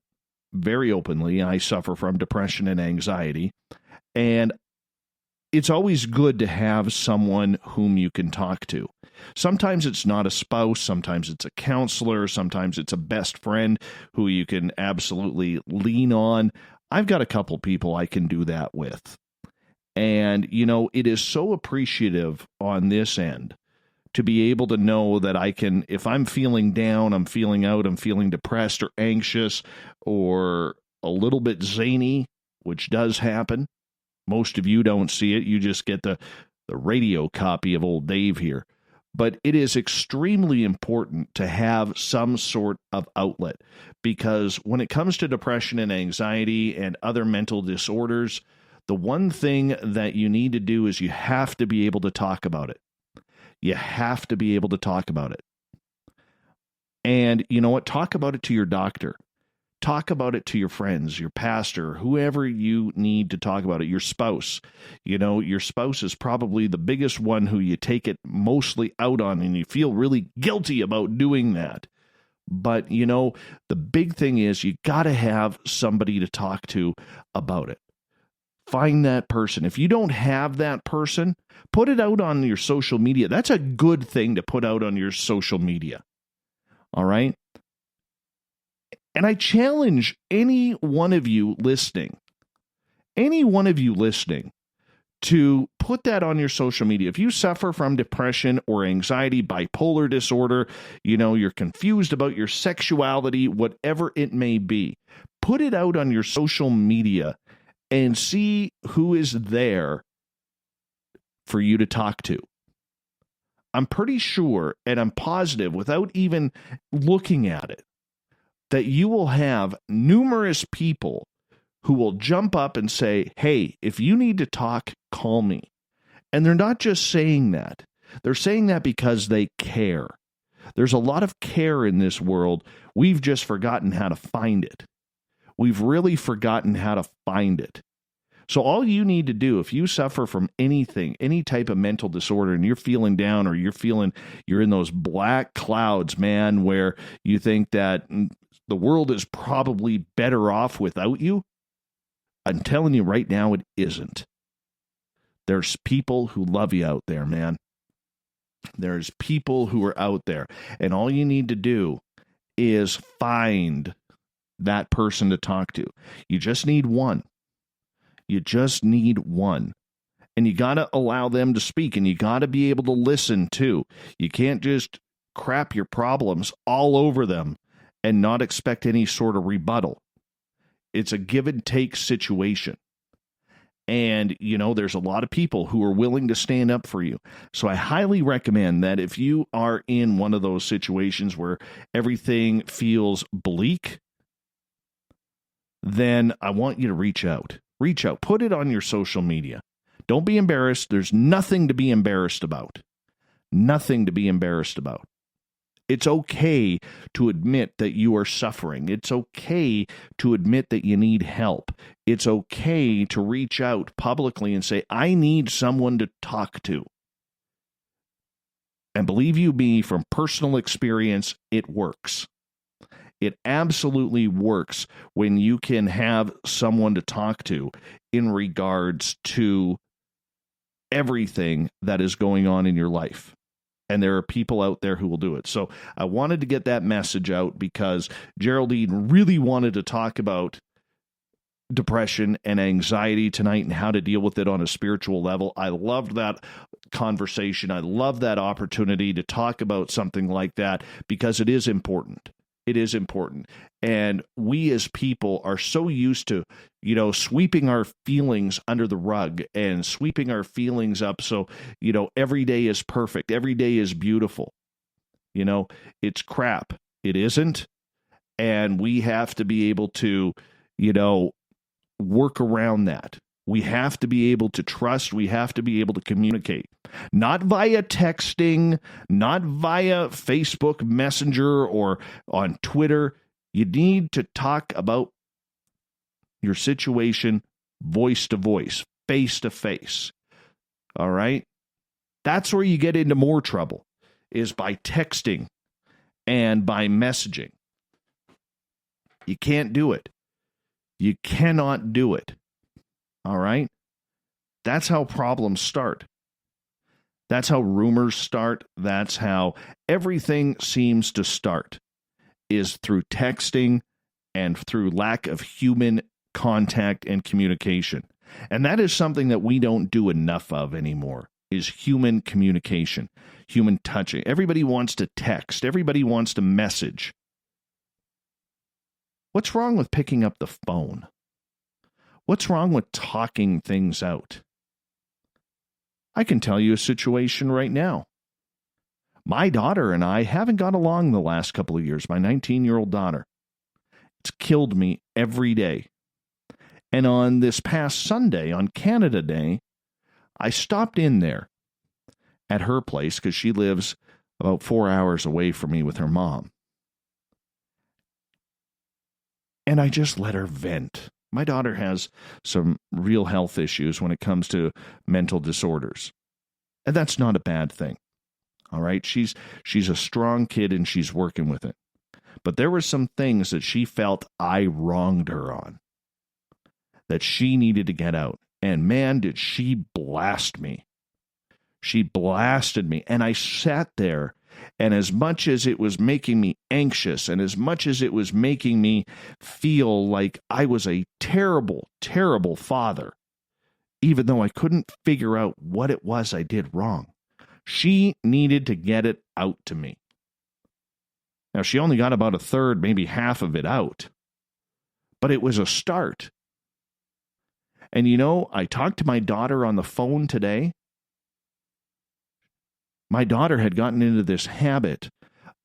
very openly, I suffer from depression and anxiety. And it's always good to have someone whom you can talk to. Sometimes it's not a spouse, sometimes it's a counselor, sometimes it's a best friend who you can absolutely lean on. I've got a couple people I can do that with. And, you know, it is so appreciative on this end to be able to know that I can, if I'm feeling down, I'm feeling out, I'm feeling depressed or anxious or a little bit zany, which does happen. Most of you don't see it. You just get the radio copy of old Dave here. But it is extremely important to have some sort of outlet, because when it comes to depression and anxiety and other mental disorders, the one thing that you need to do is you have to be able to talk about it. You have to be able to talk about it. And you know what? Talk about it to your doctor. Talk about it to your friends, your pastor, whoever you need to talk about it, your spouse. You know, your spouse is probably the biggest one who you take it mostly out on, and you feel really guilty about doing that. But, you know, the big thing is you got to have somebody to talk to about it. Find that person. If you don't have that person, put it out on your social media. That's a good thing to put out on your social media. All right? And I challenge any one of you listening, to put that on your social media. If you suffer from depression or anxiety, bipolar disorder, you know, you're confused about your sexuality, whatever it may be, put it out on your social media and see who is there for you to talk to. I'm pretty sure, and I'm positive, without even looking at it, that you will have numerous people who will jump up and say, hey, if you need to talk, call me. And they're not just saying that. They're saying that because they care. There's a lot of care in this world. We've just forgotten how to find it. We've really forgotten how to find it. So all you need to do, if you suffer from anything, any type of mental disorder, and you're feeling down or you're in those black clouds, man, where you think that the world is probably better off without you, I'm telling you right now, it isn't. There's people who love you out there, man. There's people who are out there. And all you need to do is find that person to talk to. You just need one. You just need one. And you got to allow them to speak, and you got to be able to listen too. You can't just crap your problems all over them and not expect any sort of rebuttal. It's a give and take situation. And, there's a lot of people who are willing to stand up for you. So I highly recommend that if you are in one of those situations where everything feels bleak, then I want you to reach out. Reach out. Put it on your social media. Don't be embarrassed. There's nothing to be embarrassed about. Nothing to be embarrassed about. It's okay to admit that you are suffering. It's okay to admit that you need help. It's okay to reach out publicly and say, I need someone to talk to. And believe you me, from personal experience, it works. It absolutely works when you can have someone to talk to in regards to everything that is going on in your life. And there are people out there who will do it. So I wanted to get that message out because Geraldine really wanted to talk about depression and anxiety tonight and how to deal with it on a spiritual level. I loved that conversation. I love that opportunity to talk about something like that because it is important. It is important. And we as people are so used to, sweeping our feelings under the rug and sweeping our feelings up. So, every day is perfect. Every day is beautiful. It's crap. It isn't. And we have to be able to, work around that. We have to be able to trust. We have to be able to communicate. Not via texting, not via Facebook Messenger or on Twitter. You need to talk about your situation voice to voice, face to face. All right? That's where you get into more trouble, is by texting and by messaging. You can't do it. You cannot do it. All right? That's how problems start. That's how rumors start. That's how everything seems to start, is through texting and through lack of human contact and communication. And that is something that we don't do enough of anymore, is human communication, human touching. Everybody wants to text. Everybody wants to message. What's wrong with picking up the phone? What's wrong with talking things out? I can tell you a situation right now. My daughter and I haven't got along the last couple of years, my 19-year-old daughter. It's killed me every day. And on this past Sunday, on Canada Day, I stopped in there at her place because she lives about 4 hours away from me with her mom. And I just let her vent. My daughter has some real health issues when it comes to mental disorders. And that's not a bad thing. All right? She's a strong kid and she's working with it. But there were some things that she felt I wronged her on, that she needed to get out. And man, did she blast me. She blasted me. And I sat there, and as much as it was making me anxious, and as much as it was making me feel like I was a terrible, terrible father, even though I couldn't figure out what it was I did wrong, she needed to get it out to me. Now, she only got about a third, maybe half of it out, but it was a start. And I talked to my daughter on the phone today. My daughter had gotten into this habit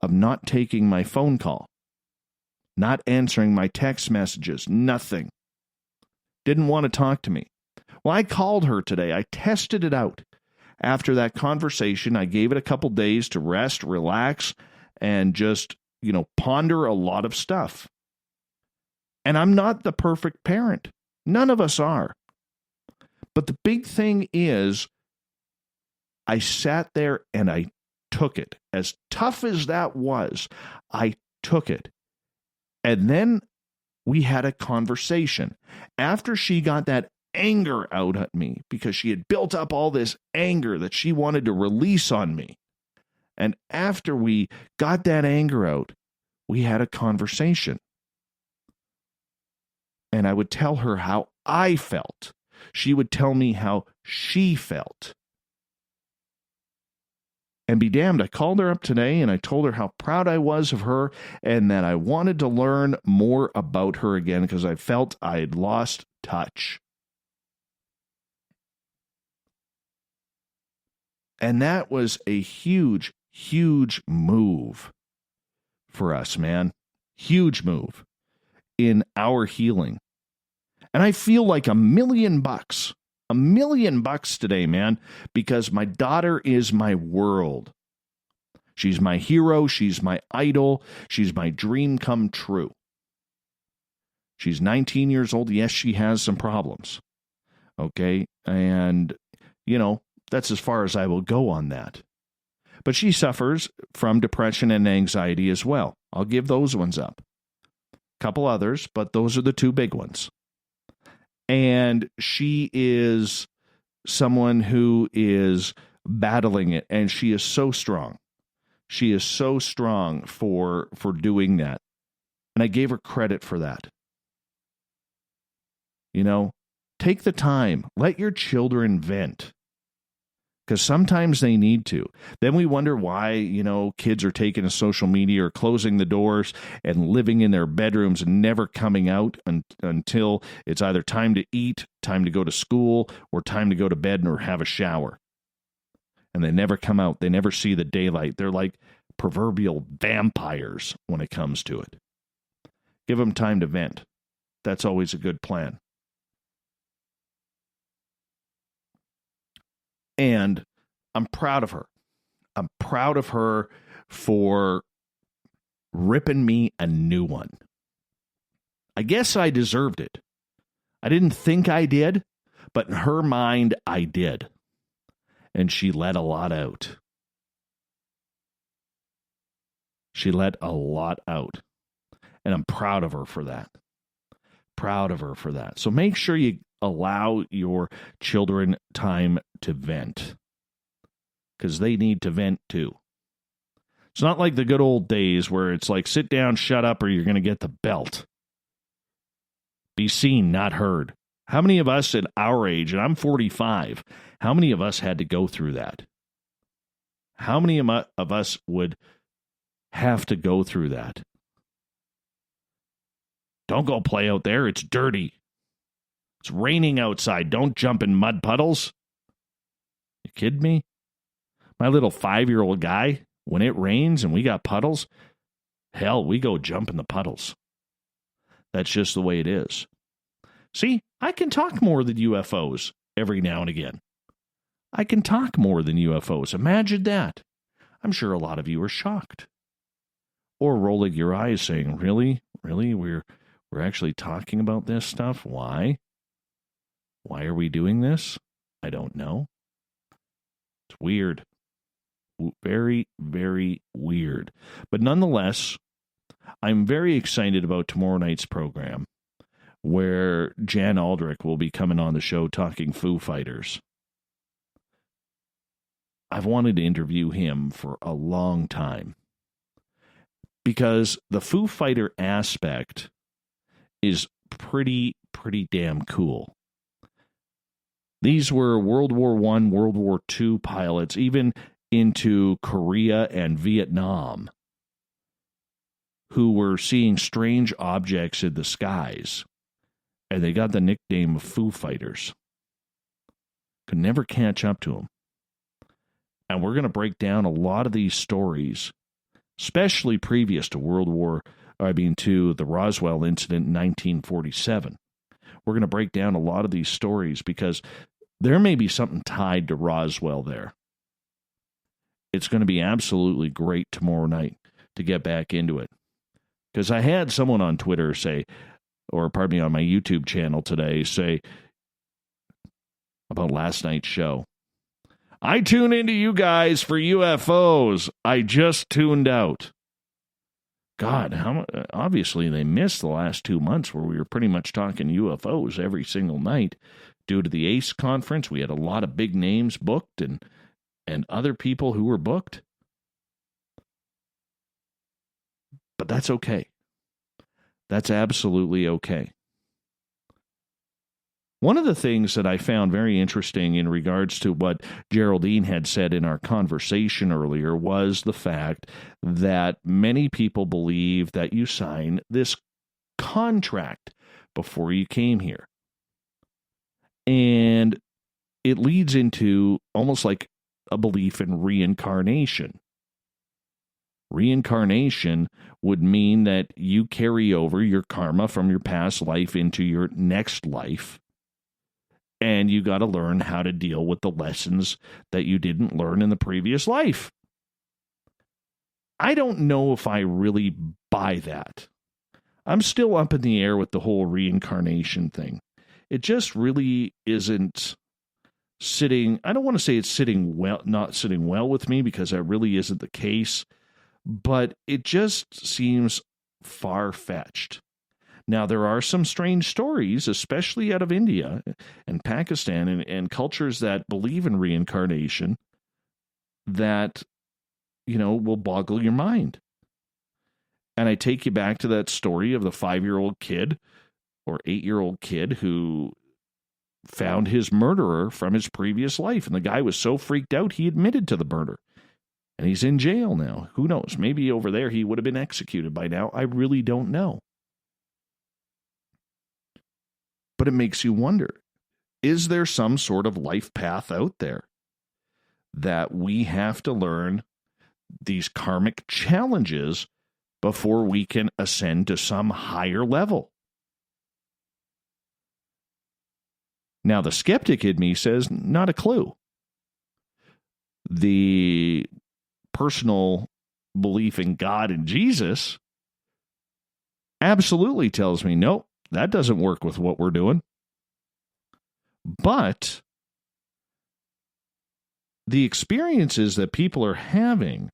of not taking my phone call, not answering my text messages, nothing. Didn't want to talk to me. Well, I called her today. I tested it out. After that conversation, I gave it a couple days to rest, relax, and just, ponder a lot of stuff. And I'm not the perfect parent. None of us are. But the big thing is, I sat there and I took it. As tough as that was, I took it. And then we had a conversation. After she got that anger out at me, because she had built up all this anger that she wanted to release on me. And after we got that anger out, we had a conversation. And I would tell her how I felt. She would tell me how she felt. And be damned, I called her up today and I told her how proud I was of her and that I wanted to learn more about her again because I felt I had lost touch. And that was a huge, huge move for us, man. Huge move in our healing. And I feel like $1 million. $1 million today, man, because my daughter is my world. She's my hero. She's my idol. She's my dream come true. She's 19 years old. Yes, she has some problems. Okay. And, you know, that's as far as I will go on that. But she suffers from depression and anxiety as well. I'll give those ones up. A couple others, but those are the two big ones. And she is someone who is battling it, and she is so strong. She is so strong for doing that. And I gave her credit for that. You know, take the time. Let your children vent. Because sometimes they need to. Then we wonder why, you know, kids are taking to social media or closing the doors and living in their bedrooms and never coming out until it's either time to eat, time to go to school, or time to go to bed or have a shower. And they never come out. They never see the daylight. They're like proverbial vampires when it comes to it. Give them time to vent. That's always a good plan. And I'm proud of her. I'm proud of her for ripping me a new one. I guess I deserved it. I didn't think I did, but in her mind, I did. And she let a lot out. She let a lot out. And I'm proud of her for that. Proud of her for that. So make sure you allow your children time to vent, because they need to vent too. It's not like the good old days where it's like, sit down, shut up, or you're going to get the belt. Be seen, not heard. How many of us at our age, and I'm 45, how many of us had to go through that? How many of us would have to go through that? Don't go play out there. It's dirty. It's raining outside. Don't jump in mud puddles. You kidding me? My little 5-year-old guy, when it rains and we got puddles, hell, we go jump in the puddles. That's just the way it is. See, I can talk more than UFOs every now and again. I can talk more than UFOs. Imagine that. I'm sure a lot of you are shocked. Or rolling your eyes saying, really? Really? We're actually talking about this stuff? Why? Why are we doing this? I don't know. It's weird. Very, very weird. But nonetheless, I'm very excited about tomorrow night's program, where Jan Aldrich will be coming on the show talking Foo Fighters. I've wanted to interview him for a long time, because the Foo Fighter aspect is pretty damn cool. These were World War I, World War II pilots, even into Korea and Vietnam, who were seeing strange objects in the skies, and they got the nickname of Foo Fighters. Could never catch up to them. And we're going to break down a lot of these stories, especially previous to to the Roswell incident in 1947. We're going to break down a lot of these stories because there may be something tied to Roswell there. It's going to be absolutely great tomorrow night to get back into it. Because I had someone on Twitter say, or pardon me, on my YouTube channel today say about last night's show. I tune into you guys for UFOs. I just tuned out. God, obviously they missed the last 2 months where we were pretty much talking UFOs every single night. Due to the ACE conference, we had a lot of big names booked and other people who were booked. But that's okay. That's absolutely okay. One of the things that I found very interesting in regards to what Geraldine had said in our conversation earlier was the fact that many people believe that you sign this contract before you came here. And it leads into almost like a belief in reincarnation. Reincarnation would mean that you carry over your karma from your past life into your next life. And you got to learn how to deal with the lessons that you didn't learn in the previous life. I don't know if I really buy that. I'm still up in the air with the whole reincarnation thing. It just really isn't sitting, I don't want to say it's not sitting well with me, because that really isn't the case, but it just seems far-fetched. Now, there are some strange stories, especially out of India and Pakistan and cultures that believe in reincarnation that, will boggle your mind. And I take you back to that story of the 5-year-old kid or 8-year-old kid who found his murderer from his previous life. And the guy was so freaked out, he admitted to the murder. And he's in jail now. Who knows? Maybe over there he would have been executed by now. I really don't know. But it makes you wonder, is there some sort of life path out there that we have to learn these karmic challenges before we can ascend to some higher level? Now, the skeptic in me says, not a clue. The personal belief in God and Jesus absolutely tells me, nope, that doesn't work with what we're doing. But the experiences that people are having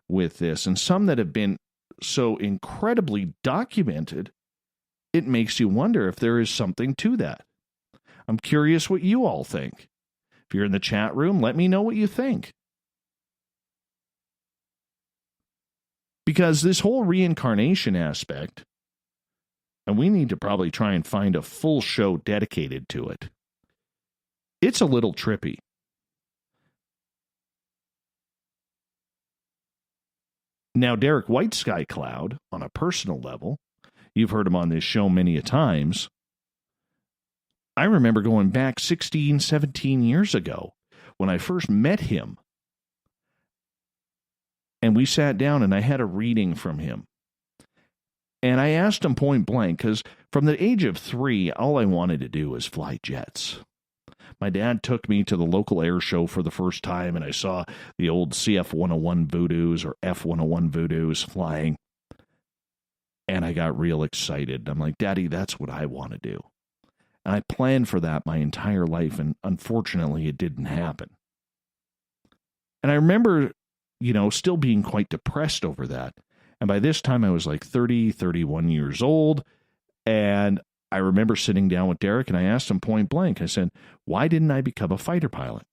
with this, and some that have been so incredibly documented, it makes you wonder if there is something to that. I'm curious what you all think. If you're in the chat room, let me know what you think. Because this whole reincarnation aspect, and we need to probably try and find a full show dedicated to it, it's a little trippy. Now, Derek White Sky Cloud, on a personal level, you've heard him on this show many a times. I remember going back 16, 17 years ago when I first met him. And we sat down and I had a reading from him. And I asked him point blank, because from the age of 3, all I wanted to do was fly jets. My dad took me to the local air show for the first time, and I saw the old CF-101 Voodoos or F-101 Voodoos flying. And I got real excited. I'm like, Daddy, that's what I want to do. And I planned for that my entire life, and unfortunately it didn't happen. And I remember, still being quite depressed over that. And by this time I was like 30, 31 years old, and I remember sitting down with Derek, and I asked him point blank, I said, why didn't I become a fighter pilot?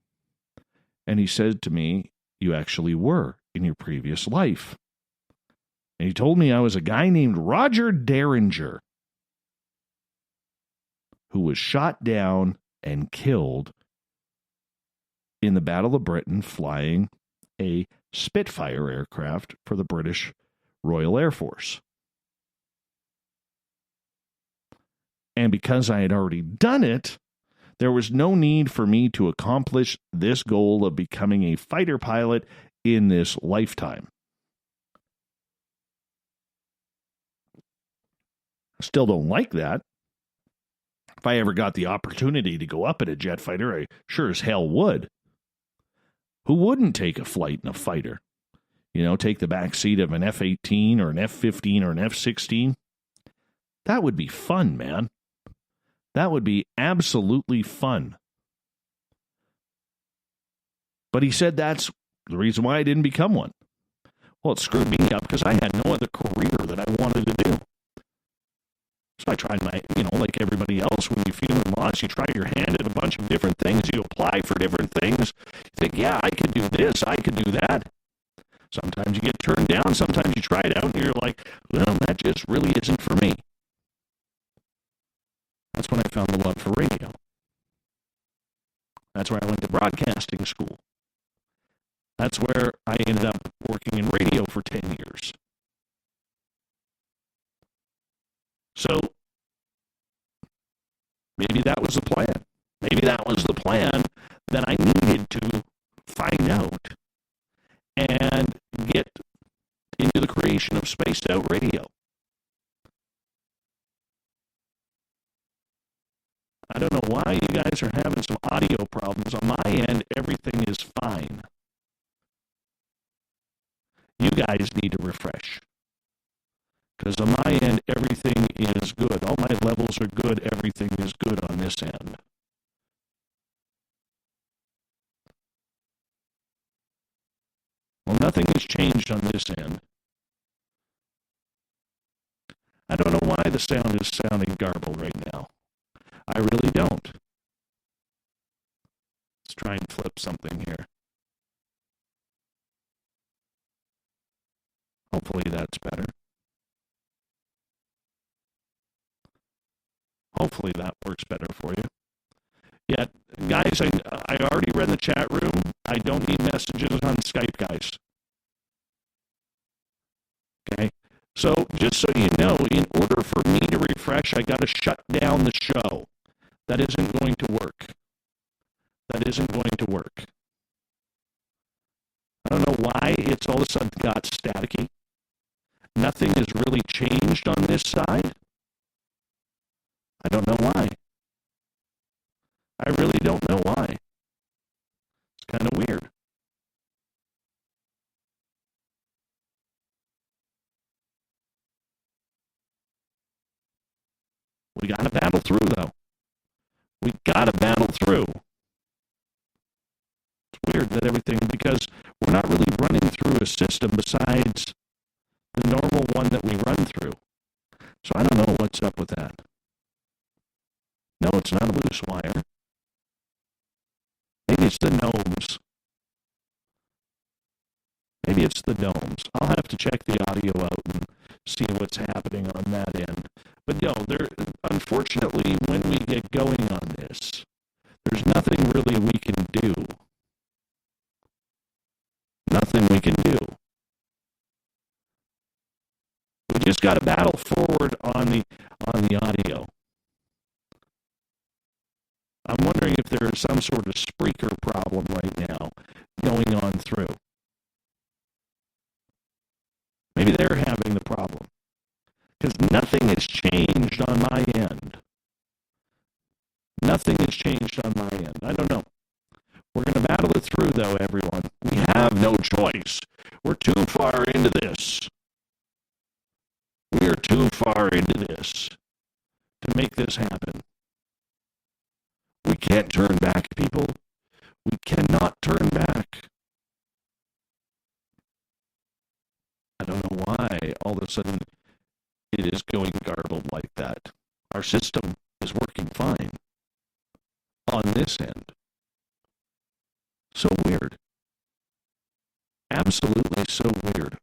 And he said to me, you actually were in your previous life. And he told me I was a guy named Roger Derringer, who was shot down and killed in the Battle of Britain flying a Spitfire aircraft for the British Royal Air Force. And because I had already done it, there was no need for me to accomplish this goal of becoming a fighter pilot in this lifetime. Still don't like that. If I ever got the opportunity to go up in a jet fighter, I sure as hell would. Who wouldn't take a flight in a fighter? Take the back seat of an F-18 or an F-15 or an F-16. That would be fun, man. That would be absolutely fun. But he said that's the reason why I didn't become one. Well, it screwed me up because I had no other career that I wanted to do. So I tried like everybody else, when you're feeling lost, you try your hand at a bunch of different things. You apply for different things. You think, yeah, I could do this. I could do that. Sometimes you get turned down. Sometimes you try it out and you're like, well, that just really isn't for me. That's when I found the love for radio. That's where I went to broadcasting school. That's where I ended up working in radio for 10 years. So, maybe that was the plan. Maybe that was the plan that I needed to find out and get into the creation of Spaced Out Radio. I don't know why you guys are having some audio problems. On my end, everything is fine. You guys need to refresh. Because on my end, everything is good. All my levels are good. Everything is good on this end. Well, nothing has changed on this end. I don't know why the sound is sounding garbled right now. I really don't. Let's try and flip something here. Hopefully that's better. Hopefully that works better for you. Yeah, guys, I already read the chat room. I don't need messages on Skype, guys. Okay? So, just so you know, in order for me to refresh, I got to shut down the show. That isn't going to work. That isn't going to work. I don't know why it's all of a sudden got staticky. Nothing has really changed on this side. I don't know why. I really don't know why. It's kind of weird. We got to battle through, though. We got to battle through. It's weird that everything, because we're not really running through a system besides the normal one that we run through. So I don't know what's up with that. No, it's not a loose wire. Maybe it's the gnomes. Maybe it's the domes. I'll have to check the audio out and see what's happening on that end. But unfortunately, when we get going on this, there's nothing really we can do. Nothing we can do. We just got to battle forward on the audio. I'm wondering if there is some sort of Spreaker problem right now going on through. Maybe they're having the problem. Because nothing has changed on my end. Nothing has changed on my end. I don't know. We're going to battle it through, though, everyone. We have no choice. We're too far into this. We are too far into this to make this happen. We can't turn back, people. We cannot turn back. I don't know why all of a sudden it is going garbled like that. Our system is working fine on this end. So weird. Absolutely so weird.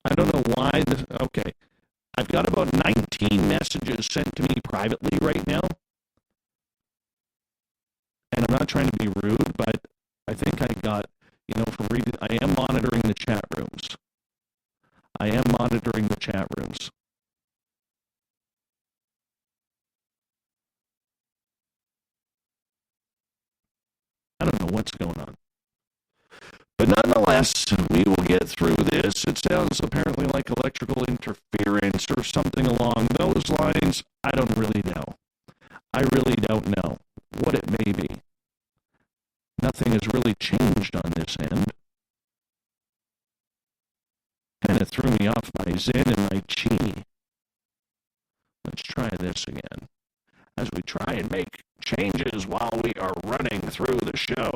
I don't know why. Okay. I've got about 19 messages sent to me privately right now. And I'm not trying to be rude, but I think I got, from reading, I am monitoring the chat rooms. I am monitoring the chat rooms. I don't know what's going on. But nonetheless, we will get through this. It sounds apparently like electrical interference or something along those lines. I don't really know. I really don't know what it may be. Nothing has really changed on this end. of threw me off my zen and my chi. Let's try this again. As we try and make changes while we are running through the show.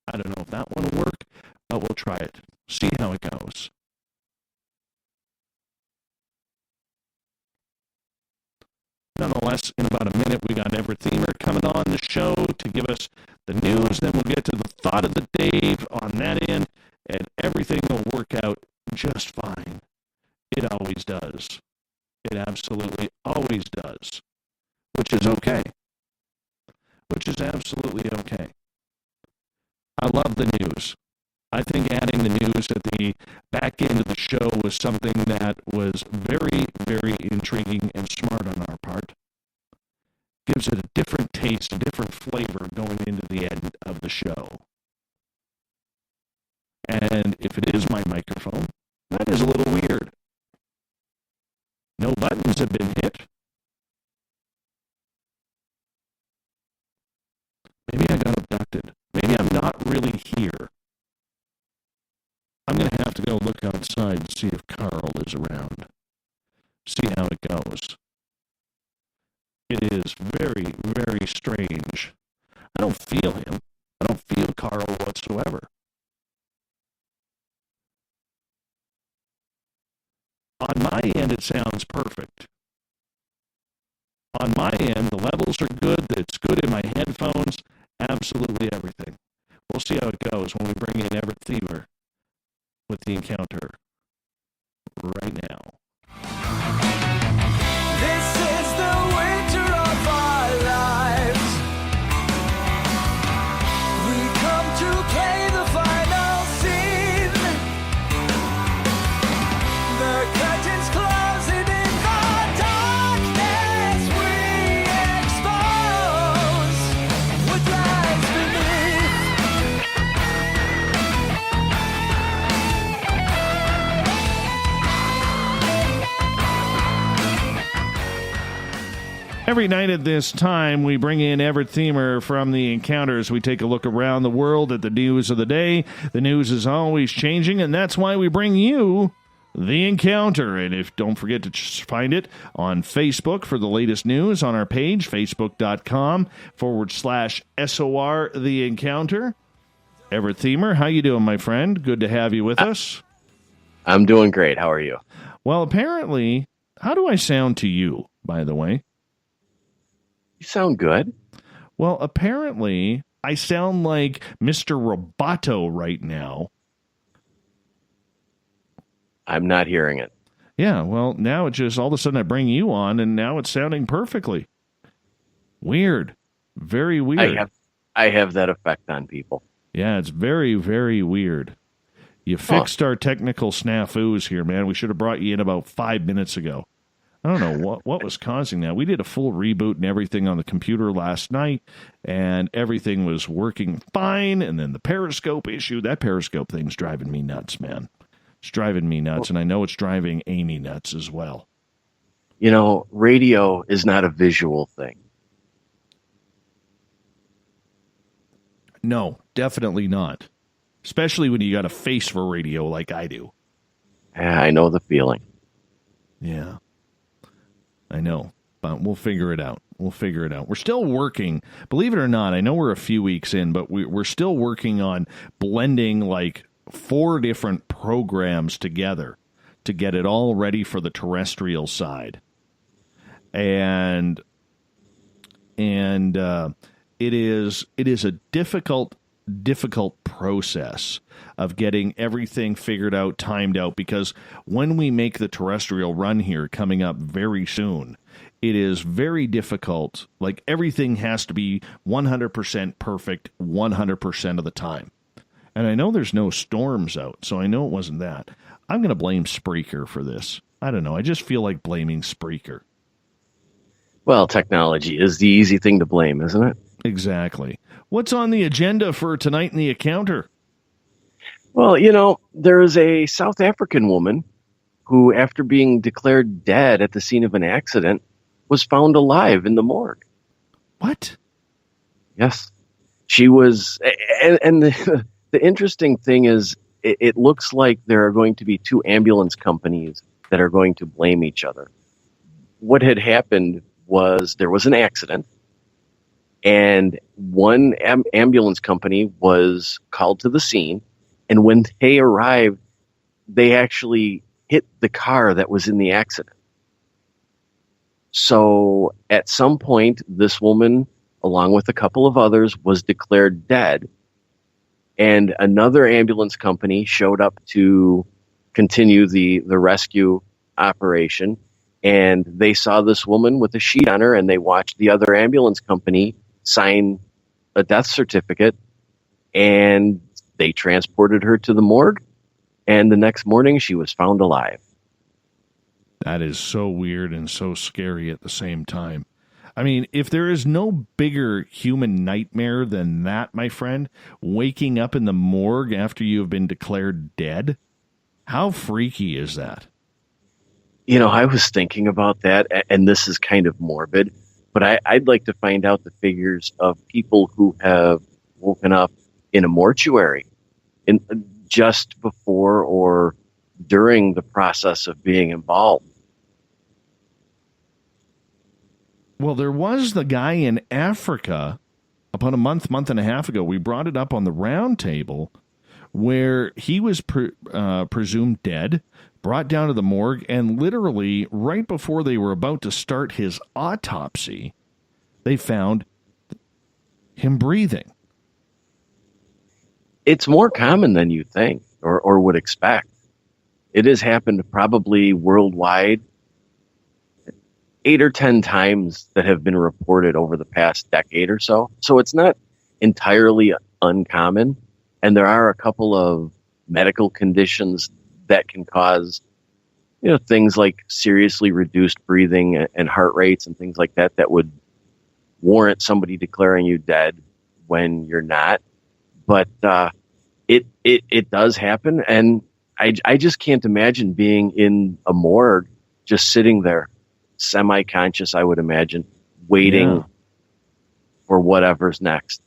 I don't know if that one will work, but we'll try it. See how it goes. Nonetheless, in about a minute, we got Everett Themer coming on the show to give us the news. Then we'll get to the thought of the day on that end, and everything will work out just fine. It always does. It absolutely always does, which is okay. Which is absolutely okay. I love the news. I think adding the news at the back end of the show was something that was very, very intriguing and smart on our part. Gives it a different taste, a different flavor going into the end of the show. And if it is my microphone, that is a little weird. No buttons have been hit. Maybe I got abducted. Maybe I'm not really here. I'm going to have to go look outside and see if Carl is around. See how it goes. It is very, very strange. I don't feel him. I don't feel Carl whatsoever. On my end, it sounds perfect. On my end, the levels are good. It's good in my headphones. Absolutely everything. We'll see how it goes when we bring in Everett Themer with the encounter right now. This is the winter of our lives. We come to play the final scene. The curtains closing in the darkness we expose what lies beneath. Every night at this time, we bring in Everett Themer from The Encounters. We take a look around the world at the news of the day. The news is always changing, and that's why we bring you The Encounter. And don't forget to find it on Facebook for the latest news on our page, facebook.com/SOR The Encounter. Everett Themer, how you doing, my friend? Good to have you with us. I'm doing great. How are you? Well, apparently, how do I sound to you, by the way? You sound good. Well, apparently, I sound like Mr. Roboto right now. I'm not hearing it. Yeah, well, now it just, all of a sudden I bring you on, and now it's sounding perfectly. Weird. Very weird. I have that effect on people. Yeah, it's very, very weird. You fixed our technical snafus here, man. We should have brought you in about 5 minutes ago. I don't know what was causing that. We did a full reboot and everything on the computer last night, and everything was working fine. And then the Periscope issue, that Periscope thing's driving me nuts, man. It's driving me nuts, and I know it's driving Amy nuts as well. You know, radio is not a visual thing. No, definitely not. Especially when you got a face for radio like I do. Yeah, I know the feeling. Yeah. I know, but we'll figure it out. We'll figure it out. We're still working. Believe it or not, I know we're a few weeks in, but we're still working on blending like 4 different programs together to get it all ready for the terrestrial side. And it is a difficult process of getting everything figured out, timed out, because when we make the terrestrial run here coming up very soon, it is very difficult. Like, everything has to be 100% perfect 100% of the time. And I know there's no storms out, so I know it wasn't that. I'm going to blame Spreaker for this. I don't know. I just feel like blaming Spreaker. Well, technology is the easy thing to blame, isn't it? Exactly. What's on the agenda for tonight in the encounter? Well, you know, there is a South African woman who, after being declared dead at the scene of an accident, was found alive in the morgue. What? Yes. She was, and the interesting thing is, it looks like there are going to be two ambulance companies that are going to blame each other. What had happened was there was an accident, and one ambulance company was called to the scene, and when they arrived, they actually hit the car that was in the accident. So at some point, this woman, along with a couple of others, was declared dead, and another ambulance company showed up to continue the rescue operation, and they saw this woman with a sheet on her, and they watched the other ambulance company sign a death certificate, and they transported her to the morgue, and the next morning she was found alive. That is so weird and so scary at the same time. I mean, if there is no bigger human nightmare than that, my friend, waking up in the morgue after you have been declared dead, how freaky is that? You know, I was thinking about that, and this is kind of morbid, but I'd like to find out the figures of people who have woken up in a mortuary just before or during the process of being involved. Well, there was the guy in Africa about a month and a half ago. We brought it up on the round table where he was presumed dead, brought down to the morgue, and literally right before they were about to start his autopsy, they found him breathing. It's more common than you think or would expect. It has happened probably worldwide 8 or 10 times that have been reported over the past decade or so. So it's not entirely uncommon. And there are a couple of medical conditions that can cause, things like seriously reduced breathing and heart rates and things like that would warrant somebody declaring you dead when you're not. But it does happen. And I just can't imagine being in a morgue, just sitting there, semi-conscious, I would imagine, waiting for whatever's next.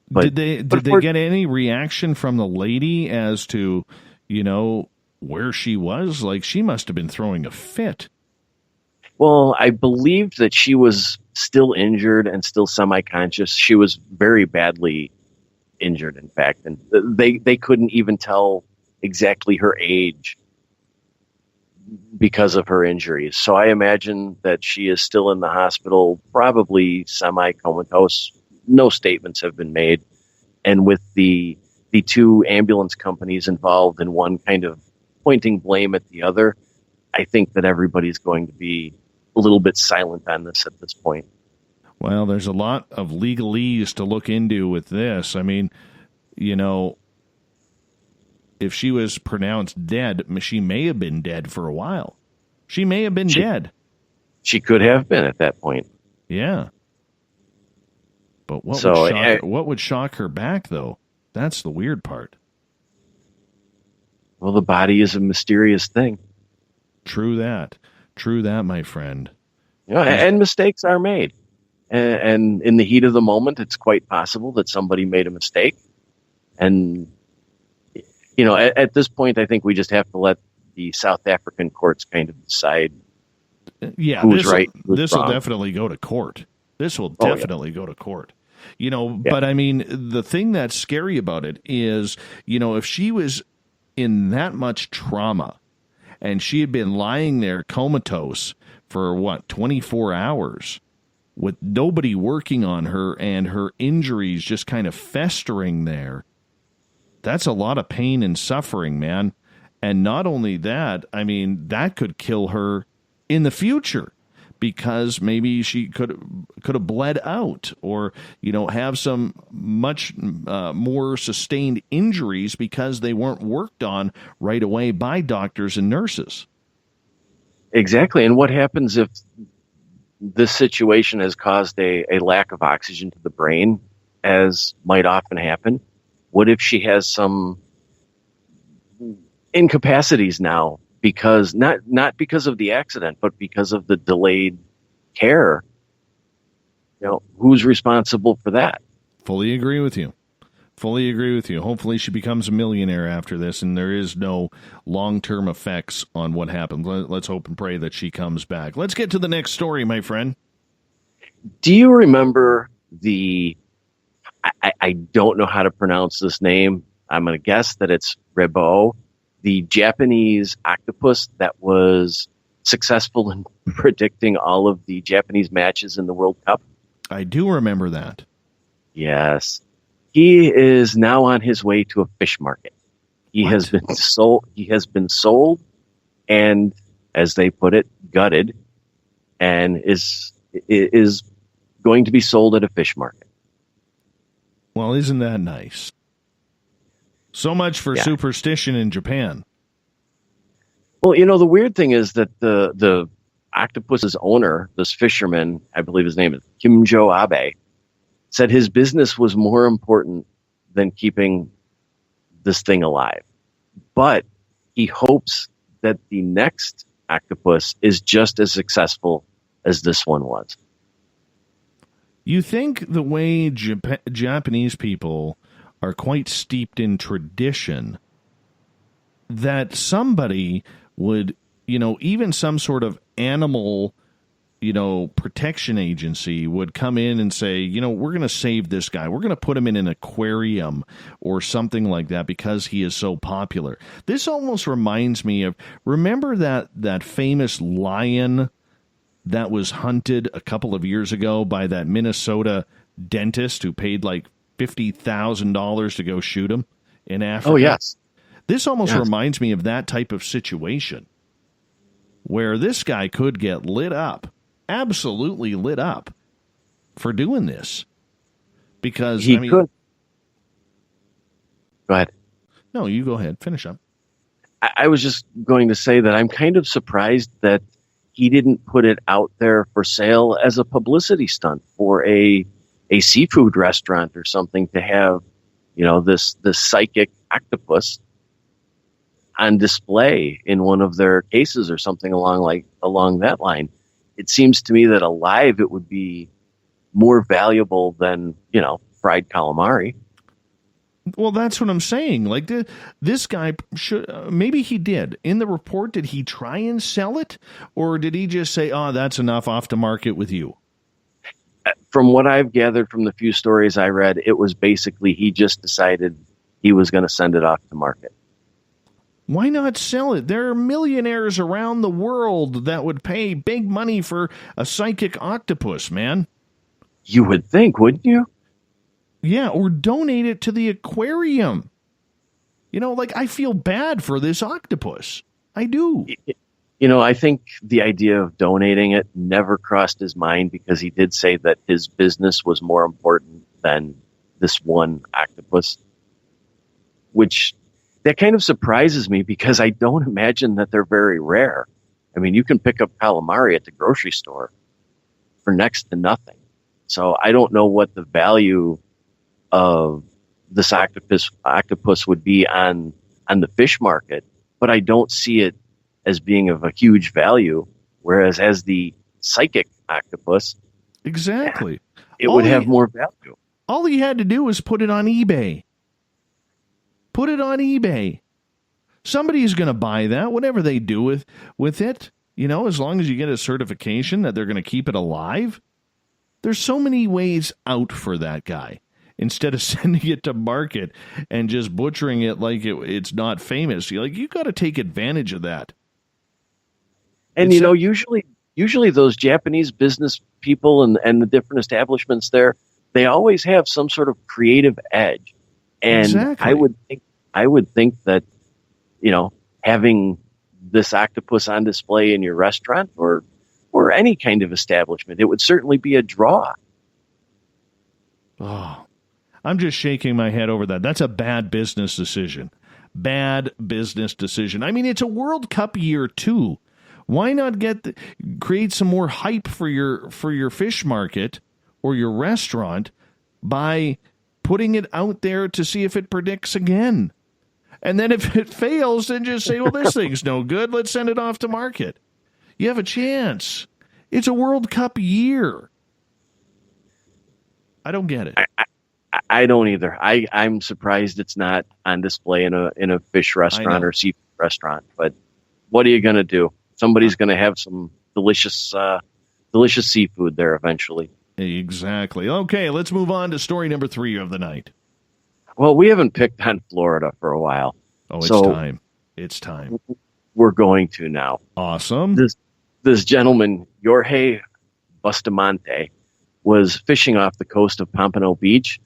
But, did they get any reaction from the lady as to, where she was? Like, she must have been throwing a fit. Well, I believed that she was still injured and still semi-conscious. She was very badly injured, in fact, and they couldn't even tell exactly her age because of her injuries. So I imagine that she is still in the hospital, probably semi-comatose. No statements have been made. And with the two ambulance companies involved and one kind of pointing blame at the other, I think that everybody's going to be a little bit silent on this at this point. Well, there's a lot of legalese to look into with this. I mean, if she was pronounced dead, she may have been dead for a while. She may have been dead. She could have been at that point. Yeah. But what would shock her back, though? That's the weird part. Well, the body is a mysterious thing. True that, my friend. And mistakes are made. And in the heat of the moment, it's quite possible that somebody made a mistake. And, at this point, I think we just have to let the South African courts kind of decide who's right, who's this wrong. will definitely go to court. This will definitely go to court. But I mean, the thing that's scary about it is, if she was in that much trauma and she had been lying there comatose for 24 hours with nobody working on her and her injuries just kind of festering there, that's a lot of pain and suffering, man. And not only that, I mean, that could kill her in the future, because maybe she could have bled out or, have some much more sustained injuries because they weren't worked on right away by doctors and nurses. Exactly. And what happens if this situation has caused a lack of oxygen to the brain, as might often happen? What if she has some incapacities now? Because not because of the accident, but because of the delayed care. Who's responsible for that? Fully agree with you. Fully agree with you. Hopefully she becomes a millionaire after this, and there is no long-term effects on what happened. Let's hope and pray that she comes back. Let's get to the next story, my friend. Do you remember I don't know how to pronounce this name. I'm going to guess that it's Rebo, the Japanese octopus that was successful in predicting all of the Japanese matches in the World Cup. I do remember that. Yes. He is now on his way to a fish market. He has been sold and, as they put it, gutted, and is going to be sold at a fish market. Well, isn't that nice? So much for superstition in Japan. Well, the weird thing is that the octopus's owner, this fisherman, I believe his name is Kimjo Abe, said his business was more important than keeping this thing alive. But he hopes that the next octopus is just as successful as this one was. You think the way Japanese people are quite steeped in tradition, that somebody would, even some sort of animal, protection agency would come in and say, we're going to save this guy. We're going to put him in an aquarium or something like that because he is so popular. This almost reminds me of, remember that famous lion that was hunted a couple of years ago by that Minnesota dentist who paid like $50,000 to go shoot him in Africa? Oh, yes. This almost reminds me of that type of situation where this guy could get lit up, absolutely lit up, for doing this. Because, he could. Go ahead. No, you go ahead. Finish up. I was just going to say that I'm kind of surprised that he didn't put it out there for sale as a publicity stunt for a seafood restaurant or something, to have, this psychic octopus on display in one of their cases or something along that line. It seems to me that alive it would be more valuable than, fried calamari. Well, that's what I'm saying. Like, this guy should, maybe he did. In the report, did he try and sell it? Or did he just say, oh, that's enough, off to market with you? From what I've gathered from the few stories I read, it was basically he just decided he was going to send it off to market. Why not sell it? There are millionaires around the world that would pay big money for a psychic octopus, man. You would think, wouldn't you? Yeah, or donate it to the aquarium. I feel bad for this octopus. I do. I think the idea of donating it never crossed his mind, because he did say that his business was more important than this one octopus, which that kind of surprises me, because I don't imagine that they're very rare. I mean, you can pick up calamari at the grocery store for next to nothing. So I don't know what the value of this octopus would be on the fish market, but I don't see it as being of a huge value. Whereas as the psychic octopus, exactly, it would have more value. All he had to do was put it on eBay. Put it on eBay. Somebody's going to buy that, whatever they do with it. As long as you get a certification that they're going to keep it alive. There's so many ways out for that guy. Instead of sending it to market and just butchering it like it's not famous, you got to take advantage of that. And usually those Japanese business people and the different establishments there, they always have some sort of creative edge. And exactly. I would think that, having this octopus on display in your restaurant or any kind of establishment, it would certainly be a draw. Oh, I'm just shaking my head over that. That's a bad business decision. Bad business decision. I mean, it's a World Cup year too. Why not create some more hype for your fish market or your restaurant by putting it out there to see if it predicts again? And then if it fails, then just say, well, this thing's no good. Let's send it off to market. You have a chance. It's a World Cup year. I don't get it. I don't either. I'm surprised it's not on display in a fish restaurant or seafood restaurant. But what are you going to do? Somebody's going to have some delicious seafood there eventually. Exactly. Okay, let's move on to story number 3 of the night. Well, we haven't picked on Florida for a while. Oh, it's time. It's time. We're going to now. Awesome. This gentleman, Jorge Bustamante, was fishing off the coast of Pompano Beach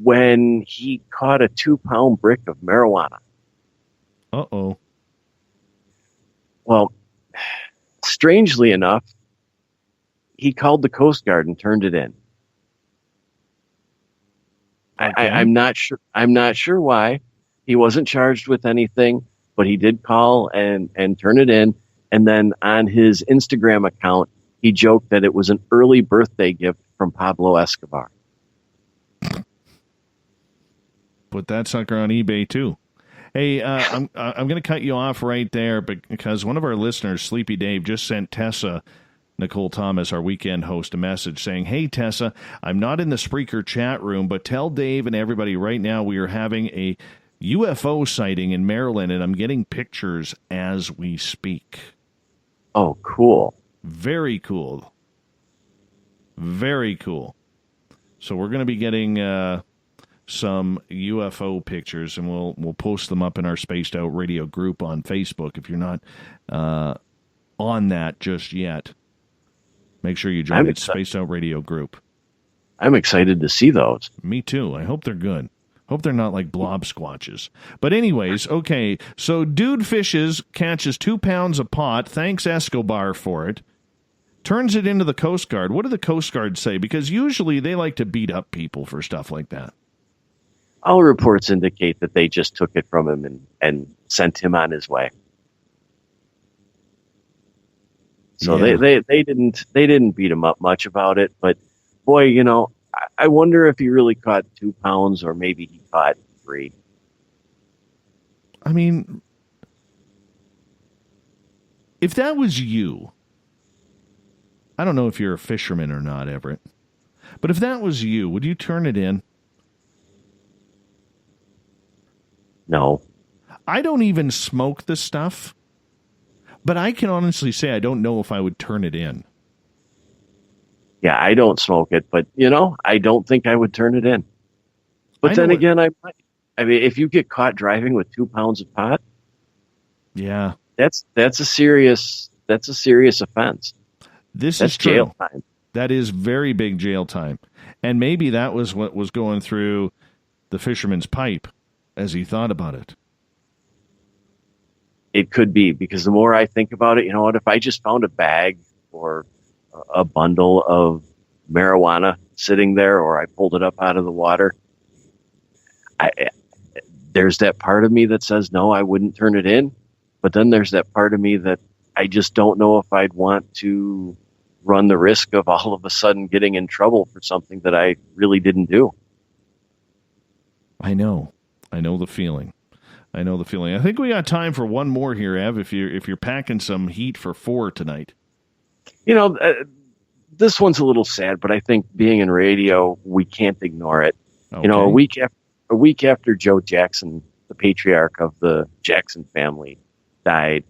when he caught a 2-pound brick of marijuana. Uh-oh. Well, strangely enough, he called the Coast Guard and turned it in. Okay. I'm not sure why. He wasn't charged with anything, but he did call and turn it in. And then on his Instagram account, he joked that it was an early birthday gift from Pablo Escobar. Put that sucker on eBay too. Hey, I'm going to cut you off right there because one of our listeners, Sleepy Dave, just sent Tessa Nicole Thomas, our weekend host, a message saying, "Hey, Tessa, I'm not in the Spreaker chat room, but tell Dave and everybody right now we are having a UFO sighting in Maryland, and I'm getting pictures as we speak." Oh, cool. Very cool. Very cool. So we're going to be getting some UFO pictures, and we'll post them up in our Spaced Out Radio group on Facebook. If you're not on that just yet, make sure you join the Spaced Out Radio group. I'm excited to see those. Me too. I hope they're good. Hope they're not like blob squatches. But anyways, okay, so dude fishes, catches 2 pounds of pot, thanks Escobar for it, turns it into the Coast Guard. What do the Coast Guard say? Because usually they like to beat up people for stuff like that. All reports indicate that they just took it from him and sent him on his way. So Yeah. they didn't beat him up much about it, but boy, you know, I wonder if he really caught 2 pounds or maybe he caught 3. I mean, if that was you, I don't know if you're a fisherman or not, Everett, but if that was you, would you turn it in? No. I don't even smoke the stuff, but I can honestly say I don't know if I would turn it in. Yeah, I don't smoke it, but you know, I don't think I would turn it in. But then again, I might. I mean, if you get caught driving with 2 pounds of pot, yeah, that's a serious offense. That's is true. Jail time. That is very big jail time, and maybe that was what was going through the fisherman's pipe as he thought about it. It could be, because the more I think about it, you know what? If I just found a bag or a bundle of marijuana sitting there, or I pulled it up out of the water, there's that part of me that says, no, I wouldn't turn it in. But then there's that part of me that I just don't know if I'd want to run the risk of all of a sudden getting in trouble for something that I really didn't do. I know the feeling. I think we got time for one more here, Ev, if you're packing some heat for 4 tonight. You know, this one's a little sad, but I think being in radio, we can't ignore it. Okay. You know, a week after Joe Jackson, the patriarch of the Jackson family, died,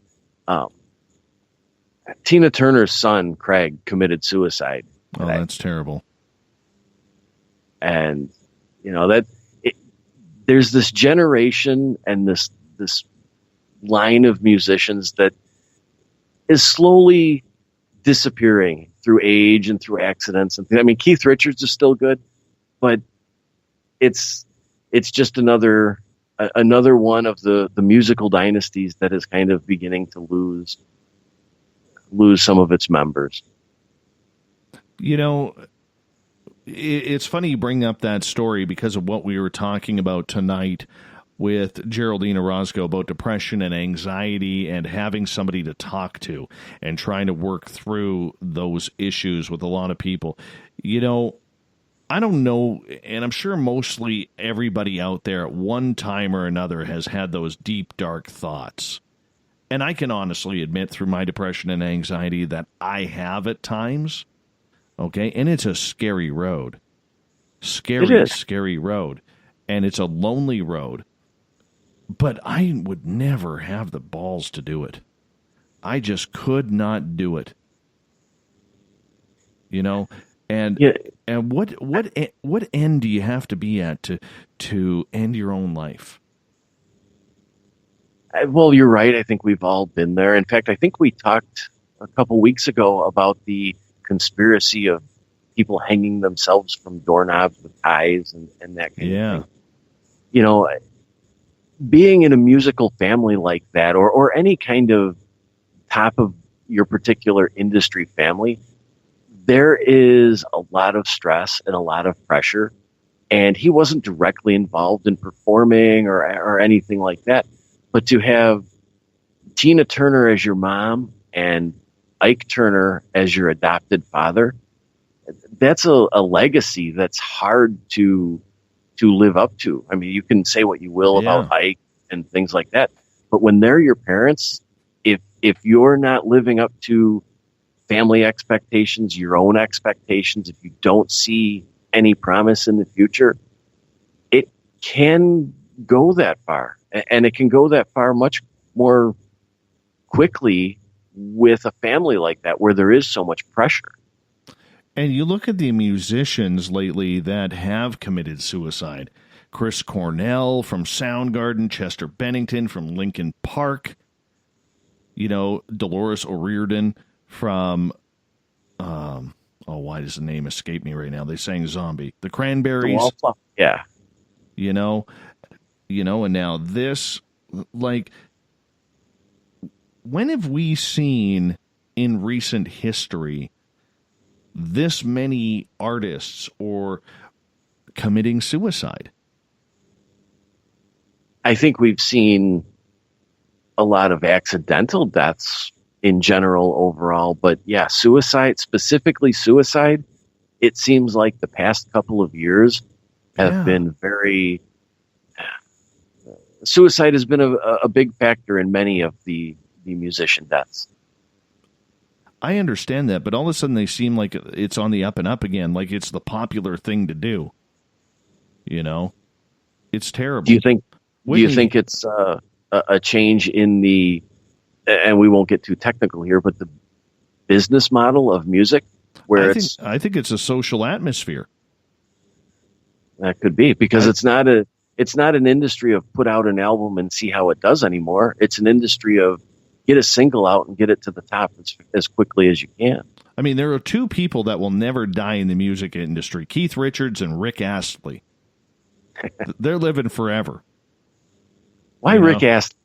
Tina Turner's son, Craig, committed suicide. Oh, that's terrible. And, you know, there's this generation and this line of musicians that is slowly disappearing through age and through accidents and things. I mean, Keith Richards is still good, but it's just another one of the musical dynasties that is kind of beginning to lose some of its members. You know, it's funny you bring up that story because of what we were talking about tonight with Geraldine Orozco about depression and anxiety and having somebody to talk to and trying to work through those issues with a lot of people. You know, I don't know, and I'm sure mostly everybody out there at one time or another has had those deep, dark thoughts. And I can honestly admit through my depression and anxiety that I have at times. Okay, and it's a scary road. Scary road. And it's a lonely road. But I would never have the balls to do it. I just could not do it. You know, and what end do you have to be at to end your own life? Well, you're right. I think we've all been there. In fact, I think we talked a couple weeks ago about the conspiracy of people hanging themselves from doorknobs with ties and that kind of thing. You know, being in a musical family like that, or any kind of top of your particular industry family, there is a lot of stress and a lot of pressure. And he wasn't directly involved in performing or anything like that. But to have Tina Turner as your mom and Ike Turner as your adopted father, that's a legacy that's hard to live up to. I mean, you can say what you will about Ike and things like that, but when they're your parents, if you're not living up to family expectations, your own expectations, if you don't see any promise in the future, it can go that far. And it can go that far much more quickly with a family like that, where there is so much pressure. And you look at the musicians lately that have committed suicide. Chris Cornell from Soundgarden, Chester Bennington from Linkin Park, you know, Dolores O'Riordan from, why does the name escape me right now? They sang Zombie. The Cranberries. Yeah. You know, and now this, like, when have we seen in recent history this many artists or committing suicide? I think we've seen a lot of accidental deaths in general overall, but yeah, specifically suicide, it seems like the past couple of years have been very... Suicide has been a big factor in many of the musician deaths. I understand that, but all of a sudden they seem like it's on the up and up again, like it's the popular thing to do. You know? It's terrible. Do you think it's a change in the, and we won't get too technical here, but the business model of music, where I think it's a social atmosphere. That could be, because it's not an industry of put out an album and see how it does anymore. It's an industry of get a single out and get it to the top as quickly as you can. I mean, there are two people that will never die in the music industry, Keith Richards and Rick Astley. They're living forever. Why Rick Astley?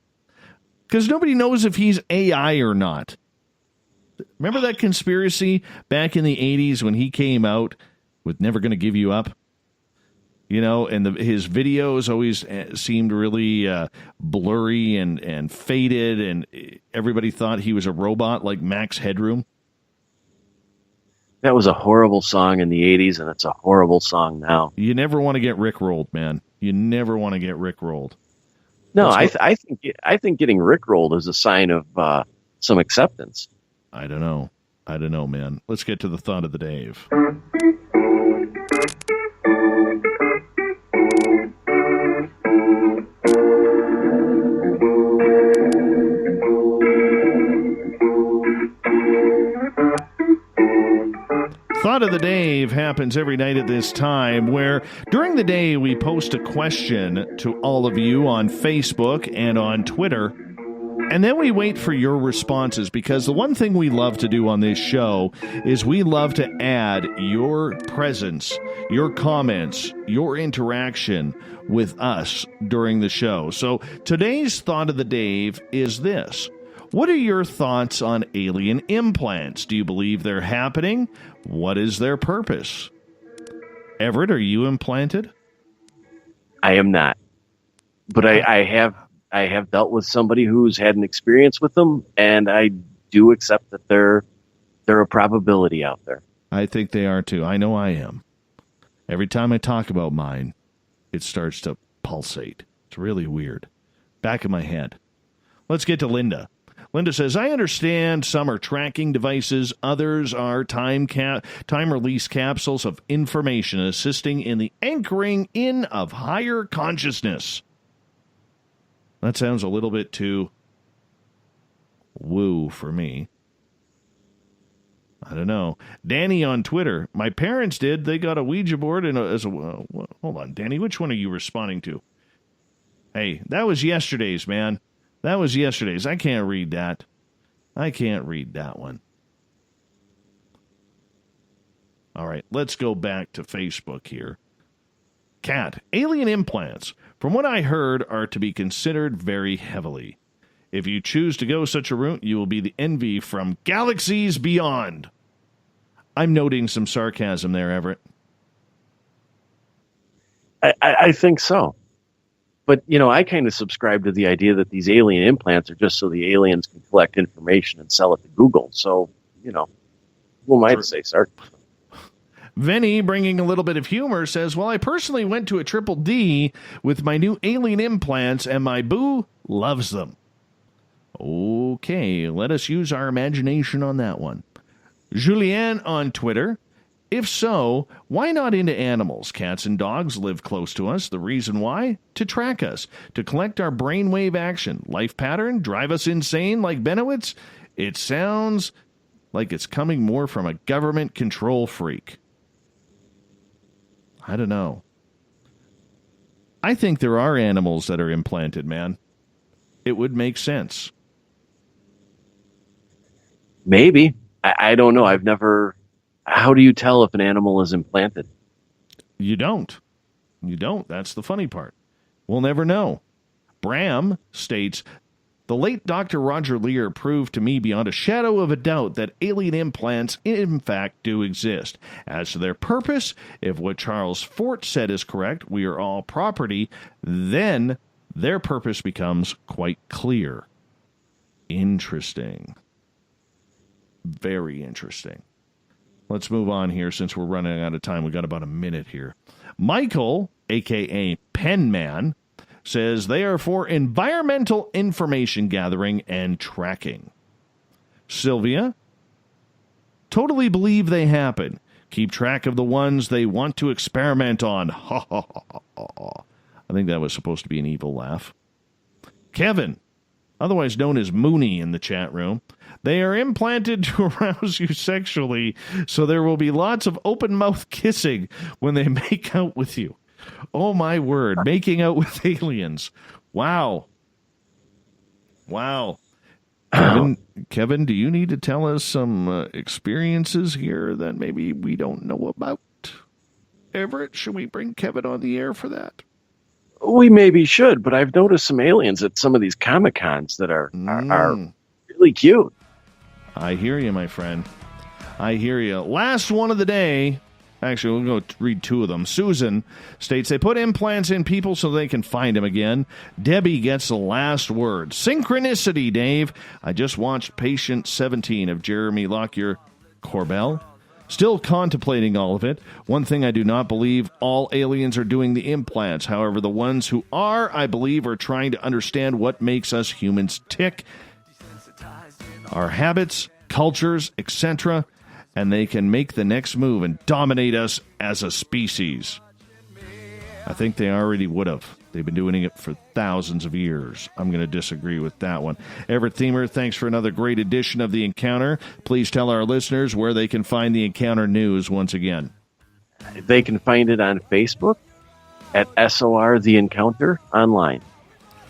Because nobody knows if he's AI or not. Remember that conspiracy back in the 80s when he came out with Never Gonna Give You Up? You know, and his videos always seemed really blurry and faded, and everybody thought he was a robot like Max Headroom. That was a horrible song in the 80s, and it's a horrible song now. You never want to get rickrolled, man. You never want to get rickrolled. No, I think getting rickrolled is a sign of some acceptance. I don't know, man. Let's get to the thought of the Dave. Thought of the Dave happens every night at this time, where during the day we post a question to all of you on Facebook and on Twitter, and then we wait for your responses, because the one thing we love to do on this show is we love to add your presence, your comments, your interaction with us during the show. So today's Thought of the Dave is this. What are your thoughts on alien implants? Do you believe they're happening? What is their purpose? Everett, are you implanted? I am not, but I have dealt with somebody who's had an experience with them, and I do accept that they're a probability out there. I think they are too. I know I am. Every time I talk about mine, it starts to pulsate. It's really weird. Back of my head. Let's get to Linda. Linda says, I understand some are tracking devices, others are time release capsules of information assisting in the anchoring in of higher consciousness. That sounds a little bit too woo for me. I don't know. Danny on Twitter. My parents did. They got a Ouija board and hold on, Danny. Which one are you responding to? Hey, that was yesterday's, man. That was yesterday's. I can't read that. I can't read that one. All right, let's go back to Facebook here. Cat, alien implants, from what I heard, are to be considered very heavily. If you choose to go such a route, you will be the envy from galaxies beyond. I'm noting some sarcasm there, Everett. I think so. But, I kind of subscribe to the idea that these alien implants are just so the aliens can collect information and sell it to Google. So, who am I to say sarcasm? Vinny, bringing a little bit of humor, says, well, I personally went to a Triple D with my new alien implants, and my boo loves them. Okay, let us use our imagination on that one. Julianne on Twitter. If so, why not into animals? Cats and dogs live close to us. The reason why? To track us, to collect our brainwave action, life pattern, drive us insane like Benowitz? It sounds like it's coming more from a government control freak. I don't know. I think there are animals that are implanted, man. It would make sense. Maybe. I don't know. I've never... How do you tell if an animal is implanted? You don't. You don't. That's the funny part. We'll never know. Bram states, the late Dr. Roger Lear proved to me beyond a shadow of a doubt that alien implants in fact do exist. As to their purpose, if what Charles Fort said is correct, we are all property, then their purpose becomes quite clear. Interesting. Very interesting. Let's move on here since we're running out of time. We've got about a minute here. Michael, a.k.a. Penman, says they are for environmental information gathering and tracking. Sylvia, totally believe they happen. Keep track of the ones they want to experiment on. Ha ha ha ha. I think that was supposed to be an evil laugh. Kevin, otherwise known as Mooney in the chat room. They are implanted to arouse you sexually, so there will be lots of open-mouth kissing when they make out with you. Oh, my word. Making out with aliens. Wow. Wow. Kevin, do you need to tell us some experiences here that maybe we don't know about? Everett, should we bring Kevin on the air for that? We maybe should, but I've noticed some aliens at some of these Comic-Cons that are really cute. I hear you, my friend. I hear you. Last one of the day. Actually, we'll go read two of them. Susan states they put implants in people so they can find them again. Debbie gets the last word. Synchronicity, Dave. I just watched Patient 17 of Jeremy Lockyer Corbell. Still contemplating all of it. One thing I do not believe, all aliens are doing the implants. However, the ones who are, I believe, are trying to understand what makes us humans tick. Our habits, cultures, etc., and they can make the next move and dominate us as a species. I think they already would have. They've been doing it for thousands of years. I'm going to disagree with that one. Everett Themer, thanks for another great edition of The Encounter. Please tell our listeners where they can find The Encounter news once again. They can find it on Facebook at SOR The Encounter online.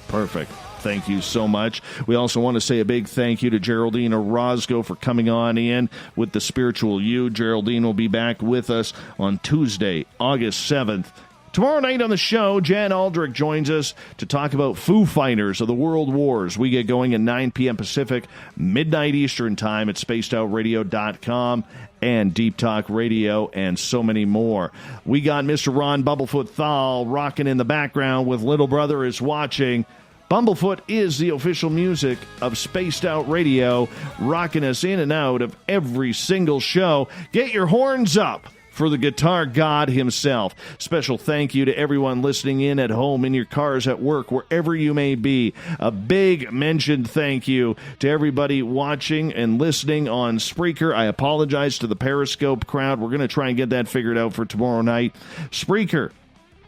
Perfect. Thank you so much. We also want to say a big thank you to Geraldine Orozco for coming on in with the Spiritual You. Geraldine will be back with us on Tuesday, August 7th. Tomorrow night on the show, Jan Aldrich joins us to talk about Foo Fighters of the World Wars. We get going at 9 p.m. Pacific, midnight Eastern time at spacedoutradio.com and Deep Talk Radio and so many more. We got Mr. Ron Bumblefoot Thal rocking in the background with Little Brother is Watching. Bumblefoot is the official music of Spaced Out Radio, rocking us in and out of every single show. Get your horns up for the guitar god himself. Special thank you to everyone listening in at home, in your cars, at work, wherever you may be. A big mentioned thank you to everybody watching and listening on Spreaker. I apologize to the Periscope crowd. We're going to try and get that figured out for tomorrow night. Spreaker,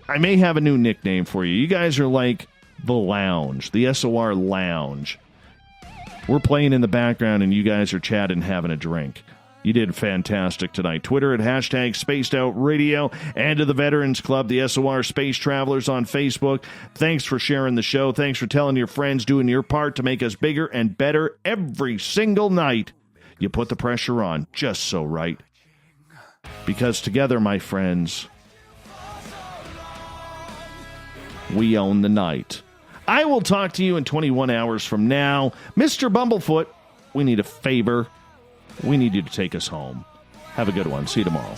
I may have a new nickname for you. You guys are like the lounge, the SOR lounge. We're playing in the background and you guys are chatting, having a drink. You did fantastic tonight. Twitter at hashtag Spaced Out Radio, and to the Veterans Club, the SOR Space Travelers on Facebook. Thanks for sharing the show. Thanks for telling your friends, doing your part to make us bigger and better every single night. You put the pressure on just so right. Because together, my friends, we own the night. I will talk to you in 21 hours from now. Mr. Bumblefoot, we need a favor. We need you to take us home. Have a good one. See you tomorrow.